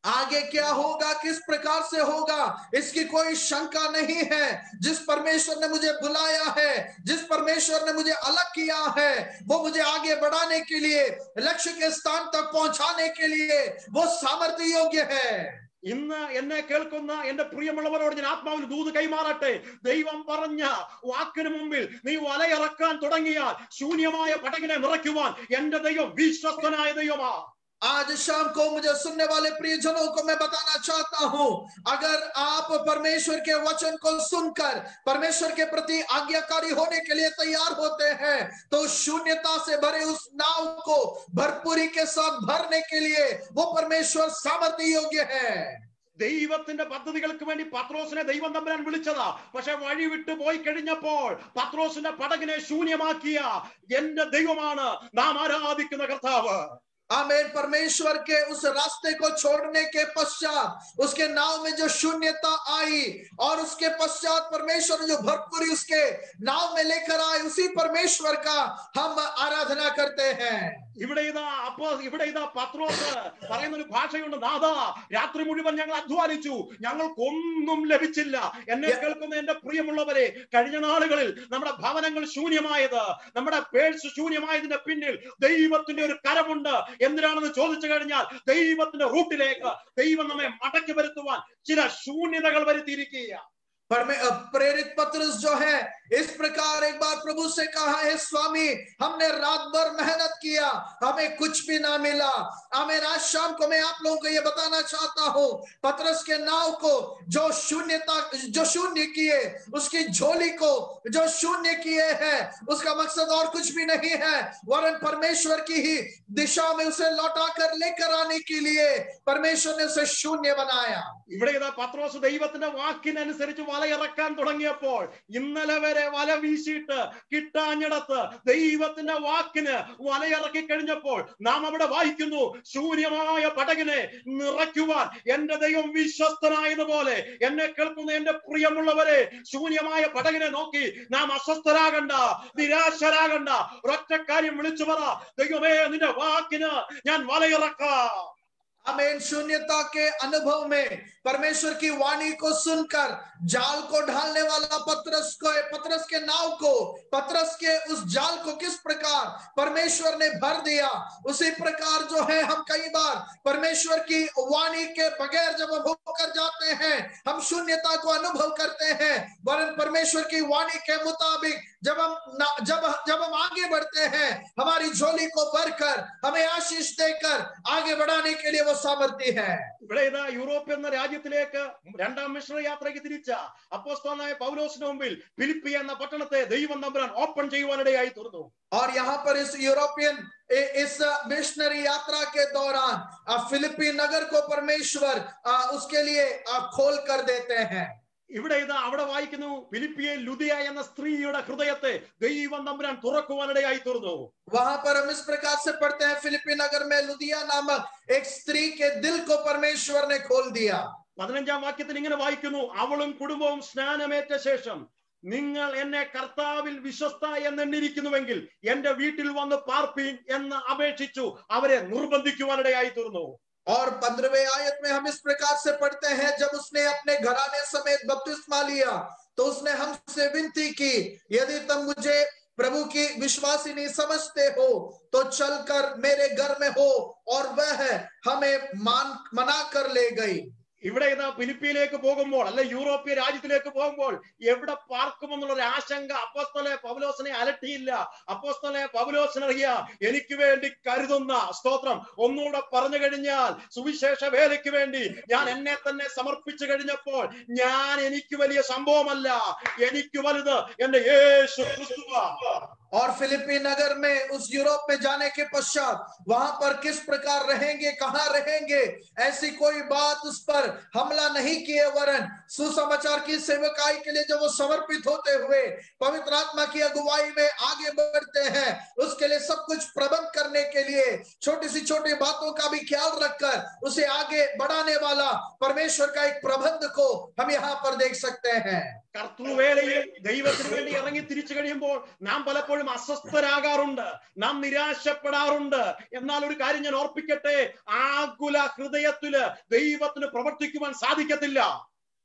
आगे क्या होगा, किस प्रकार से होगा, इसकी कोई शंका नहीं है। जिस परमेश्वर ने मुझे बुलाया है, जिस परमेश्वर ने मुझे अलग किया है, वो मुझे आगे बढ़ाने के लिए, लक्ष्य के स्थान तक पहुंचाने के लिए वो सामर्थ्य योग्य है। ഇന്ന് എന്നെ കേൾക്കുന്ന എന്റെ പ്രിയമുള്ളവരോട് ഞാൻ ആത്മാവിൽ ദൂത് കൈമാറട്ടെ, ദൈവം പറഞ്ഞ വാക്കിന് മുമ്പിൽ നീ വലയിറക്കാൻ തുടങ്ങിയാൽ ശൂന്യമായ പടകിനെ നിറയ്ക്കുവാൻ എന്റെ ദൈവം വിശ്വസ്തനായ ദൈവമാ। आज शाम को मुझे सुनने वाले प्रियजनों को मैं बताना चाहता हूं, अगर आप परमेश्वर के वचन को सुनकर परमेश्वर के प्रति आज्ञाकारी होने के लिए तैयार होते हैं, तो शून्यता से भरे उस नाव को भरपूरी के साथ भरने के लिए वो परमेश्वर सामर्थ्य योग्य है। ദൈവത്തിന്റെ പദ്ധതികൾക്ക് വേണ്ടി പത്രോസിനെ ദൈവം തമ്പുരാൻ വിളിച്ചതാ, പക്ഷെ വഴി വിട്ടു പോയി കഴിഞ്ഞപ്പോൾ പത്രോസിന്റെ പടകിനെ ശൂന്യമാക്കിയ എന്റെ ദൈവമാണ് നാം ആരാധിക്കുന്ന കർത്താവ്। आमीन। परमेश्वर के उस रास्ते को छोड़ने के पश्चात उसके नाव में जो शून्यता आई और उसके पश्चात परमेश्वर जो भरपूरी उसके नाव में लेकर आए, उसी परमेश्वर का हम आराधना करते हैं। ഇവിടെ ഇതാ പത്രോസ് പറയുന്ന ഒരു ഭാഷയുണ്ട്, നാഥാ രാത്രി മുഴുവൻ ഞങ്ങൾ അധ്വാനിച്ചു, ഞങ്ങൾക്കൊന്നും ലഭിച്ചില്ല। എന്നെ കേൾക്കുന്ന എന്റെ പ്രിയമുള്ളവരെ, കഴിഞ്ഞ നാളുകളിൽ നമ്മുടെ ഭവനങ്ങൾ ശൂന്യമായത്, നമ്മുടെ പേഴ്സ് ശൂന്യമായതിന്റെ പിന്നിൽ ദൈവത്തിന്റെ ഒരു കരമുണ്ട്। എന്തിനാണെന്ന് ചോദിച്ചു കഴിഞ്ഞാൽ ദൈവത്തിന്റെ റൂട്ടിലേക്ക് ദൈവം നമ്മെ മടക്കി വരുത്തുവാൻ ചില ശൂന്യതകൾ വരുത്തിയിരിക്കുക। प्रेरित पत्रस जो है इस प्रकार एक बार प्रभु से कहा है, स्वामी हमने रात भर मेहनत किया, हमें कुछ भी ना मिला। आमीन। आज शाम को मैं आप लोगों को ये बताना चाहता हूँ, पत्रस के नाव को जो शून्य किए, उसकी झोली को जो शून्य किए हैं, उसका मकसद और कुछ भी नहीं है वरन परमेश्वर की ही दिशा में उसे लौटा कर लेकर आने के लिए परमेश्वर ने उसे शून्य बनाया। ഇവിടെ ഇതാ പത്രോസ് ദൈവത്തിന്റെ വാക്കിനനുസരിച്ച് വലയിറക്കാൻ തുടങ്ങിയപ്പോൾ, ഇന്നലെ വരെ വല വീശിയിട്ട് കിട്ടാഞ്ഞിടത്ത് ദൈവത്തിന്റെ വാക്കിന് വലയിറക്കി കഴിഞ്ഞപ്പോൾ നാം അവിടെ വായിക്കുന്നു, ശൂന്യമായ പടകിനെ നിറയ്ക്കുവാൻ എന്റെ ദൈവം വിശ്വസ്തനായതുപോലെ എന്നെ കേൾക്കുന്ന എന്റെ പ്രിയമുള്ളവരെ, ശൂന്യമായ പടകിനെ നോക്കി നാം അസ്വസ്ഥരാകണ്ട, നിരാശരാകണ്ട, ഒരൊറ്റ കാര്യം വിളിച്ചു പറ, ദൈവമേ നിന്റെ വാക്കിന് ഞാൻ വലയിറക്കാം। आमीन। शून्यता के अनुभव में परमेश्वर की वाणी को सुनकर जाल को ढालने वाला पतरस के नाव को, पतरस के उस जाल को किस प्रकार परमेश्वर ने भर दिया, उसी प्रकार जो है हम कई बार परमेश्वर की वाणी के बगैर जब हम होकर जाते हैं, हम शून्यता को अनुभव करते हैं, वरन परमेश्वर की वाणी के मुताबिक जब हम आगे बढ़ते हैं, हमारी झोली को भरकर हमें आशीष देकर आगे बढ़ाने के लिए वो सामर्थ्य है। ഇവിടെ ഇതാ യൂറോപ്പ് എന്ന രാജ്യത്തിലേക്ക് രണ്ടാം മിഷണറി യാത്രയ്ക്ക് തിരിച്ച അപ്പോസ്തലനായ പൗലോസിന് മുമ്പിൽ ഫിലിപ്പി എന്ന പട്ടണത്തെ ദൈവം തമ്പുരാൻ ഓപ്പൺ ചെയ്യുവാനിടയായി തീർന്നു। और यहाँ पर इस मिशनरी यात्रा के दौरान फिलिपी नगर को परमेश्वर उसके लिए खोल कर देते हैं। ഇവിടെ ഇതാ അവിടെ വായിക്കുന്നു, ഫിലിപ്പിയെ ലുദിയ എന്ന സ്ത്രീയുടെ ഹൃദയത്തെ ദൈവം തമ്പുരാൻ തുറക്കുവാനിടയായി തീർന്നു। वहां पर हम इस प्रकार से पढ़ते हैं, फिलिपी नगर में लुदिया नामक एक स्त्री के दिल को परमेश्वर ने खोल दिया। 15-ാം വാക്യത്തിൽ ഇങ്ങനെ വായിക്കുന്നു, അവളും കുടുംബവും സ്നാനമേറ്റ ശേഷം നിങ്ങൾ എന്നെ കർത്താവിൽ വിശ്വസ്ത എന്നെണ്ണിരിക്കുന്നുവെങ്കിൽ എന്റെ വീട്ടിൽ വന്ന് പാർപ്പീൻ എന്ന് അപേക്ഷിച്ചു അവരെ നിർബന്ധിക്കുവാനിടയായി തീർന്നു। और 15वें आयत में हम इस प्रकार से पढ़ते हैं, जब उसने अपने घराने समेत बपतिस्मा लिया तो उसने हमसे विनती की, यदि तुम मुझे प्रभु की विश्वासी नहीं समझते हो तो चलकर मेरे घर में हो, और वह हमें मना कर ले गई। ഇവിടെ ഇതാ ഫിലിപ്പിയിലേക്ക് പോകുമ്പോൾ അല്ലെ യൂറോപ്യ രാജ്യത്തിലേക്ക് പോകുമ്പോൾ എവിടെ പാർക്കുമെന്നുള്ള ഒരു ആശങ്ക അപ്പോസ്തലനായ പൗലോസിനെ അലട്ടിയില്ല. അപ്പോസ്തലനായ പൗലോസിനറിയാം എനിക്ക് വേണ്ടി കരുതുന്ന സ്തോത്രം. ഒന്നുകൂടെ പറഞ്ഞു കഴിഞ്ഞാൽ സുവിശേഷ വേലയ്ക്ക് വേണ്ടി ഞാൻ എന്നെ തന്നെ സമർപ്പിച്ചു കഴിഞ്ഞപ്പോൾ എനിക്ക് വലിയ സംഭവമല്ല, എനിക്ക് വലുത് എന്റെ യേശു ക്രിസ്തുവാണ്. और फिलिपी नगर में उस यूरोप में जाने के पश्चात वहां पर किस प्रकार रहेंगे, कहां रहेंगे, ऐसी कोई बात उस पर हमला नहीं किए, वरन सुसमाचार की सेवकाई के लिए जब वो समर्पित होते हुए पवित्र आत्मा की अगुवाई में आगे बढ़ते हैं, उसके लिए सब कुछ प्रबंध करने के लिए छोटी सी छोटी बातों का भी ख्याल रखकर उसे आगे बढ़ाने वाला परमेश्वर का एक प्रबंध को हम यहाँ पर देख सकते हैं. കർത്തൃവേലയിൽ ദൈവത്തിന് വേണ്ടി ഇറങ്ങി തിരിച്ചു കഴിയുമ്പോൾ നാം പലപ്പോഴും അസ്വസ്ഥരാകാറുണ്ട്, നാം നിരാശപ്പെടാറുണ്ട്. എന്നാൽ ഒരു കാര്യം ഞാൻ ഓർപ്പിക്കട്ടെ, ആകുല ഹൃദയത്തില് ദൈവത്തിന് പ്രവർത്തിക്കുവാൻ സാധിക്കത്തില്ല.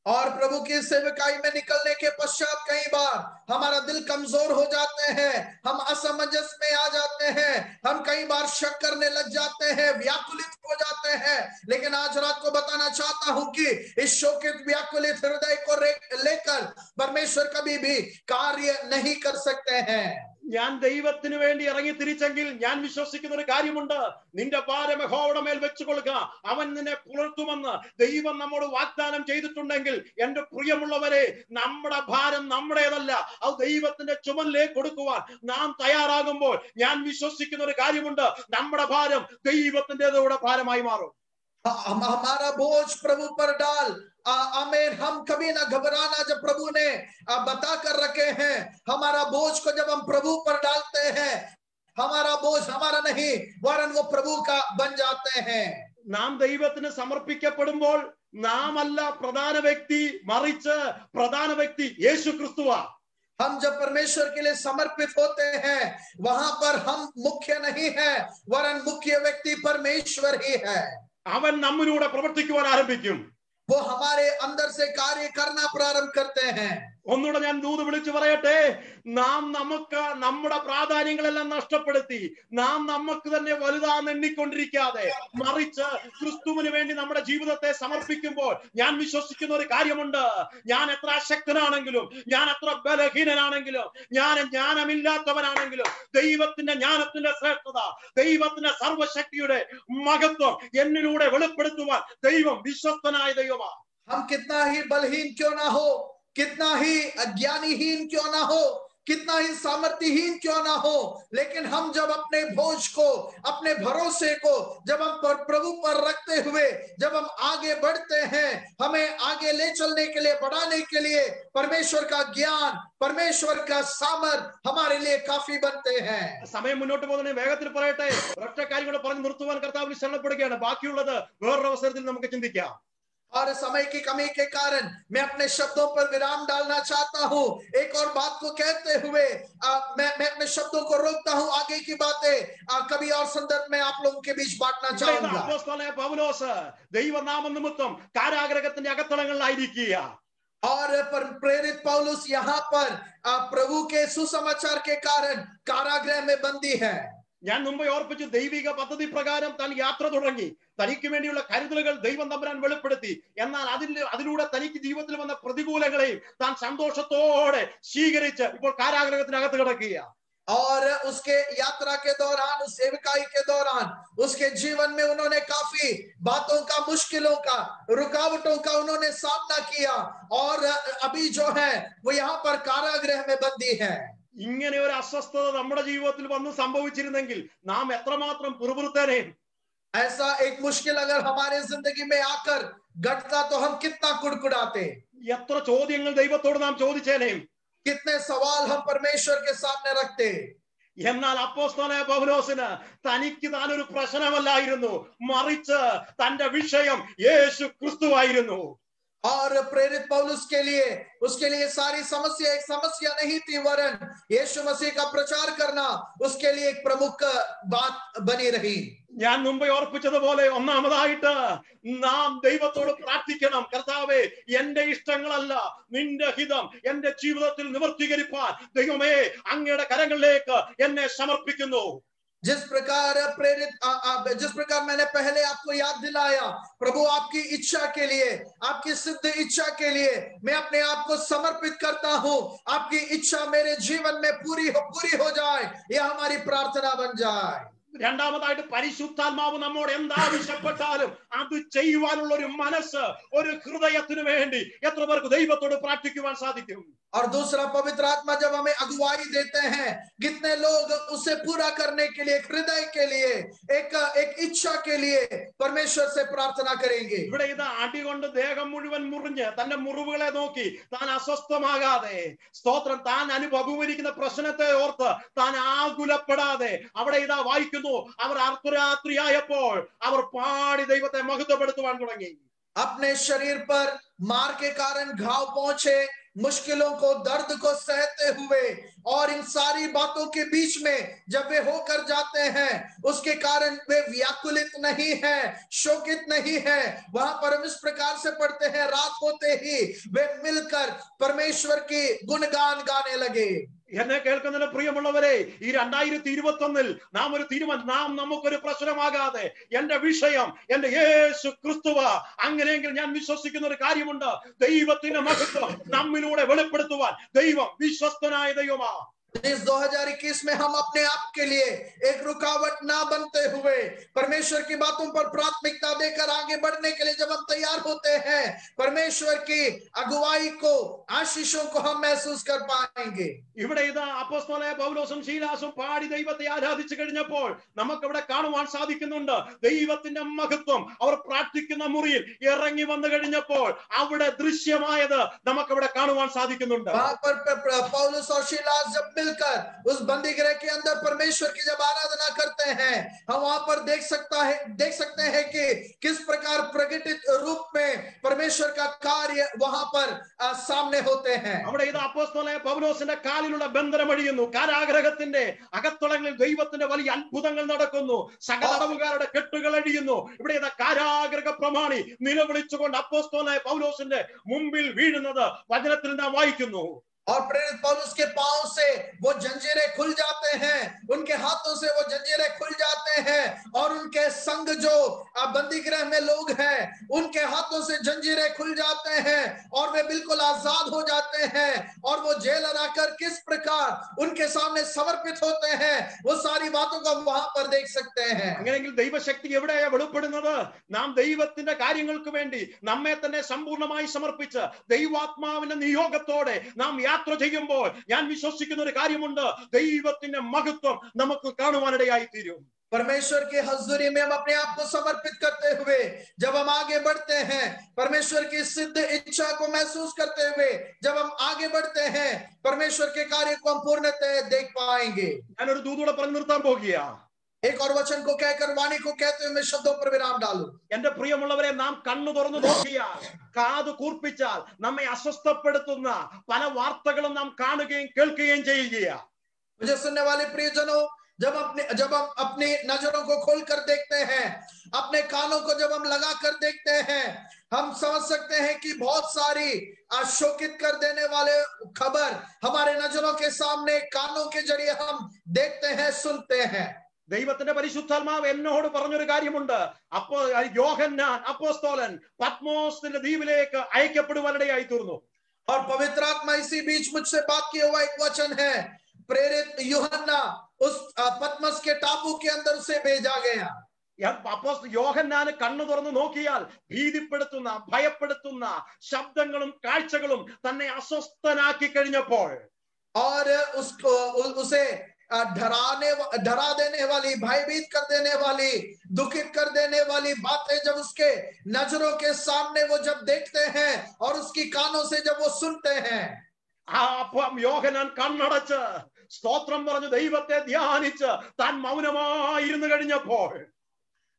और प्रभु की सेवकाई में निकलने के पश्चात कई बार हमारा दिल कमजोर हो जाते हैं, हम असमंजस में आ जाते हैं, हम कई बार शक करने लग जाते हैं, व्याकुलित हो जाते हैं. लेकिन आज रात को बताना चाहता हूं कि इस शोकित व्याकुलित हृदय को लेकर परमेश्वर कभी भी कार्य नहीं कर सकते हैं. ഞാൻ ദൈവത്തിന് വേണ്ടി ഇറങ്ങി തിരിച്ചെങ്കിൽ ഞാൻ വിശ്വസിക്കുന്ന ഒരു കാര്യമുണ്ട്, നിന്റെ ഭാരം യഹോവയുടെ മേൽ വെച്ചുകൊള്ളുക, അവൻ നിന്നെ പുലർത്തുമെന്ന് ദൈവം നമ്മോട് വാഗ്ദാനം ചെയ്തിട്ടുണ്ടെങ്കിൽ എന്റെ പ്രിയമുള്ളവരെ, നമ്മുടെ ഭാരം നമ്മുടേതല്ല, അത് ദൈവത്തിന്റെ ചുമലിലേക്ക് കൊടുക്കുവാൻ നാം തയ്യാറാകുമ്പോൾ ഞാൻ വിശ്വസിക്കുന്ന ഒരു കാര്യമുണ്ട്, നമ്മുടെ ഭാരം ദൈവത്തിൻ്റെതോടെ ഭാരമായി മാറും. हमारा बोझ प्रभु पर डाल, आमीन. हम कभी ना घबराना, जब प्रभु ने बता कर रखे हैं, हमारा बोझ को जब हम प्रभु पर डालते हैं, हमारा बोझ हमारा नहीं वरन वो प्रभु का बन जाते हैं. നാം ദൈവത്തിന് സമർപ്പിക്കപ്പെടുമ്പോൾ നാം അല്ല പ്രധാന വ്യക്തി, മറിച്ച് പ്രധാന വ്യക്തി യേശു ക്രിസ്തുവാ. हम जब परमेश्वर के लिए समर्पित होते हैं वहां पर हम मुख्य नहीं है वरन मुख्य व्यक्ति परमेश्वर ही है. അവൻ നമ്മിലൂടെ പ്രവർത്തിക്കുവാൻ ആരംഭിക്കും. वो हमारे अंदर से कार्य करना प्रारंभ करते हैं. ഒന്നുകൂടെ ഞാൻ ദൂത് വിളിച്ചു പറയട്ടെ, നാം നമുക്ക് നമ്മുടെ പ്രാധാന്യങ്ങളെല്ലാം നഷ്ടപ്പെടുത്തി നാം നമുക്ക് തന്നെ വലുതാന്ന് എണ്ണിക്കൊണ്ടിരിക്കാതെ മറിച്ച് ക്രിസ്തുവിന് വേണ്ടി നമ്മുടെ ജീവിതത്തെ സമർപ്പിക്കുമ്പോൾ ഞാൻ വിശ്വസിക്കുന്ന ഒരു കാര്യമുണ്ട്, ഞാൻ എത്ര അശക്തനാണെങ്കിലും, ഞാൻ എത്ര ബലഹീനനാണെങ്കിലും, ഞാൻ ജ്ഞാനമില്ലാത്തവനാണെങ്കിലും, ദൈവത്തിന്റെ ജ്ഞാനത്തിന്റെ ശ്രേഷ്ഠത, ദൈവത്തിന്റെ സർവശക്തിയുടെ മഹത്വം എന്നിലൂടെ വെളിപ്പെടുത്തുവാൻ ദൈവം വിശ്വസ്തനായ ദൈവമാണ്. हम कितना ही बलहीन क्यों ना हो, कितना ही अज्ञानीहीन क्यों ना हो, कितना ही सामर्थ्यहीन क्यों ना हो, लेकिन हम जब अपने बोझ को, अपने भरोसे को जब हम प्रभु पर रखते हुए जब हम आगे बढ़ते हैं, हमें आगे ले चलने के लिए, बढ़ाने के लिए परमेश्वर का ज्ञान, परमेश्वर का सामर्थ हमारे लिए काफी बनते हैं. സമയം മുന്നോട്ട് പോകുന്നതിന് വേഗത്തിൽ പറയട്ടെ, ഒറ്റ കാര്യം കൂടെ പറഞ്ഞ് നിർത്തുവാൻ കർത്താവിൽ ശരണപ്പെടുകയാണ്. ബാക്കിയുള്ളത് വേറൊരു അവസരത്തിൽ നമുക്ക് ചിന്തിക്കാം. और समय की कमी के कारण मैं अपने शब्दों पर विराम डालना चाहता हूं. एक और बात को कहते हुए मैं अपने शब्दों को रोकता हूं. आगे की बातें कभी और संदर्भ में आप लोगों के बीच बांटना चाहूंगा. അപ്പോസ്തലനായ പൗലോസ് ദൈവനാമ നിമിത്തം കാരാഗൃഹത്തിന്റെ അകത്തളങ്ങളിലായിരിക്കുക. और प्रेरित पौलुस यहाँ पर प्रभु के सुसमाचार के कारण कारागृह में बंदी है. ഞാൻ മുമ്പ് ഓർപ്പിച്ചു, ദൈവിക പദ്ധതി പ്രകാരം താൻ യാത്ര തുടങ്ങി, തനിക്ക് വേണ്ടിയുള്ള കരുതലുകൾ ദൈവം തമ്പുരാൻ വെളിപ്പെടുത്തി. എന്നാൽ അതിലൂടെ തനിക്ക് ജീവിതത്തിൽ വന്ന പ്രതികൂലങ്ങളെയും താൻ സന്തോഷത്തോടെ സ്വീകരിച്ച് ഇപ്പോൾ കാരാഗൃഹത്തിനകത്ത് കിടക്കുക. और उसके यात्रा के दौरान, उस सेवकाई के दौरान उसके जीवन में उन्होंने काफी बातों का, मुश्किलों का, रुकावटों का उन्होंने सामना किया और अभी जो है वो यहाँ पर कारागृह में बंदी है. ഇങ്ങനെ ഒരു അസ്വസ്ഥത നമ്മുടെ ജീവിതത്തിൽ വന്ന് സംഭവിച്ചിരുന്നെങ്കിൽ നാം എത്രമാത്രം പുറപുറത്തേനെ. ऐसा एक मुश्किल अगर हमारे जिंदगी में आकर घटता तो हम कितना कुड़कुड़ाते, എത്ര ചോദ്യങ്ങൾ ദൈവത്തോട് നാം ചോദിച്ചേനെ, कितने सवाल हम परमेश्वर के सामने रखते. എന്നാൽ അപ്പോസ്തലനായ പൗലോസിന് തനിക്ക് താനൊരു പ്രശ്നമല്ലായിരുന്നു, മറിച്ച് തന്റെ വിഷയം യേശു ക്രിസ്തുവായിരുന്നു. और प्रेरित पौलुस के लिए, उसके लिए सारी समस्या एक समस्या नहीं थी वरन यीशु मसीह का प्रचार करना उसके लिए एक प्रमुख बात बनी रही. ഞാൻ മുമ്പ് ഓർപ്പിച്ചതുപോലെ ഒന്നാമതായിട്ട് നാം ദൈവത്തോട് പ്രാർത്ഥിക്കണം, കർത്താവേ എന്റെ ഇഷ്ടങ്ങളല്ല നിന്റെ ഹിതം എന്റെ ജീവിതത്തിൽ നിവർത്തീകരിപ്പാൻ ദൈവമേ അങ്ങയുടെ കരങ്ങളിലേക്ക് എന്നെ സമർപ്പിക്കുന്നു. जिस प्रकार जिस प्रकार मैंने पहले आपको याद दिलाया, प्रभु आपकी इच्छा के लिए, आपकी सिद्ध इच्छा के लिए मैं अपने आप को समर्पित करता हूं। आपकी इच्छा मेरे जीवन में पूरी हो जाए, यह हमारी प्रार्थना बन जाए। രണ്ടാമതായിട്ട് പരിശുദ്ധാത്മാവ് നമ്മോട് എന്താവശ്യപ്പെട്ടാലും അത് ചെയ്യുവാനുള്ള ഒരു മനസ്സ്, ഒരു ഹൃദയത്തിന് വേണ്ടി എത്ര പേർക്ക് ദൈവത്തോട് പ്രാർത്ഥിക്കുവാൻ സാധിക്കും? और दूसरा, पवित्र आत्मा जब हमें अगुवाई देते हैं, कितने लोग उसे पूरा करने के लिए, हृदय के लिए, एक इच्छा के लिए परमेश्वर से प्रार्थना करेंगे। ഇവിടെ ഇത് അടികൊണ്ട് ദേഹം മുഴുവൻ മുറിഞ്ഞ് തന്റെ മുറിവുകളെ നോക്കി താൻ അസ്വസ്ഥമാകാതെ, സ്തോത്രം, താൻ അഭിമുഖീകരിക്കുന്ന പ്രശ്നത്തെ ഓർത്ത് താൻ ആകുലപ്പെടാതെ അവിടെ ഇതാ വായിക്കുന്നു, അവർ അർദ്ധരാത്രിയായപ്പോൾ അവർ പാടി ദൈവത്തെ മഹത്വപ്പെടുത്തുവാൻ തുടങ്ങി। अपने शरीर पर मार के कारण घाव पहुंचे, मुश्किलों को, दर्द को सहते हुए, और इन सारी बातों के बीच में जब वे होकर जाते हैं, उसके कारण वे व्याकुलित नहीं है, शोकित नहीं है। वहां पर हम इस प्रकार से पढ़ते हैं, रात होते ही वे मिलकर परमेश्वर की गुणगान गाने लगे। എന്നെ കേൾക്കുന്നതിന് പ്രിയമുള്ളവരെ, ഈ 2021 നാം നമുക്കൊരു പ്രശ്നമാകാതെ, എന്റെ വിഷയം എന്റെ യേശു ക്രിസ്തുവ, അങ്ങനെയെങ്കിൽ ഞാൻ വിശ്വസിക്കുന്ന ഒരു കാര്യമുണ്ട്, ദൈവത്തിന്റെ മഹത്വം നമ്മിലൂടെ വെളിപ്പെടുത്തുവാൻ ദൈവം വിശ്വസ്തനായ ദൈവമാണ്। इस 2021 में हम अपने आप के लिए एक रुकावट ना बनते हुए परमेश्वर की बातों पर प्राथमिकता देकर आगे बढ़ने के लिए जब हम तैयार होते हैं, परमेश्वर की अगुवाई को, आशीषों को हम महसूस कर पाएंगे। ഇവിടെ ഇതാ അപ്പോസ്തലനായ പൗലോസും ശീലാസും പാടി ദൈവത്തെ ആരാധിച്ചു കഴിഞ്ഞപ്പോൾ നമുക്കവിടെ കാണുവാൻ സാധിക്കുന്നുണ്ട്, ദൈവത്തിന്റെ മഹത്വം അവർ പ്രാർത്ഥിക്കുന്ന മുറിയിൽ ഇറങ്ങി വന്നു കഴിഞ്ഞപ്പോൾ അവിടെ ദൃശ്യമായത് നമുക്കവിടെ കാണുവാൻ സാധിക്കുന്നുണ്ട്। पौलुस और शीलास जब मिलकर उस बंदी गृह के अंदर परमेश्वर की जब आराधना करते हैं, हम वहां पर देख सकते हैं कि किस प्रकार प्रकटित रूप में परमेश्वर का कार्य वहां पर सामने होते हैं। അവിടെ ഇത് അപ്പോസ്തലനായ പൗലോസിന്റെ കാലിലുള്ള ബന്ധനം അഴിയുന്നു, കാരാഗ്രഹത്തിന്റെ അകത്തളങ്ങളിൽ ദൈവത്തിന്റെ വലിയ അത്ഭുതങ്ങൾ നടക്കുന്നു, സകലതടവുകാരുടെ കെട്ടുകൾ അഴിയുന്നു। ഇവിടെ ഇത് കാരാഗ്രഹ പ്രമാണി നിലവിളിച്ചുകൊണ്ട് അപ്പോസ്തലനായ പൗലോസിന്റെ മുമ്പിൽ വീഴുന്നത് വചനത്തിൽ നാം വായിക്കുന്നു। और प्रेरित पौलुस के पांव से वो जंजीरें खुल जाते हैं, उनके हाथों से वो जंजीरें खुल जाते हैं, और उनके संग जो बंदी गृह में लोग हैं, उनके हाथों से जंजीरें खुल जाते हैं और वे बिल्कुल आजाद हो जाते हैं। और वो जेलर आकर किस प्रकार उनके सामने समर्पित होते हैं, वो सारी बातों को हम वहां पर देख सकते हैं। അങ്ങനെയെങ്കിൽ ദൈവശക്തി എവിടെയാ വെളിപ്പെടുന്നത്? നാം ദൈവത്തിന്റെ കാര്യങ്ങൾക്ക് വേണ്ടി നമ്മെ തന്നെ സമ്പൂർണ്ണമായി സമർപ്പിച്ച് ദൈവാത്മാവിന്റെ നിയോഗത്തോടെ നാം യാത്ര ചെയ്യുമ്പോൾ ഞാൻ വിശ്വസിക്കുന്ന ഒരു കാര്യമുണ്ട്, ദൈവത്തിന്റെ മഹത്വം നമുക്ക് കാണുവാനിടയായി തീരും। परमेश्वर की हजूरी में हम अपने आप को समर्पित करते हुए जब हम आगे बढ़ते हैं, परमेश्वर की सिद्ध इच्छा को महसूस करते हुए जब हम आगे बढ़ते हैं, परमेश्वर के कार्य को हम पूर्णतः देख पाएंगे। ഞാനൊരു ദൂതോടെ പറഞ്ഞു നിർത്താൻ പോകുകയാ। एक और वचन को कहकर, वाणी को कहते हुए मैं शब्दों पर विराम डालूं। എന്റെ പ്രിയമുള്ളവരെ, നാം കണ്ണു തുറന്നു നോക്കിയാൽ, കാത് കൂർപ്പിച്ചാൽ നമ്മെ അസ്വസ്ഥപ്പെടുത്തുന്ന പല വാർത്തകളും നാം കാണുകയും കേൾക്കുകയും ചെയ്യുകയാണ്। मुझे सुनने वाले प्रियजनों, जब हम अपनी नजरों को खोलकर देखते हैं, अपने कानों को जब हम लगा कर देखते हैं, हम समझ सकते हैं कि बहुत सारी शोकित कर देने वाले खबर हमारे नजरों के सामने, कानों के जरिए हम देखते हैं, सुनते हैं। ദൈവത്തിന്റെ പരിശുദ്ധാത്മാവ് എന്നോട് പറഞ്ഞൊരു കാര്യമുണ്ട്, യോഹന്നാൻ അപ്പോസ്തലൻ പത്മോസിന്റെ ദ്വീപിലേക്ക് അയക്കപ്പെടുവാനിടയായി തീർന്നു। और पवित्र आत्मा इसी बीच मुझसे बात किया हुआ एक वचन है, प्रेरित यूहन्ना उस पतमस के टापू के अंदर उसे भेजा गया। യോഹന്നാന് കണ്ണു തുറന്ന് നോക്കിയാൽ ഭീതിപ്പെടുത്തുന്ന, ഭയപ്പെടുത്തുന്ന ശബ്ദങ്ങളും കാഴ്ചകളും തന്നെ അസ്വസ്ഥനാക്കി കഴിഞ്ഞപ്പോൾ, और उसे डरा देने वाली, भयभीत कर देने वाली, दुखित कर देने वाली बातें जब उसके नजरों के सामने वो जब देखते हैं और उसकी कानों से जब वो सुनते हैं, യോഹന്നാൻ കണ്ണടച്ച് സ്തോത്രം പറഞ്ഞ് ദൈവത്തെ ധ്യാനിച്ച് താൻ മൗനമായിരുന്നു കഴിഞ്ഞപ്പോൾ,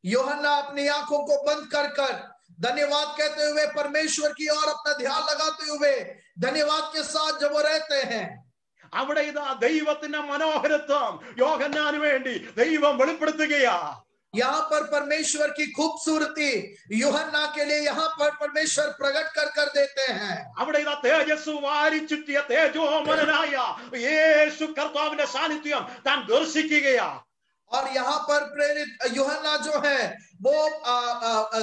യോഹन्ना अपनी आंखों को बंद कर कर धन्यवाद कहते हुए परमेश्वर की ओर अपना ध्यान लगाते हुए धन्यवाद के साथ जब वो रहते हैं, അവിടെ ഇതാ ദൈവത്തിന്റെ മനോഹരത്വം യോഹന്നാന് വേണ്ടി ദൈവം വെളിപ്പെടുത്തുകയാ। यहाँ पर परमेश्वर की खूबसूरती यूहन्ना के लिए यहाँ पर परमेश्वर प्रकट कर कर देते हैं। അവിടെ ഇതാ തേജസ്സു വാരിച്ചുറ്റിയ തേജോമനനായ യേശു കർത്താവിന്റെ സാന്നിധ്യം താൻ ദർശിക്കുകയാ। और यहाँ पर प्रेरित यूहन्ना जो है वो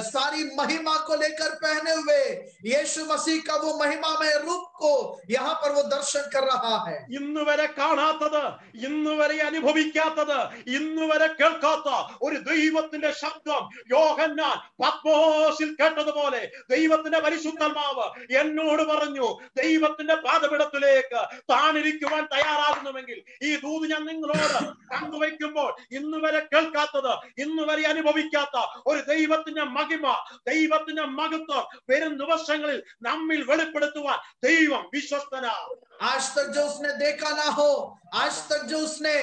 सारी महिमा को लेकर पहने हुए यीशु मसीह का वो महिमामय रूप को यहाँ पर वो दर्शन कर रहा है। ഇന്ന് വരെ കാണാത്തത്, ഇന്ന് വരെ അനുഭവിക്കാത്തത്, ഇന്ന് വരെ കേൾക്കാത്ത ഒരു ദൈവത്തിന്റെ ശബ്ദം യോഹന്നാൻ പത്മോസിൽ കേട്ടതുപോലെ ദൈവത്തിന്റെ പരിശുദ്ധാത്മാവ് എന്നോട് പറഞ്ഞു, ദൈവത്തിന്റെ പാദപീഠത്തിലേക്ക് താണിരിക്കുവാൻ തയ്യാറാകുന്നുവെങ്കിൽ ഈ ദൂത് ഞാൻ നിങ്ങളോട് പങ്കുവയ്ക്കുമ്പോൾ ഇന്ന് വരെ കേൾക്കാത്തത്, ഇന്ന് വരെ അനുഭവിക്കാത്ത ഒരു ദൈവത്തിന്റെ മഹിമ, ദൈവത്തിന്റെ മഹത്വം വരും ദിവസങ്ങളിൽ നമ്മിൽ വെളിപ്പെടുത്തുവാൻ ദൈവം വിശ്വസ്തനാണ്. आज तक जो उसने देखा ना हो, आज तक जो उसने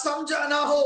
समझा ना हो,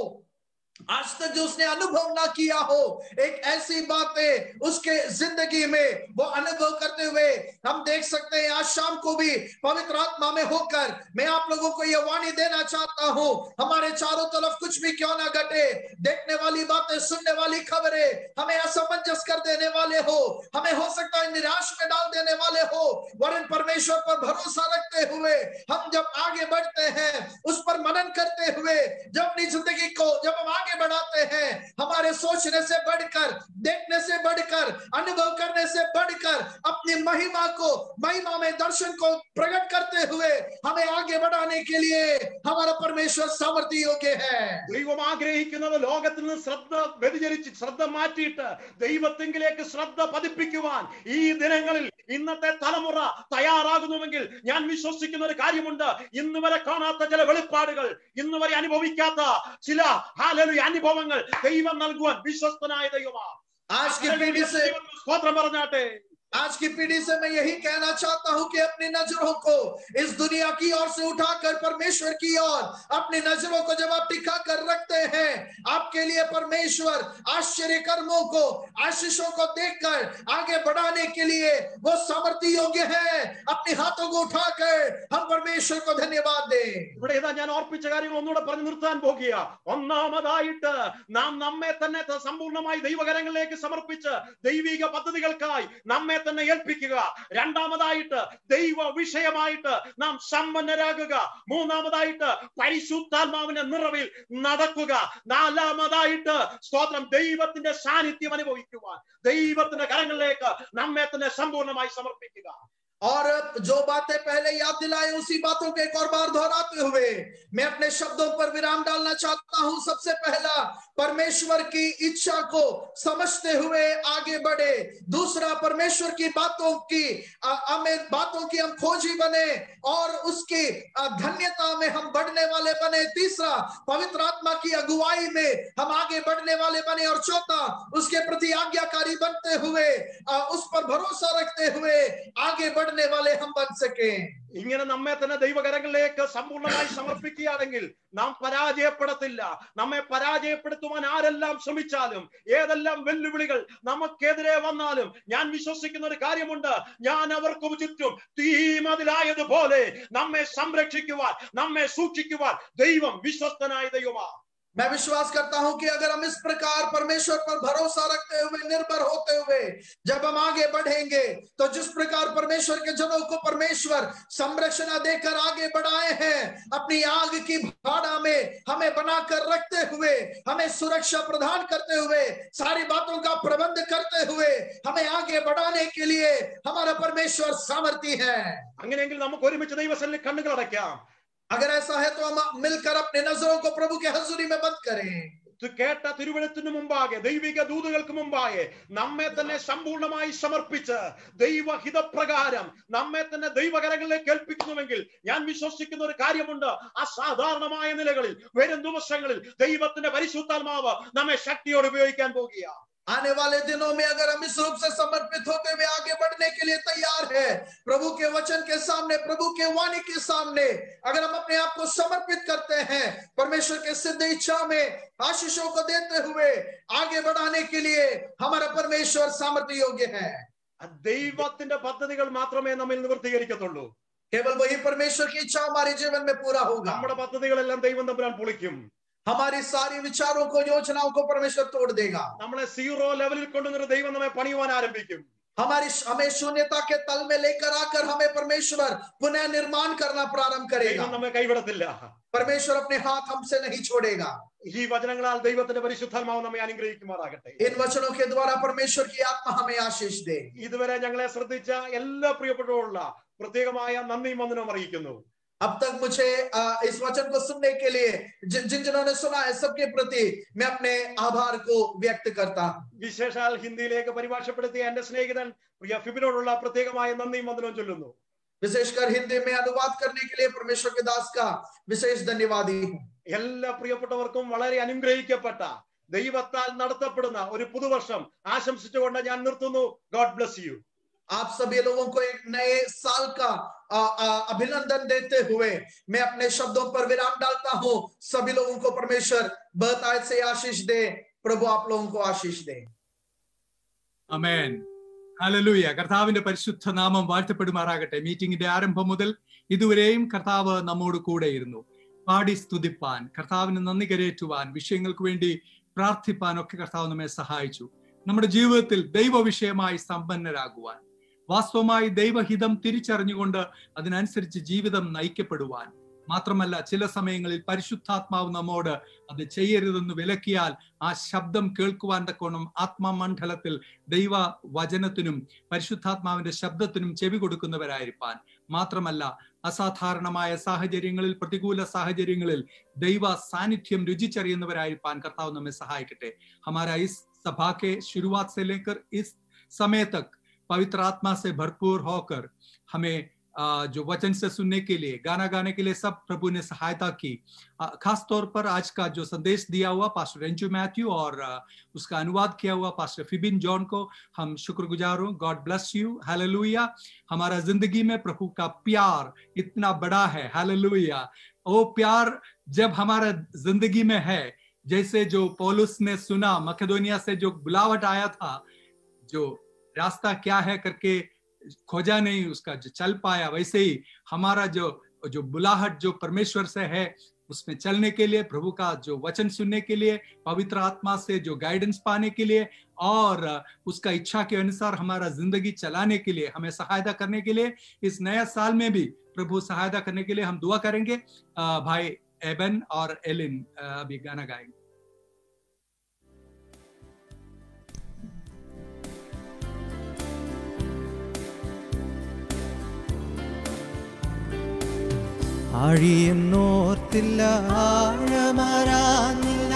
आज तक जो उसने अनुभव ना किया हो, एक ऐसी बातें उसके जिंदगी में वो अनुभव करते हुए हम देख सकते हैं। आज शाम को भी पवित्र आत्मा में होकर मैं आप लोगों को यह वाणी देना चाहता हूं, हमारे चारों तरफ कुछ भी क्यों ना घटे, देखने वाली बातें, सुनने वाली खबरें हमें असमंजस कर देने वाले हो, हमें हो सकता है निराश में डाल देने वाले हो, वरन परमेश्वर पर भरोसा रखते हुए हम जब आगे बढ़ते हैं, उस पर मनन करते हुए जब अपनी जिंदगी को जब हम आगे बढ़ाते हैं, हमारे सोचने से बढ़कर, देखने से बढ़कर, अनुभव करने से बढ़कर अपनी महिमा को, महिमा में दर्शन को प्रकट करते हुए हमें आगे बढ़ाने के लिए हमारा परमेश्वर सामर्थ्य योग्य है। ദൈവം ആഗ്രഹിക്കുന്നത് ലോകത്തിൽ നിന്ന് ശ്രദ്ധ വ്യതിചലിച്ച് ശ്രദ്ധ മാറ്റിയിട്ട് ദൈവത്തെങ്കിലേക്ക് ശ്രദ്ധ പതിപ്പിക്കുവാൻ ഈ ദിനങ്ങളിൽ ഇന്നത്തെ തലമുറ തയ്യാറാകുന്നുവെങ്കിൽ ഞാൻ വിശ്വസിക്കുന്ന ഒരു കാര്യമുണ്ട്. ഇന്ന് വരെ കാണാത്ത ചില വെളിപ്പാടുകൾ, ഇന്ന് വരെ അനുഭവിക്കാത്ത ചില അനുഭവങ്ങൾ ദൈവം നൽകുവാൻ വിശ്വസ്തനായ ദൈവമാണ്. സ്തോത്രം പറഞ്ഞാട്ടെ. आज की पीढ़ी से मैं यही कहना चाहता हूं कि अपनी नजरों को इस दुनिया की ओर से उठाकर परमेश्वर की ओर अपनी नजरों को जब आप टिका कर रखते हैं, आपके लिए परमेश्वर आश्चर्य कर्मों को, आशीषों को देखकर आगे बढ़ाने के लिए वो सामर्थ्य योग्य है। अपने हाथों को उठाकर हम परमेश्वर को धन्यवाद दें। ഇവിടെ ഇതാ ഞാൻ ഓർപ്പിച്ച കാര്യങ്ങൾ ഒന്നുകൂടെ പറഞ്ഞു നിർത്താൻ പോകുക. ഒന്നാമതായിട്ട് നാം നമ്മെ തന്നെ സമ്പൂർണ്ണമായി ദൈവകരങ്ങളിലേക്ക് സമർപ്പിച്ച് ദൈവിക പദ്ധതികൾക്കായി നമ്മെ തന്നെ ഏൽപ്പിക്കുക. രണ്ടാമതായിട്ട് ദൈവ വിഷയമായിട്ട് നാം സമ്പന്നരാകുക. മൂന്നാമതായിട്ട് പരിശുദ്ധാത്മാവിന്റെ നിറവിൽ നടക്കുക. നാലാമതായിട്ട് സ്തോത്രം ദൈവത്തിന്റെ സാന്നിധ്യം അനുഭവിക്കുവാൻ ദൈവത്തിന്റെ കരങ്ങളിലേക്ക് നമ്മെ തന്നെ സമ്പൂർണ്ണമായി സമർപ്പിക്കുക. और जो बातें पहले याद दिलाए उसी बातों को एक और बार दोहराते हुए मैं अपने शब्दों पर विराम डालना चाहता हूं। सबसे पहला, परमेश्वर की इच्छा को समझते हुए आगे बढ़े। दूसरा, परमेश्वर की बातों की हम खोजी बने और उसकी धन्यता में हम बढ़ने वाले बने। तीसरा, पवित्र आत्मा की अगुवाई में हम आगे बढ़ने वाले बने। और चौथा, उसके प्रति आज्ञाकारी बनते हुए उस पर भरोसा रखते हुए आगे बढ़ने वाले हम बन सके। ഇങ്ങനെ നമ്മെ തന്നെ ദൈവകരങ്ങളിലേക്ക് സമ്പൂർണ്ണമായി സമർപ്പിക്കുകയാണെങ്കിൽ നാം പരാജയപ്പെടത്തില്ല. നമ്മെ പരാജയപ്പെടുത്തുവാൻ ആരെല്ലാം ശ്രമിച്ചാലും, ഏതെല്ലാം വെല്ലുവിളികൾ നമുക്കെതിരെ വന്നാലും, ഞാൻ വിശ്വസിക്കുന്ന ഒരു കാര്യമുണ്ട്, ഞാൻ അവർക്ക് ചുറ്റും തീമതിലായതുപോലെ നമ്മെ സംരക്ഷിക്കുവാൻ, നമ്മെ സൂക്ഷിക്കുവാൻ ദൈവം വിശ്വസ്തനായ ദൈവമാണ്. मैं विश्वास करता हूं कि अगर हम इस प्रकार परमेश्वर पर भरोसा रखते हुए, निर्भर होते हुए जब हम आगे बढ़ेंगे, तो जिस प्रकार परमेश्वर के जनों को परमेश्वर संरक्षण देकर आगे बढ़ाए हैं, अपनी आग की भाड़ा में हमें बनाकर रखते हुए, हमें सुरक्षा प्रदान करते हुए, सारी बातों का प्रबंध करते हुए हमें आगे बढ़ाने के लिए हमारा परमेश्वर सामर्थ्य है। അങ്ങനെയെങ്കിൽ നമുക്ക് ഒരുമിച്ച് ദൈവസന്നിധിയിൽ കണ്ണുകൾ അടയ്ക്കാം. अगर ऐसा है तो हम मिलकर अपने नजरों को प्रभु के हजूरी में बंद करें। കേട്ട തിരുവെഴുത്തിന് മുമ്പാകെ, ദൈവിക ദൂതുകൾക്ക് മുമ്പാകെ നമ്മെ തന്നെ സമ്പൂർണ്ണമായി സമർപ്പിച്ച് ദൈവഹിതപ്രകാരം നമ്മെ തന്നെ ദൈവകരങ്ങളിലേക്ക് ഏൽപ്പിക്കുന്നുവെങ്കിൽ ഞാൻ വിശ്വസിക്കുന്ന ഒരു കാര്യമുണ്ട്, അസാധാരണമായ നിലകളിൽ വരും ദിവസങ്ങളിൽ ദൈവത്തിന്റെ പരിശുദ്ധാത്മാവ് നമ്മെ ശക്തിയോടെ ഉപയോഗിക്കാൻ പോകുക. आने वाले दिनों में अगर हम इस रूप से समर्पित होते हुए आगे बढ़ने के लिए तैयार है, प्रभु के वचन के सामने, प्रभु के वाणी के सामने अगर हम अपने आप को समर्पित करते हैं, परमेश्वर के सिद्ध इच्छा में आशीषों को देते हुए आगे बढ़ाने के लिए हमारा परमेश्वर सामर्थ्य योग्य है। ദൈവത്തിന്റെ പദ്ധതികൾ മാത്രമേ നമ്മിൽ നിവർത്തീകരിക്കത്തുള്ളൂ. केवल वही परमेश्वर की इच्छा हमारे जीवन में पूरा होगा। നമ്മുടെ പദ്ധതികളെല്ലാം ദൈവം തമ്പുരാൻ പൊളിക്കും. हमारी सारी विचारों को, योजनाओं को परमेश्वर तोड़ देगा। നമ്മളെ 0 ലെവലിൽ കൊണ്ടുവന്ന് ദൈവം നമ്മെ പണിയുവാൻ ആരംഭിക്കും. हमें शून्यता के तल में लेकर आकर हमें परमेश्वर पुनः निर्माण करना प्रारंभ करेगा। നമ്മെ കൈവിടത്തില്ല. परमेश्वर अपने हाथ हमसे नहीं छोड़ेगा। ഈ വചനങ്ങളാൽ ദൈവത്തിന്റെ പരിശുദ്ധാത്മാവ് നമ്മെ അനുഗ്രഹിക്കുമാറാകട്ടെ. इन वचनों के द्वारा परमेश्वर की आत्मा हमें आशीष दे। ഇതുവരെ ഞങ്ങളെ ശ്രദ്ധിച്ച എല്ലാ പ്രിയപ്പെട്ടവരോടുള്ള പ്രത്യേകമായ നന്ദിയും വന്ദനവും അറിയിക്കുന്നു. अब तक मुझे इस वचन को सुनने के लिए जिन्होंने सुना है सबके प्रति मैं अपने आभार को व्यक्त करता हूं। വിശേഷാൽ ഹിന്ദിയിലേക്ക് പരിഭാഷപ്പെടുത്തിയ എന്റെ സ്നേഹിതൻ പ്രിയ ഫിബിനോടുള്ള പ്രത്യേകമായ നന്ദിയും വന്ദനവും ചൊല്ലുന്നു. विशेषकर हिंदी में अनुवाद करने के लिए परमेश्वर के दास का विशेष धन्यवादी हूं। എല്ലാ പ്രിയപ്പെട്ടവർക്കും വളരെ അനുഗ്രഹിക്കപ്പെട്ട ദൈവത്താൽ നടത്തപ്പെടുന്ന ഒരു പുതുവർഷം ആശംസിച്ചുകൊണ്ട് ഞാൻ നിർത്തുന്നു. God bless U. आप सभी लोगों को एक नए साल का अभिनंदन देते हुए मैं अपने शब्दों पर विराम डालता हूं। सभी लोगों को परमेश्वर बहुतायत से आशीष दे। प्रभु आप लोगों को आशीष दे। ആമേൻ. ഹല്ലേലൂയ. കർത്താവിന്റെ പരിശുദ്ധ നാമം വാഴ്ത്തപ്പെടുമാറാകട്ടെ. മീറ്റിംഗിന്റെ ആരംഭം മുതൽ ഇതുവരെയും കർത്താവ് നമ്മോട് കൂടെയിരുന്നു. പാടി സ്തുതിപ്പാൻ, കർത്താവിന് നന്ദി കരേറ്റുവാൻ, വിഷയങ്ങൾക്ക് വേണ്ടി പ്രാർത്ഥിപ്പാൻ ഒക്കെ കർത്താവ് നമ്മെ സഹായിച്ചു. നമ്മുടെ ജീവിതത്തിൽ ദൈവവിഷയമായി സമ്പന്നരാകുവാൻ, വാസ്തവമായി ദൈവഹിതം തിരിച്ചറിഞ്ഞുകൊണ്ട് അതിനനുസരിച്ച് ജീവിതം നയിക്കപ്പെടുവാൻ, മാത്രമല്ല ചില സമയങ്ങളിൽ പരിശുദ്ധാത്മാവ് നമ്മോട് അത് ചെയ്യരുതെന്ന് വിലക്കിയാൽ ആ ശബ്ദം കേൾക്കുവാൻ തക്കോണം ആത്മമണ്ഡലത്തിൽ ദൈവ വചനത്തിനും പരിശുദ്ധാത്മാവിന്റെ ശബ്ദത്തിനും ചെവി കൊടുക്കുന്നവരായിരിക്കാൻ, മാത്രമല്ല അസാധാരണമായ സാഹചര്യങ്ങളിൽ, പ്രതികൂല സാഹചര്യങ്ങളിൽ ദൈവ സാന്നിധ്യം രുചിച്ചറിയുന്നവരായിരിക്കാൻ കർത്താവ് നമ്മെ സഹായിക്കട്ടെ. हमारा इस सभा के शुरुआत से लेकर इस समय तक पवित्र आत्मा से भरपूर होकर हमें जो वचन से सुनने के लिए, गाना गाने के लिए सब प्रभु ने सहायता की। खास तौर पर आज का जो संदेश दिया हुआ पास्टर रेंचू मैथ्यू और उसका अनुवाद किया हुआ पास्टर फिबिन जॉन को हम शुक्रगुजार हूं। God bless you. हालेलुया। हमारा जिंदगी में प्रभु का प्यार इतना बड़ा है। हालेलुया। वो प्यार जब हमारा जिंदगी में है, जैसे जो पौलुस ने सुना मकेदोनिया से जो बुलावट आया था, जो रास्ता क्या है करके खोजा नहीं, उसका जो चल पाया, वैसे ही हमारा जो बुलाहट जो परमेश्वर से है उसमें चलने के लिए, प्रभु का जो वचन सुनने के लिए, पवित्र आत्मा से जो गाइडेंस पाने के लिए और उसका इच्छा के अनुसार हमारा जिंदगी चलाने के लिए, हमें सहायता करने के लिए इस नया साल में भी प्रभु सहायता करने के लिए हम दुआ करेंगे। भाई एबन और एलिन अभी गाना गाएंगे। ആഴിയെന്നോർത്തില്ല, ആഴമറാഞ്ഞില്ല,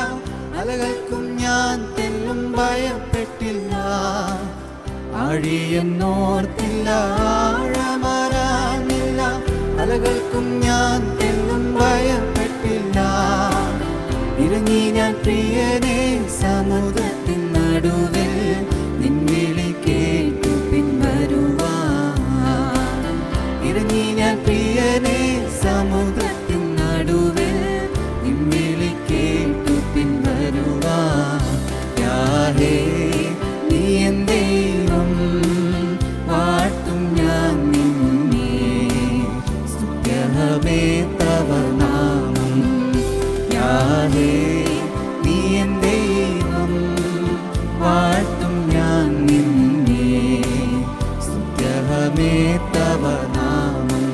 അലകൾക്കും ഞാൻ തെല്ലും ഭയപ്പെട്ടില്ല. ആഴിയെന്നോർത്തില്ല, ആഴമറാഞ്ഞില്ല, അലകൾക്കും ഞാൻ തെല്ലും ഭയപ്പെട്ടില്ല. ഇറങ്ങി ഞാൻ പ്രിയനെ സമുദ്രത്തിൻ നടുവിൽ, നിൻവിളി കേട്ടു പിൻവരുവാൻ. ഇറങ്ങി ഞാൻ പ്രിയനെ സമുദ്രത്തിൻ നടുവിൽ, നിൻവിളി കേട്ടു പിൻവരുവാൻ. യാഹേ നീ എൻ ദൈവം, വാഴ്ത്തും ഞാൻ നിന്നെ, സ്തുത്യഹമേ തവ നാമം. യാഹേ നീ എൻ ദൈവം, വാഴ്ത്തും ഞാൻ നിന്നെ, സ്തുത്യഹമേ തവ നാമം.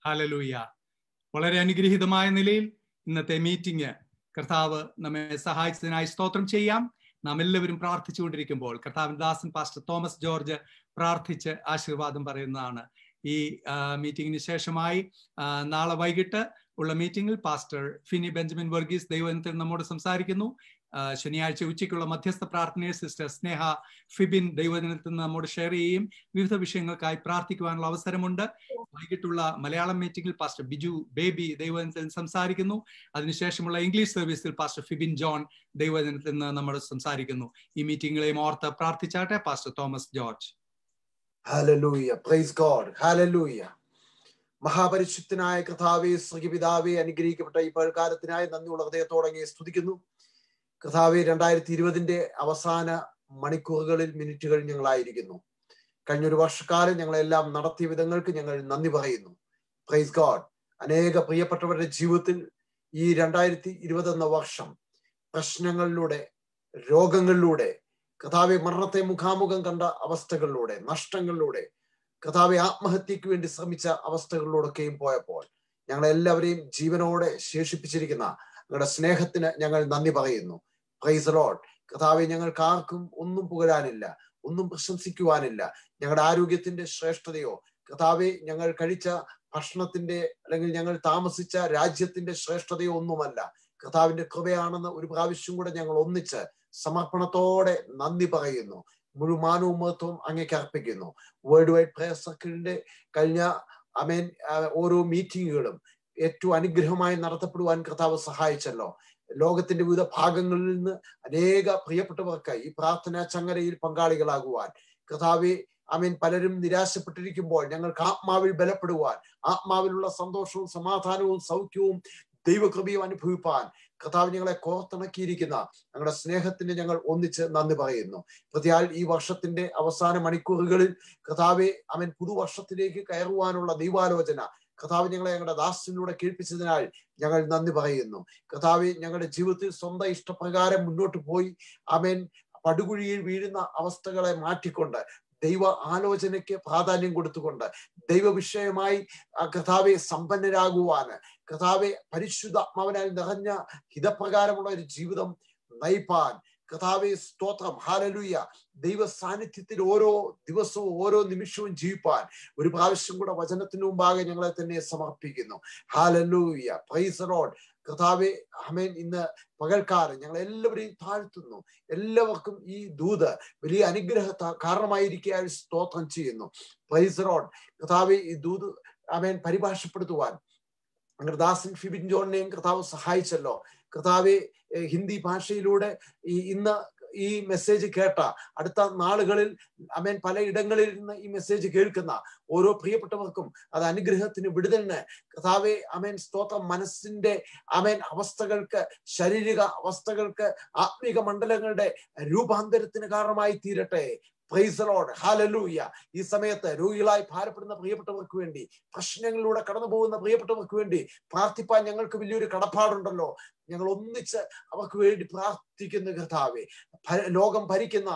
ഹല്ലേലൂയ. വളരെ അനുഗ്രഹീതമായ നിലയിൽ ഇന്നത്തെ മീറ്റിംഗ് കർത്താവ് നമ്മെ സഹായിച്ചതിനായി സ്തോത്രം ചെയ്യാം. നാം എല്ലാവരും പ്രാർത്ഥിച്ചുകൊണ്ടിരിക്കുമ്പോൾ കർത്താവിന്റെ ദാസൻ പാസ്റ്റർ തോമസ് ജോർജ് പ്രാർത്ഥിച്ച് ആശീർവാദം പറയുന്നതാണ്. ഈ മീറ്റിംഗിന് ശേഷമായി നാളെ വൈകിട്ട് ഉള്ള മീറ്റിംഗിൽ പാസ്റ്റർ ഫിനി ബെഞ്ചമിൻ വർഗീസ് ദൈവത്തിൽ നമ്മോട് സംസാരിക്കുന്നു. ശനിയാഴ്ച ഉച്ചയ്ക്കുള്ള മധ്യസ്ഥ പ്രാർത്ഥനയിൽ സിസ്റ്റർ സ്നേഹ ഫിബിൻ ദൈവദിനത്തിൽ നിന്ന് നമ്മോട് ഷെയർ ചെയ്യുകയും വിവിധ വിഷയങ്ങൾക്കായി പ്രാർത്ഥിക്കുവാനുള്ള അവസരമുണ്ട്. വൈകിട്ടുള്ള മലയാളം മീറ്റിംഗിൽ പാസ്റ്റർ ബിജു ബേബി ദൈവദിനത്തിൽ സംസാരിക്കുന്നു. അതിനുശേഷമുള്ള ഇംഗ്ലീഷ് സർവീസിൽ പാസ്റ്റർ ഫിബിൻ ജോൺ ദൈവദിനത്തിൽ നിന്ന് നമ്മോട് സംസാരിക്കുന്നു. ഈ മീറ്റിംഗുകളെയും ഓർത്ത് പ്രാർത്ഥിച്ചാട്ടെ. Pastor Thomas George. Hallelujah, praise God, hallelujah. മഹാപരിശുദ്ധനായ കർത്താവേ, സ്വർഗ്ഗപിതാവേ, അനുഗ്രഹിക്കപ്പെട്ട ഈ പകൽക്കാലത്തിനായി നന്ദിയുള്ള ഹൃദയത്തോടെ സ്തുതിക്കുന്നു. കർത്താവേ, 2020 അവസാന മണിക്കൂറുകളിൽ മിനിറ്റുകൾ ഞങ്ങളായിരിക്കുന്നു. കഴിഞ്ഞൊരു വർഷക്കാലം ഞങ്ങളെല്ലാം നടത്തിയ വിധങ്ങൾക്ക് ഞങ്ങൾ നന്ദി പറയുന്നു. Praise God. അനേക പ്രിയപ്പെട്ടവരുടെ ജീവിതത്തിൽ ഈ 2020 എന്ന വർഷം പ്രശ്നങ്ങളിലൂടെ, രോഗങ്ങളിലൂടെ, കർത്താവെ മരണത്തെ മുഖാമുഖം കണ്ട അവസ്ഥകളിലൂടെ, നഷ്ടങ്ങളിലൂടെ, കർത്താവെ ആത്മഹത്യക്ക് വേണ്ടി ശ്രമിച്ച അവസ്ഥകളിലൂടെയൊക്കെയും പോയപ്പോൾ ഞങ്ങളെല്ലാവരെയും ജീവനോടെ ശേഷിപ്പിച്ചിരിക്കുന്ന ഞങ്ങളുടെ സ്നേഹത്തിന് ഞങ്ങൾ നന്ദി പറയുന്നു. Praise lord. കർത്താവെ, ഞങ്ങൾക്ക് ആർക്കും ഒന്നും പുകഴാനില്ല, ഒന്നും പ്രശംസിക്കുവാനില്ല. ഞങ്ങളുടെ ആരോഗ്യത്തിന്റെ ശ്രേഷ്ഠതയോ, കർത്താവെ ഞങ്ങൾ കഴിച്ച ഭക്ഷണത്തിന്റെ അല്ലെങ്കിൽ ഞങ്ങൾ താമസിച്ച രാജ്യത്തിന്റെ ശ്രേഷ്ഠതയോ ഒന്നുമല്ല. കർത്താവിന്റെ കൃപയാണെന്ന് ഒരു പ്രാവശ്യം കൂടെ ഞങ്ങൾ ഒന്നിച്ച് സമർപ്പണത്തോടെ നന്ദി പറയുന്നു. മുഴുവനും മഹത്വവും അങ്ങേക്ക് അർപ്പിക്കുന്നു. വേൾഡ് വൈഡ് പ്രയർ സർക്കിളിന്റെ കഴിഞ്ഞ ഓരോ മീറ്റിങ്ങുകളും ഏറ്റവും അനുഗ്രഹമായി നടത്തപ്പെടുവാൻ കർത്താവ് സഹായിച്ചല്ലോ. ലോകത്തിന്റെ വിവിധ ഭാഗങ്ങളിൽ നിന്ന് അനേക പ്രിയപ്പെട്ടവർക്ക് ഈ പ്രാർത്ഥനാ ചങ്ങലയിൽ പങ്കാളികളാകുവാൻ കർത്താവെ പലരും നിരാശപ്പെട്ടിരിക്കുമ്പോൾ ഞങ്ങൾക്ക് ആത്മാവിൽ ബലപ്പെടുവാൻ, ആത്മാവിലുള്ള സന്തോഷവും സമാധാനവും സൗഖ്യവും ദൈവകൃപയും അനുഭവിപ്പാൻ കർത്താവ് ഞങ്ങളെ കോർത്തിണക്കിയിരിക്കുന്ന ഞങ്ങളുടെ സ്നേഹത്തിന് ഞങ്ങൾ ഒന്നിച്ച് നന്ദി പറയുന്നു. പ്രതിയാൽ ഈ വർഷത്തിന്റെ അവസാന മണിക്കൂറുകളിൽ കർത്താവെ പുതുവർഷത്തിലേക്ക് കയറുവാനുള്ള ദൈവാലോചന കർത്താവ് ഞങ്ങളെ ഞങ്ങളുടെ ദാസനിലൂടെ കേൾപ്പിച്ചതിനാൽ ഞങ്ങൾ നന്ദി പറയുന്നു. കർത്താവെ, ഞങ്ങളുടെ ജീവിതത്തിൽ സ്വന്തം ഇഷ്ടപ്രകാരം മുന്നോട്ട് പോയി പടുകുഴിയിൽ വീഴുന്ന അവസ്ഥകളെ മാറ്റിക്കൊണ്ട് ദൈവ ആലോചനയ്ക്ക് പ്രാധാന്യം കൊടുത്തുകൊണ്ട് ദൈവവിഷയമായി കർത്താവെ സമ്പന്നരാകുവാന്, കർത്താവെ പരിശുദ്ധാത്മാവിനാൽ നിറഞ്ഞ ഹിതപ്രകാരമുള്ള ഒരു ജീവിതം നയിപ്പാൻ കർത്താവെ സ്തോത്രം. ഹല്ലേലൂയ. ദൈവ സാന്നിധ്യത്തിൽ ഓരോ ദിവസവും ഓരോ നിമിഷവും ജീവിപ്പാൻ ഒരു പ്രാവശ്യം കൂടെ വചനത്തിന് മുമ്പാകെ ഞങ്ങളെ തന്നെ സമർപ്പിക്കുന്നു. Hallelujah, price the Lord. കർത്താവെ, ഇന്ന് പകൽക്കാലം ഞങ്ങൾ എല്ലാവരെയും താഴ്ത്തുന്നു. എല്ലാവർക്കും ഈ ദൂത് വലിയ അനുഗ്രഹ കാരണമായിരിക്കാൻ സ്തോത്രം ചെയ്യുന്നു. Price the Lord. കർത്താവെ, ഈ ദൂത് പരിഭാഷപ്പെടുത്തുവാൻ ഞങ്ങളുടെ ദാസൻ ഫിബിൻ ജോണിനെയും കർത്താവ് സഹായിച്ചല്ലോ. കർത്താവെ, ഹിന്ദി ഭാഷയിലൂടെ ഇന്ന് ഈ മെസ്സേജ് കേട്ട അടുത്ത നാളുകളിൽ പലയിടങ്ങളിൽ നിന്ന് ഈ മെസ്സേജ് കേൾക്കുന്ന ഓരോ പ്രിയപ്പെട്ടവർക്കും അത് അനുഗ്രഹത്തിന്, വിടുതലിന് കർത്താവെ സ്തോത്രം. മനസ്സിന്റെ അവസ്ഥകൾക്ക്, ശാരീരിക അവസ്ഥകൾക്ക്, ആത്മീക മണ്ഡലങ്ങളുടെ രൂപാന്തരത്തിന് കാരണമായി തീരട്ടെ. Price the Lord. ഹല്ലേലൂയ. ഈ സമയത്ത് രോഗികളായി ഭാരപ്പെടുന്ന പ്രിയപ്പെട്ടവർക്ക് വേണ്ടി, പ്രശ്നങ്ങളിലൂടെ കടന്നു പോകുന്ന പ്രിയപ്പെട്ടവർക്ക് വേണ്ടി പ്രാർത്ഥിപ്പാൻ ഞങ്ങൾക്ക് വലിയൊരു കടപ്പാടുണ്ടല്ലോ. ഞങ്ങൾ ഒന്നിച്ച് അവർക്ക് വേണ്ടി പ്രാർത്ഥിക്കുന്നു. കർത്താവെ, ലോകം ഭരിക്കുന്ന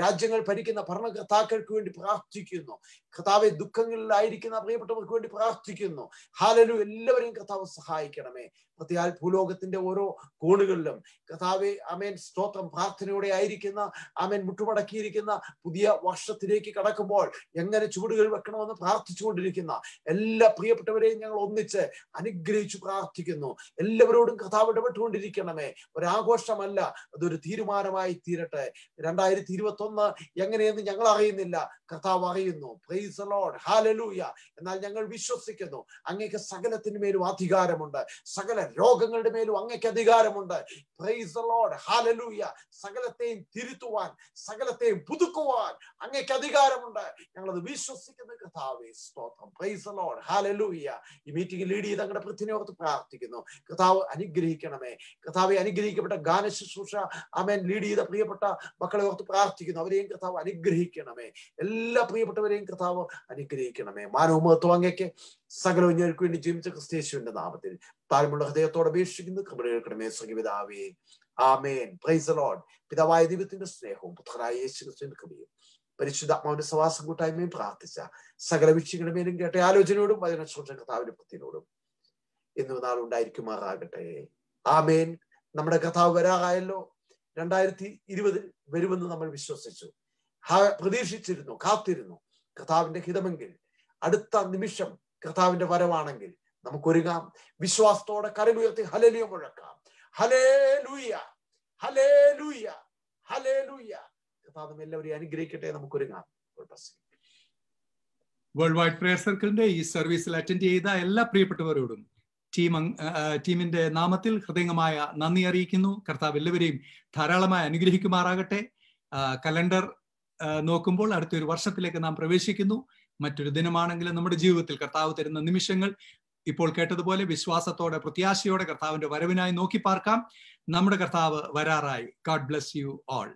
രാജ്യങ്ങൾ ഭരിക്കുന്ന ഭരണകർത്താക്കൾക്ക് വേണ്ടി പ്രാർത്ഥിക്കുന്നു. കർത്താവെ, ദുഃഖങ്ങളിലായിരിക്കുന്ന പ്രിയപ്പെട്ടവർക്ക് വേണ്ടി പ്രാർത്ഥിക്കുന്നു. ഹല്ലേലൂയ. എല്ലാവരെയും കർത്താവ് സഹായിക്കണമേ. പ്രത്യേക ഭൂലോകത്തിന്റെ ഓരോ കോണുകളിലും കർത്താവെ സ്തോത്രം പ്രാർത്ഥനയോടെ ആയിരിക്കുന്ന മുട്ടുമടക്കിയിരിക്കുന്ന പുതിയ വർഷത്തിലേക്ക് കടക്കുമ്പോൾ എങ്ങനെ ചുവടുകൾ വെക്കണമെന്ന് പ്രാർത്ഥിച്ചുകൊണ്ടിരിക്കുന്ന എല്ലാ പ്രിയപ്പെട്ടവരെയും ഞങ്ങൾ ഒന്നിച്ച് അനുഗ്രഹിച്ചു പ്രാർത്ഥിക്കുന്നു. എല്ലാവരോടും കർത്താവ് ഇടപെട്ടുകൊണ്ടിരിക്കണമേ. ഒരാഘോഷമല്ല, അതൊരു തീരുമാനമായി തീരട്ടെ. 2021 എങ്ങനെയെന്ന് ഞങ്ങൾ അറിയുന്നില്ല, കർത്താവ് അറിയുന്നു. Price the Lord. ഹല്ലേലൂയ. എന്നാൽ ഞങ്ങൾ വിശ്വസിക്കുന്നു അങ്ങേക്ക് സകലത്തിന്മേലും അധികാരമുണ്ട്, സകല രോഗങ്ങളുടെ മേലും അങ്ങേക്ക് അധികാരമുണ്ട്. Price the Lord. ഹല്ലേലൂയ. സകലത്തെയും തിരുത്തുവാൻ, സകലത്തെയും പുതുക്കുവാൻ അങ്ങേക്ക് അധികാരമുണ്ട്. ഞങ്ങളത് വിശ്വസിക്കുന്ന കർത്താവേ സ്തോത്രം. Price the Lord. ഹല്ലേലൂയ. ഈ മീറ്റിംഗ് ലീഡ് ചെയ്ത് അങ്ങയുടെ പൃഥ്വിനെ ഓർത്ത് പ്രാർത്ഥിക്കുന്നു. കർത്താവ് അനുഗ്രഹിക്കണമേ. കർത്താവെ, അനുഗ്രഹിക്കപ്പെട്ട ഗാന ശുശ്രൂഷ ലീഡ് ചെയ്ത പ്രിയപ്പെട്ട മക്കളെ ഓർത്ത് പ്രാർത്ഥിക്കുന്നു. അവരെയും കർത്താവ് അനുഗ്രഹിക്കണമേ. എല്ലാ പ്രിയപ്പെട്ടവരെയും കർത്താവ് അനുഗ്രഹിക്കണമേ. മാനവ മഹത്വം അങ്ങേക്ക്. സകലവും ഞങ്ങൾക്ക് വേണ്ടി ജീവിച്ച ക്രിസ്തയേശുവിന്റെ നാമത്തിൽ താഴ്മുള്ള ഹൃദയത്തോടെ അപേക്ഷിക്കുന്നു. കൃപ കേൾക്കണമേ സ്വർഗ്ഗപിതാവേ. ആമേൻ. Praise the lord. പിതാവായ ദൈവത്തിന്റെ സ്നേഹവും പുത്രനായ യേശു ക്രിസ്തുവിന്റെ കൃപയും പരിശുദ്ധാത്മാവിന്റെ സവാസം കൂട്ടായ്മയും പ്രാർത്ഥിച്ച സകല വിഷയങ്ങളുടെ മേലും കേട്ട ആലോചനയോടും വചനശ്രോഷ കർത്താവിന്റെ ഭക്തിയോടും എന്നും നാൾ ഉണ്ടായിരിക്കുമാറാകട്ടെ. ആമേൻ. നമ്മുടെ കർത്താവ് വരാറായല്ലോ. 2020 വരുമെന്ന് നമ്മൾ വിശ്വസിച്ചു, പ്രതീക്ഷിച്ചിരുന്നു, കാത്തിരുന്നു. കർത്താവിന്റെ ഹിതമെങ്കിൽ അടുത്ത നിമിഷം കർത്താവിന്റെ വരവാണെങ്കിൽ നമുക്കൊരുങ്ങാം. വിശ്വാസത്തോടെ കരമുയർത്തി ഹല്ലേലൂയ മുഴക്കാം. Hallelujah, hallelujah, hallelujah. കർത്താവ് എല്ലാവരെയും അനുഗ്രഹിക്കട്ടെ. നമുക്കൊരുങ്ങാം. വേൾഡ് വൈഡ് പ്രേയർ സർക്കിളിന്റെ ഈ സർവീസിൽ അറ്റൻഡ് ചെയ്ത എല്ലാ പ്രിയപ്പെട്ടവരോടും ടീമിന്റെ നാമത്തിൽ ഹൃദയമായ നന്ദി അറിയിക്കുന്നു. കർത്താവ് എല്ലാവരെയും ധാരാളമായി അനുഗ്രഹിക്കുമാറാകട്ടെ. കലണ്ടർ നോക്കുമ്പോൾ അടുത്തൊരു വർഷത്തിലേക്ക് നാം പ്രവേശിക്കുന്നു. മറ്റൊരു ദിനമാണെങ്കിലും നമ്മുടെ ജീവിതത്തിൽ കർത്താവ് തരുന്ന നിമിഷങ്ങൾ ഇപ്പോൾ കേട്ടതുപോലെ വിശ്വാസത്തോടെ പ്രത്യാശയോടെ കർത്താവിന്റെ വരവിനായി നോക്കി പാർക്കാം. നമ്മുടെ കർത്താവ് വരാറായി. God bless you all.